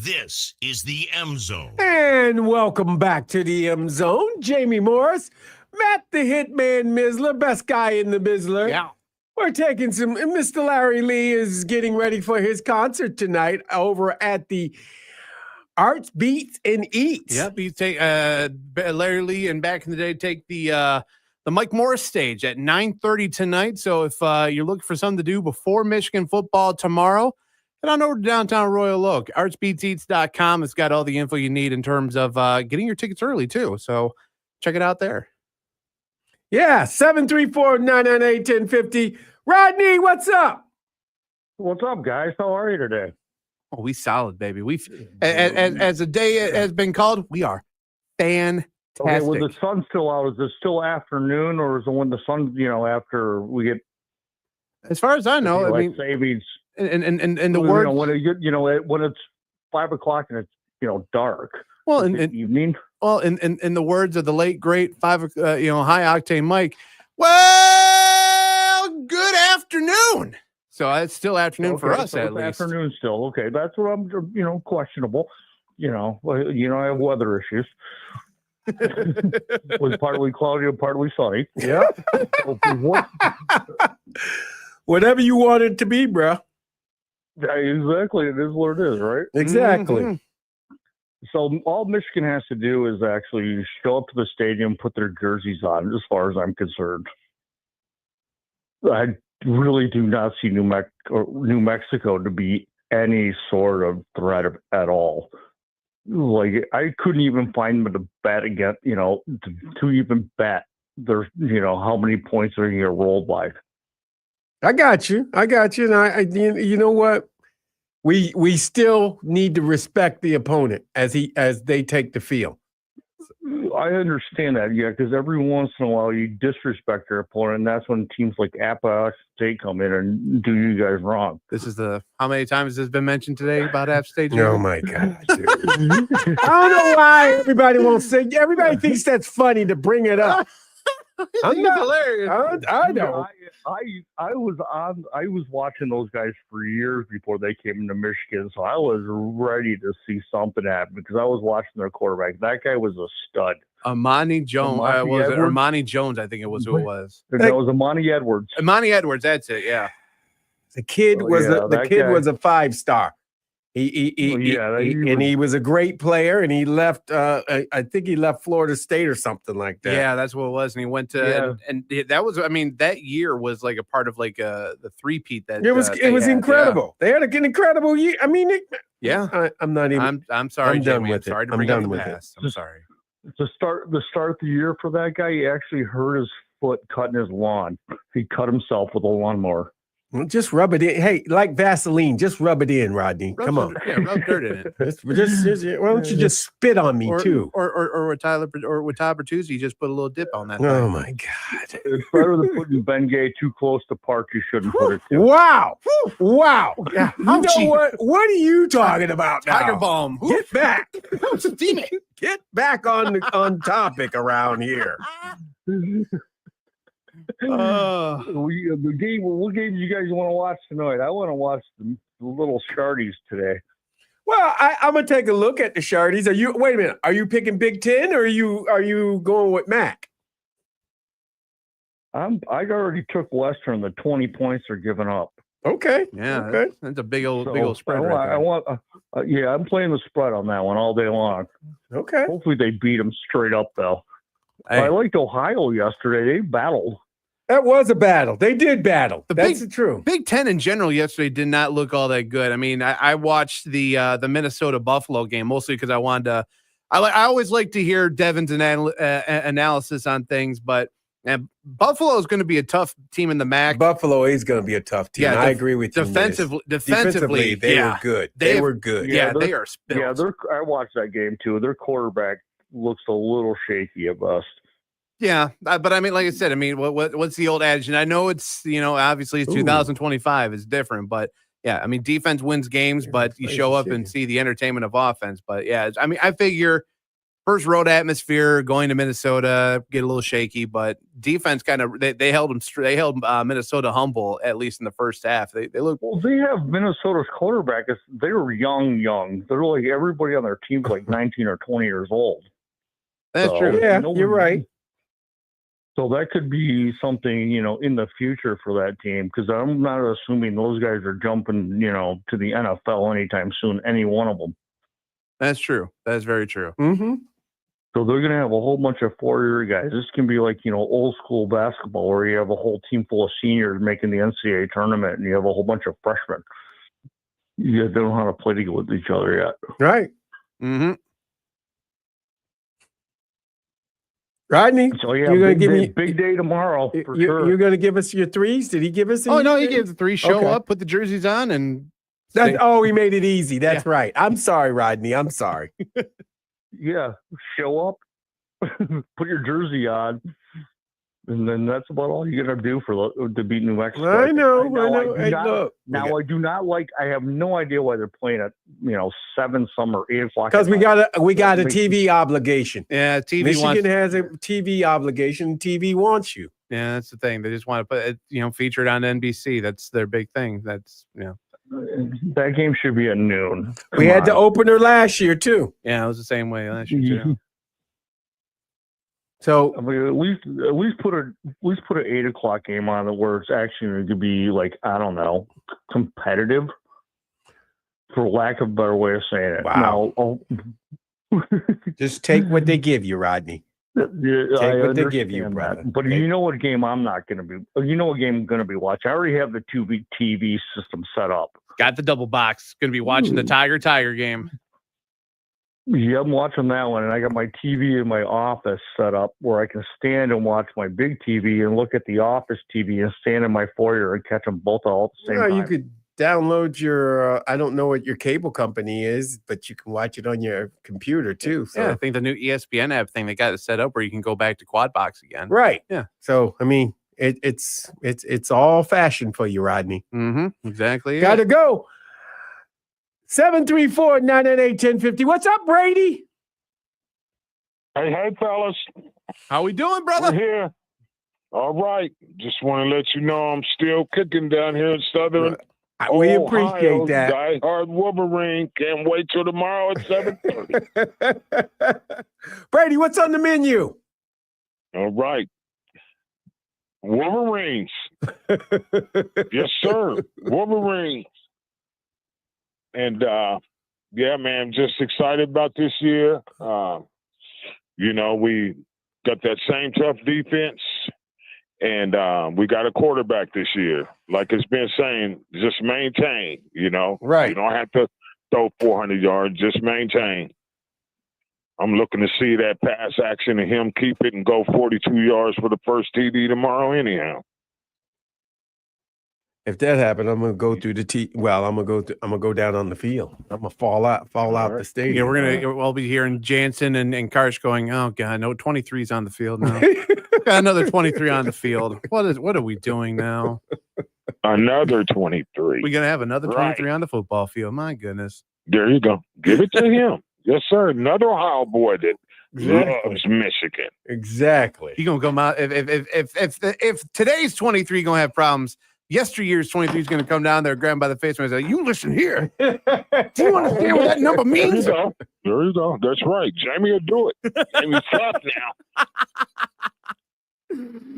This is the M Zone. And welcome back to the M Zone. Jamie Morris, Matt the Hitman Missler, best guy in the Missler. Yeah. We're taking some. Mr. Larry Lee is getting ready for his concert tonight over at the Arts, Beats, and Eats. Yep. You take Larry Lee and back in the day take the Mike Morris stage at 9:30 tonight. So if you're looking for something to do before Michigan football tomorrow, head on over to downtown Royal Oak. ArtsBeatsEats.com. It's got all the info you need in terms of getting your tickets early too. So check it out there. Yeah, 734-998-1050. Rodney, what's up? What's up, guys? How are you today? Oh, we solid, baby. We've as the day has been called, we are fantastic. Okay, when the sun's still out, is it still afternoon, or is it when the sun, after we get? As far as I know, I mean, savings. And the word when it's 5 o'clock and it's dark. Well, in evening. Well, in the words of the late great high octane Mike, well, good afternoon. So it's still afternoon for us, at least. Afternoon still. Okay, that's what I'm. Questionable. I have weather issues. Was partly cloudy and partly sunny. Yeah. Whatever you want it to be, bro. Yeah, exactly. It is what it is, right? Exactly. Mm-hmm. So all Michigan has to do is actually show up to the stadium, put their jerseys on, as far as I'm concerned. I really do not see New Mexico to be any sort of threat at all. Like, I couldn't even find them to bet against, to even bet there's, how many points are going to get rolled by. I got you. And you know what? We still need to respect the opponent as they take the field. I understand that, yeah, because every once in a while you disrespect your opponent, and that's when teams like App State come in and do you guys wrong. This is how many times has been mentioned today about App State? Oh my God, dude. I don't know why everybody won't say. Everybody thinks that's funny to bring it up. I'm not hilarious. I know. I was watching those guys for years before they came into Michigan, so I was ready to see something happen because I was watching their quarterback. That guy was a stud. Amani Jones. Amani Jones, I think it was who it was. That was Amani Edwards. Amani Edwards, that's it, yeah. The kid was a 5-star. He was a great player, and he left. I think he left Florida State or something like that. Yeah, that's what it was. And he went to, and that was. I mean, that year was like a part of like the three-peat that it was. It was incredible. Yeah. They had an incredible year. I mean, I'm not even. I'm sorry, I'm done Jamie. with it. Sorry to I'm bring done up the with past. it. I'm sorry. To start the year for that guy, he actually hurt his foot cutting his lawn. He cut himself with a lawnmower. Well, just rub it in. Hey, like Vaseline, just rub it in, Rodney. Come on. Yeah, rub dirt in it. Why don't you just spit on me too? Or with Tyler Bertuzzi, you just put a little dip on that. Oh my God! It's better than putting Ben Gay too close to park. You shouldn't put it. To. Wow! Yeah. You know what? What are you talking about now? Tiger Balm. Get back! Steam it. Get back on topic around here. The game. What game do you guys want to watch tonight? I want to watch the little Shardies today. Well, I'm gonna take a look at the Shardies. Wait a minute? Are you picking Big Ten or are you going with Mac? I already took Western. The 20 points are giving up. Okay. Yeah. Okay. That's a big old spread. I'm playing the spread on that one all day long. Okay. Hopefully they beat them straight up though. Hey. I liked Ohio yesterday. They battled. That was a battle. They did battle. That's true. Big Ten in general yesterday did not look all that good. I mean, I watched the Minnesota Buffalo game mostly because I wanted to. I always like to hear Devin's analysis on things, but Buffalo is going to be a tough team in the MAC. Buffalo is going to be a tough team. Yeah, I agree with you. Defensively, they were good. They were good. Yeah, they are. Built. Yeah, I watched that game too. Their quarterback looks a little shaky at best. Yeah, but I mean, like I said, I mean, what's the old adage? And I know it's, obviously it's 2025 is different, but yeah, I mean, defense wins games, but you show up and see the entertainment of offense. But yeah, I mean, I figure first road atmosphere, going to Minnesota, get a little shaky, but defense kind of they held them. They held Minnesota humble, at least in the first half. They look well. They have Minnesota's quarterback. They were young. They're like everybody on their team's like 19 or 20 years old. That's true. Yeah, you're right. So that could be something, in the future for that team, because I'm not assuming those guys are jumping, to the NFL anytime soon, any one of them. That's true. That's very true. Mm-hmm. So they're going to have a whole bunch of four-year guys. This can be like, old school basketball where you have a whole team full of seniors making the NCAA tournament and you have a whole bunch of freshmen. You guys don't know how to play together with each other yet. Right. Mm-hmm. Rodney, so yeah, you're gonna give me big day tomorrow for sure. You're gonna give us your threes? Did he give us? Oh no, he gave the 3. Show Okay. up, put the jerseys on, and he made it easy. That's right. I'm sorry, Rodney. I'm sorry. Yeah, show up, put your jersey on, and then that's about all you're gonna do to beat New Mexico. I know. I do not like. I have no idea why they're playing at 7 some or 8 o'clock. Because we got a TV obligation. Yeah, TV. Michigan has a TV obligation. TV wants you. Yeah, that's the thing. They just want to put it, featured on NBC. That's their big thing. That's that game should be at noon. We had the opener last year too. Yeah, it was the same way last year too. So I mean, at least put an 8 o'clock game on it where it's actually going to be like, I don't know, competitive, for lack of a better way of saying it. Wow. Just take what they give you, Rodney. Take what they give you, brother. But you know what game I'm not going to be. You know what game I'm going to be watching. I already have the TV system set up. Got the double box. Going to be watching the Tiger game. Yeah, I'm watching that one, and I got my TV in my office set up where I can stand and watch my big TV and look at the office TV and stand in my foyer and catch them both all at the same time. You could download your, I don't know what your cable company is, but you can watch it on your computer too. So. Yeah, I think the new ESPN app thing, they got it set up where you can go back to Quad Box again. Right. Yeah. So, I mean, it's all fashion for you, Rodney. Mm-hmm. Exactly. Gotta go. 734-998-1050. What's up, Brady? Hey, fellas. How we doing, brother? We're here. All right. Just want to let you know I'm still kicking down here in Southern We Ohio. appreciate that. Die Hard Wolverine. Can't wait till tomorrow at 7:30. Brady, what's on the menu? All right. Wolverines. Yes, sir. Wolverines. And, yeah, man, just excited about this year. We got that same tough defense, and we got a quarterback this year. Like it's been saying, just maintain, Right. You don't have to throw 400 yards, just maintain. I'm looking to see that pass action and him keep it and go 42 yards for the first TD tomorrow anyhow. If that happened, I'm gonna go through I'm gonna go down on the field. I'm gonna fall out the stadium. Yeah, we'll be hearing Jansen and Karsh going, oh God, no, 23's on the field now. Got another 23 on the field. What are we doing now? Another 23. We're gonna have another 23 on the football field. My goodness. There you go. Give it to him. Yes, sir. Another Ohio boy that loves Michigan. Exactly. He gonna come out if today's 23 gonna have problems. Yesteryear's 23 is going to come down there, grab him by the face, and say, "You listen here. Do you understand what that number means?" There you go. That's right. Jamie will do it. Jamie's tough now.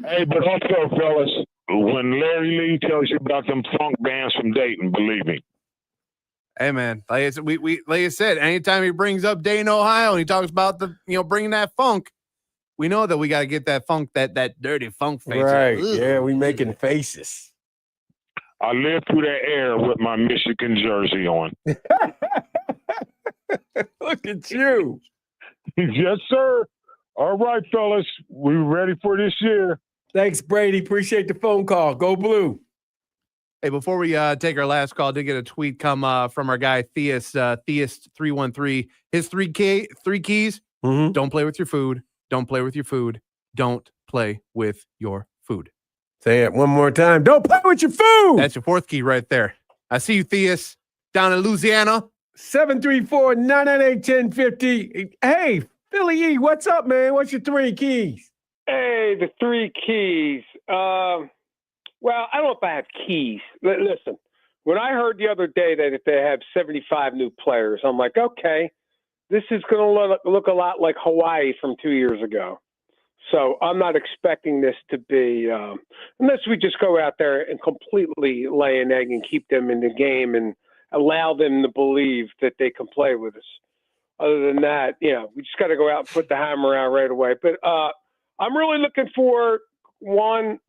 Hey, but also, fellas, when Larry Lee tells you about them funk bands from Dayton, believe me. Hey, man, like I said, like I said, anytime he brings up Dayton, Ohio, and he talks about bringing that funk, we know that we got to get that funk, that dirty funk face. Right? Yeah, we making faces. I live through that air with my Michigan jersey on. Look at you. Yes, sir. All right, fellas. We ready for this year. Thanks, Brady. Appreciate the phone call. Go Blue. Hey, before we take our last call, I did get a tweet come from our guy, Theist313. His 3 keys, Don't play with your food. Don't play with your food. Don't play with your food. Say it one more time. Don't play with your food. That's your 4th key right there. I see you, Theus, down in Louisiana. 734-998-1050. Hey, Billy E, what's up, man? What's your 3 keys? Hey, the 3 keys. Well, I don't know if I have keys. Listen, when I heard the other day that if they have 75 new players, I'm like, okay, this is going to look a lot like Hawaii from 2 years ago. So I'm not expecting this to be, unless we just go out there and completely lay an egg and keep them in the game and allow them to believe that they can play with us. Other than that, we just got to go out and put the hammer out right away. But I'm really looking for one.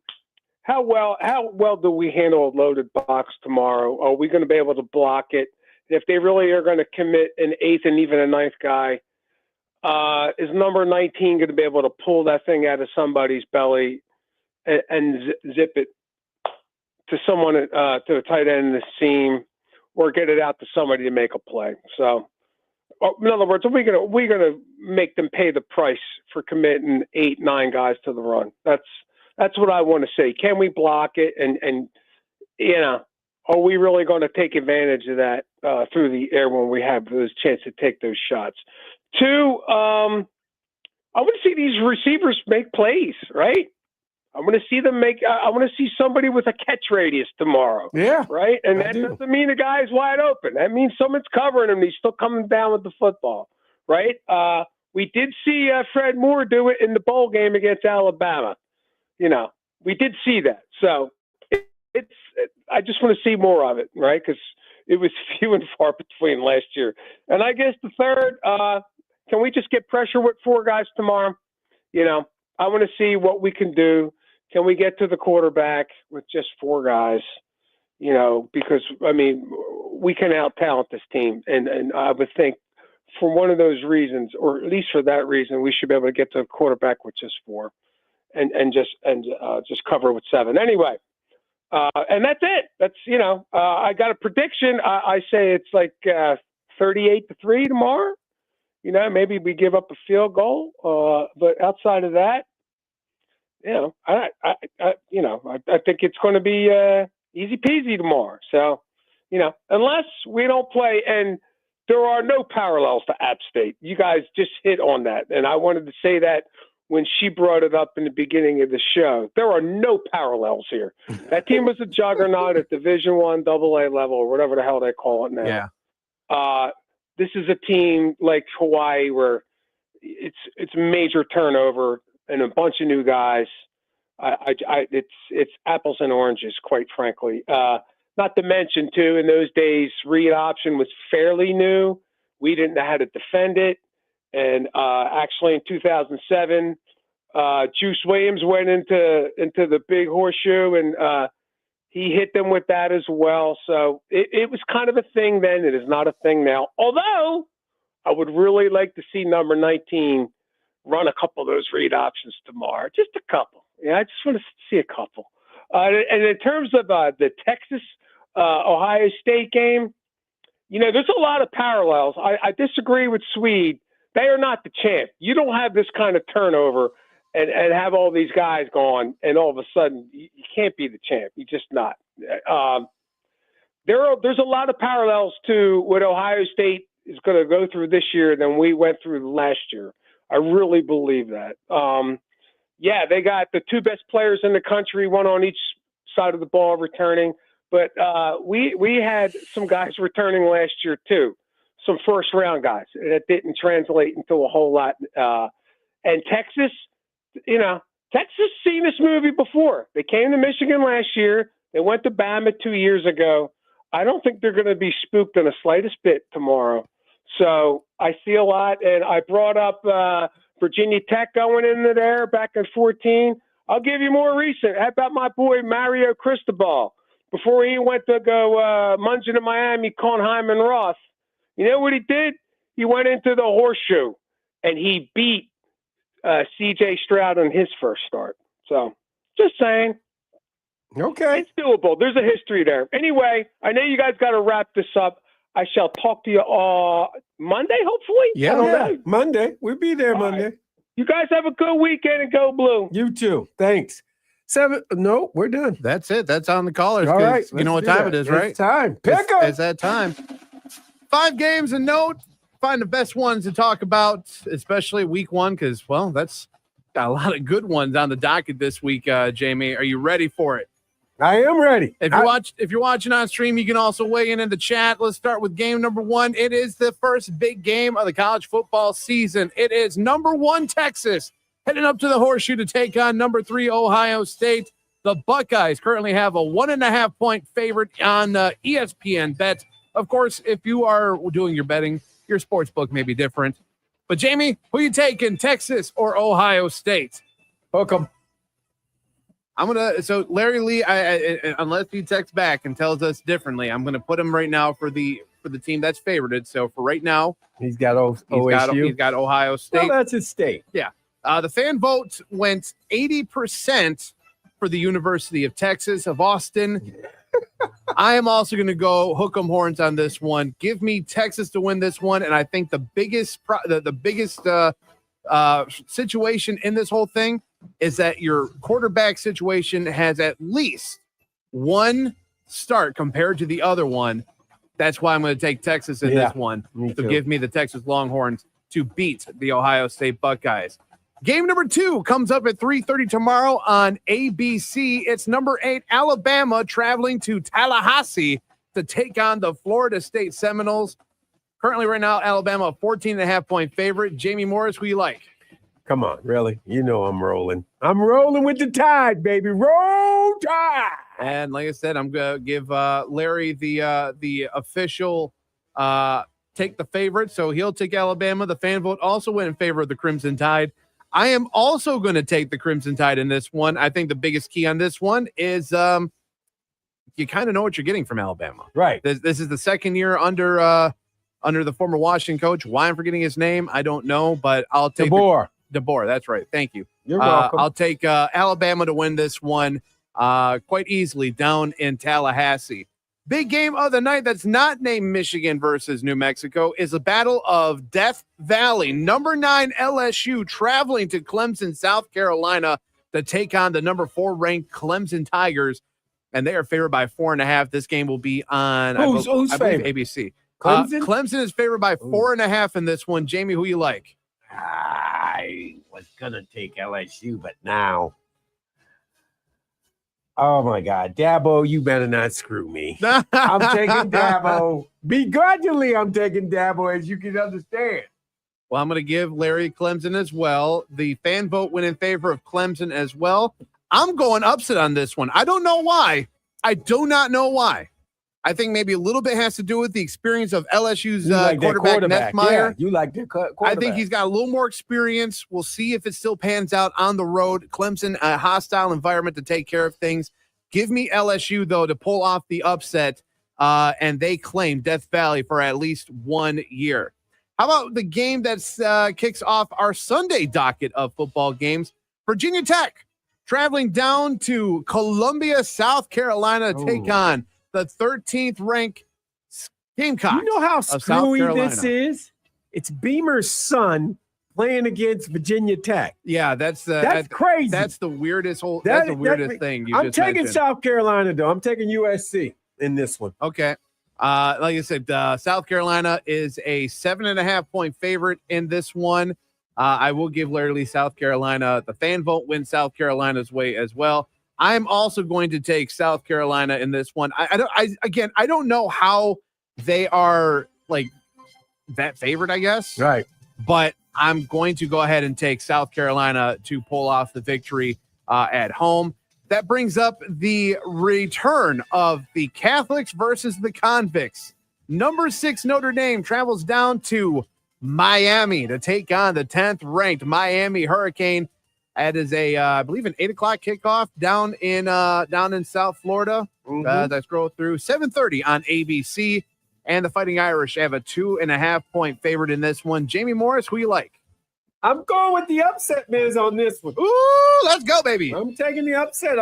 How well do we handle a loaded box tomorrow? Are we going to be able to block it? If they really are going to commit an 8th and even a 9th guy, is number 19 going to be able to pull that thing out of somebody's belly and zip it to someone, to a tight end in the seam, or get it out to somebody to make a play? So, in other words, are we going to make them pay the price for committing 8, 9 guys to the run? That's what I want to see. Can we block it? And are we really going to take advantage of that through the air when we have those chance to take those shots? 2, I want to see these receivers make plays, right? I want to see them I want to see somebody with a catch radius tomorrow. Yeah. Right? And that doesn't mean the guy's wide open. That means someone's covering him. He's still coming down with the football, right? We did see Fred Moore do it in the bowl game against Alabama. We did see that. So I just want to see more of it, right? Because it was few and far between last year. And I guess the 3rd, can we just get pressure with 4 guys tomorrow? I want to see what we can do. Can we get to the quarterback with just 4 guys? Because, we can out-talent this team. And I would think for one of those reasons, or at least for that reason, we should be able to get to the quarterback with just 4 and just cover with 7. Anyway, and that's it. That's, I got a prediction. I say it's like 38-3 tomorrow. Maybe we give up a field goal. But outside of that, I think it's going to be easy peasy tomorrow. So, unless we don't play, and there are no parallels to App State. You guys just hit on that. And I wanted to say that when she brought it up in the beginning of the show. There are no parallels here. That team was a juggernaut at Division I, AA level, or whatever the hell they call it now. Yeah. This is a team like Hawaii where it's major turnover and a bunch of new guys. It's apples and oranges, quite frankly. Not to mention, too, in those days, read option was fairly new. We didn't know how to defend it. And actually, in 2007, Juice Williams went into the big horseshoe, and he hit them with that as well. So it was kind of a thing then. It is not a thing now. Although I would really like to see number 19 run a couple of those read options tomorrow. Just a couple. I just want to see a couple. And in terms of the Texas Ohio State game, there's a lot of parallels. I disagree with Swede. They are not the champ. You don't have this kind of turnover and have all these guys gone, and all of a sudden you can't be the champ. You're just not. There's a lot of parallels to what Ohio State is going to go through this year than we went through last year. I really believe that. They got the 2 best players in the country, one on each side of the ball returning. But we had some guys returning last year, too, some first-round guys. That didn't translate into a whole lot. And Texas, Texas seen this movie before. They came to Michigan last year. They went to Bama 2 years ago. I don't think they're going to be spooked in the slightest bit tomorrow. So I see a lot. And I brought up Virginia Tech going into there back in 2014. I'll give you more recent. How about my boy Mario Cristobal? Before he went to go munging in Miami, calling Hyman Roth, you know what he did? He went into the horseshoe, and he beat C.J. Stroud on his first start. So, just saying. Okay. It's doable. There's a history there. Anyway, I know you guys got to wrap this up. I shall talk to you Monday, hopefully. Yeah. Monday. We'll be there Monday. Right. You guys have a good weekend and go blue. You too. Thanks. 7. No, we're done. That's it. That's on the callers. All right. You know what time it is, right? It's time. Pick 'em. It's that time. 5 games and no find the best ones to talk about, especially week one, because, well, that's got a lot of good ones on the docket this week, Jamie. Are you ready for it? I am ready. If you're watching on stream, you can also weigh in the chat. Let's start with game number one. It is the first big game of the college football season. It is number 1 Texas heading up to the Horseshoe to take on number 3 Ohio State. The Buckeyes currently have a 1.5-point favorite on ESPN Bet. Of course, if you are doing your betting, your sports book may be different. But Jamie, who you taking, Texas or Ohio State? Hook 'em. So Larry Lee, unless he texts back and tells us differently, I'm gonna put him right now for the team that's favorited. So for right now, he's got OSU. He's got Ohio State. Well, that's his state. Yeah. The fan vote went 80% for the University of Texas of Austin. I am also going to go hook 'em horns on this one. Give me Texas to win this one, and I think the biggest situation in this whole thing is that your quarterback situation has at least one start compared to the other one. That's why I'm going to take Texas in this one. So give me the Texas Longhorns to beat the Ohio State Buckeyes. Game number 2 comes up at 3:30 tomorrow on ABC. It's number 8 Alabama traveling to Tallahassee to take on the Florida State Seminoles. Currently, right now, Alabama a 14.5-point favorite. Jamie Morris, who you like? Come on, really? You know I'm rolling. I'm rolling with the Tide, baby. Roll Tide. And like I said, I'm gonna give Larry the official take the favorite, so he'll take Alabama. The fan vote also went in favor of the Crimson Tide. I am also going to take the Crimson Tide in this one. I think the biggest key on this one is you kind of know what you're getting from Alabama. Right. This is the second year under the former Washington coach. Why I'm forgetting his name, I don't know, but I'll take DeBoer. That's right. Thank you. You're welcome. I'll take Alabama to win this one quite easily down in Tallahassee. Big game of the night that's not named Michigan versus New Mexico is a battle of Death Valley. Number 9 LSU traveling to Clemson, South Carolina to take on the number 4 ranked Clemson Tigers, and they are favored by 4.5. This game will be on who's believe favored? ABC. Clemson? Clemson is favored by 4.5 in this one. Jamie, who you like? I was gonna take LSU, but now, oh my God, Dabo, you better not screw me. I'm taking Dabo. Begrudgingly, I'm taking Dabo, as you can understand. Well, I'm going to give Larry Clemson as well. The fan vote went in favor of Clemson as well. I'm going upset on this one. I don't know why. I do not know why. I think maybe a little bit has to do with the experience of LSU's quarterback, Nethmeyer. Yeah, you like their quarterback. I think he's got a little more experience. We'll see if it still pans out on the road. Clemson, a hostile environment to take care of things. Give me LSU, though, to pull off the upset, and they claim Death Valley for at least 1 year. How about the game that kicks off our Sunday docket of football games? Virginia Tech traveling down to Columbia, South Carolina to take on the 13th ranked Gamecocks. You know how of South screwy Carolina. this is? It's Beamer's son playing against Virginia Tech. Yeah, that's crazy. That's the weirdest thing. I'm taking mentioned. South Carolina, though. I'm taking USC in this one. Okay. Like I said, South Carolina is a 7.5-point favorite in this one. I will give Larry Lee South Carolina. The fan vote wins South Carolina's way as well. I'm also going to take South Carolina in this one. I don't know how they are like that favorite, I guess. Right. But I'm going to go ahead and take South Carolina to pull off the victory at home. That brings up the return of the Catholics versus the Convicts. Number 6 Notre Dame travels down to Miami to take on the 10th ranked Miami Hurricane. That is I believe an 8 o'clock kickoff down in South Florida. As I scroll through, 7:30 on ABC. And the Fighting Irish have a 2.5-point favorite in this one. Jamie Morris, who you like? I'm going with the upset, Miz, on this one. Ooh, let's go, baby. I'm taking the upset.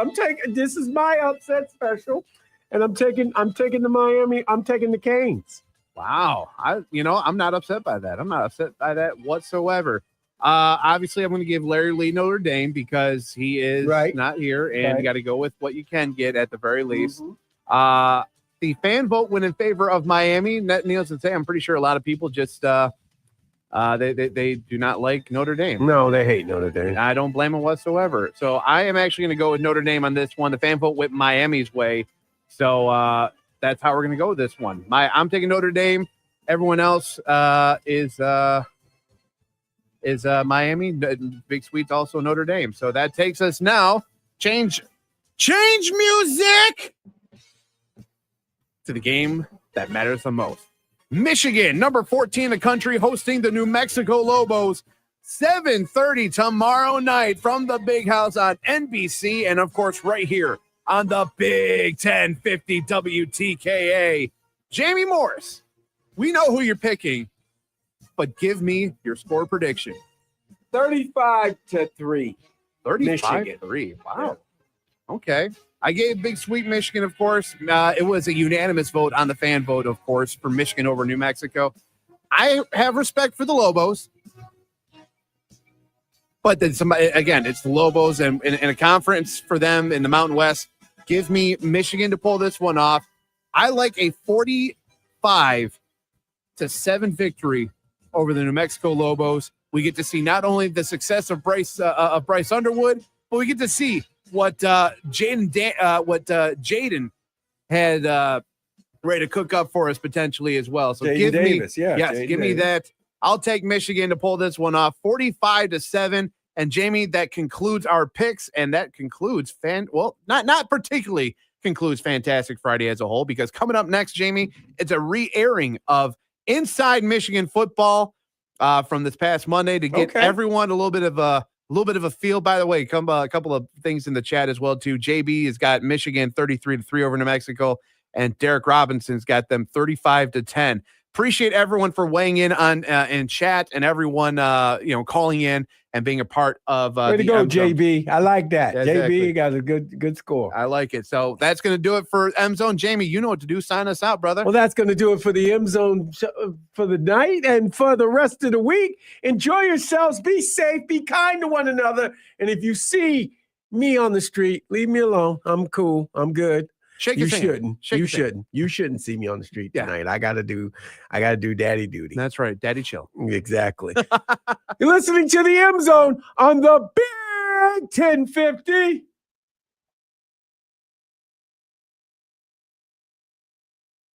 This is my upset special, and I'm taking the Miami. I'm taking the Canes. Wow. I'm not upset by that. I'm not upset by that whatsoever. Obviously, I'm going to give Larry Lee Notre Dame because he is not here, and you got to go with what you can get at the very least. The fan vote went in favor of Miami. Needless to say, I'm pretty sure a lot of people just They do not like Notre Dame. No, they hate Notre Dame. I don't blame them whatsoever. So I am actually going to go with Notre Dame on this one. The fan vote went Miami's way. So that's how we're going to go with this one. I'm taking Notre Dame. Everyone else is Miami. Big Sweet's also Notre Dame. So that takes us now. Change music to the game that matters the most. Michigan, number 14 in the country, hosting the New Mexico Lobos. 7:30 tomorrow night from the Big House on NBC. And, of course, right here on the Big 1050 WTKA. Jamie Morris, we know who you're picking, but give me your score prediction. 35-3. 35-3. Wow. Okay. I gave Big Sweet Michigan, of course. It was a unanimous vote on the fan vote, of course, for Michigan over New Mexico. I have respect for the Lobos. But then again, it's the Lobos and in a conference for them in the Mountain West. Give me Michigan to pull this one off. I like a 45-7 victory over the New Mexico Lobos. We get to see not only the success of Bryce Underwood, but we get to see what Jaden had ready to cook up for us potentially as well. So give me that. I'll take Michigan to pull this one off, 45-7. And Jamie, that concludes our picks, and that concludes not particularly concludes Fantastic Friday as a whole, because coming up next, Jamie, it's a re-airing of Inside Michigan Football from this past Monday to get everyone a little bit of a feel. By the way, a couple of things in the chat as well too. JB has got Michigan 33-3 over New Mexico, and Derek Robinson's got them 35-10. Appreciate everyone for weighing in on in chat, and everyone calling in and being a part of way to go, JB. I like that. Yeah, exactly. JB got a good score. I like it. So that's going to do it for M Zone. Jamie, you know what to do. Sign us out, brother. Well, that's going to do it for the M Zone for the night and for the rest of the week. Enjoy yourselves. Be safe. Be kind to one another. And if you see me on the street, leave me alone. I'm cool. I'm good. You shouldn't see me on the street tonight. I gotta do daddy duty. That's right. Daddy chill. Exactly. You're listening to the M Zone on the Big 1050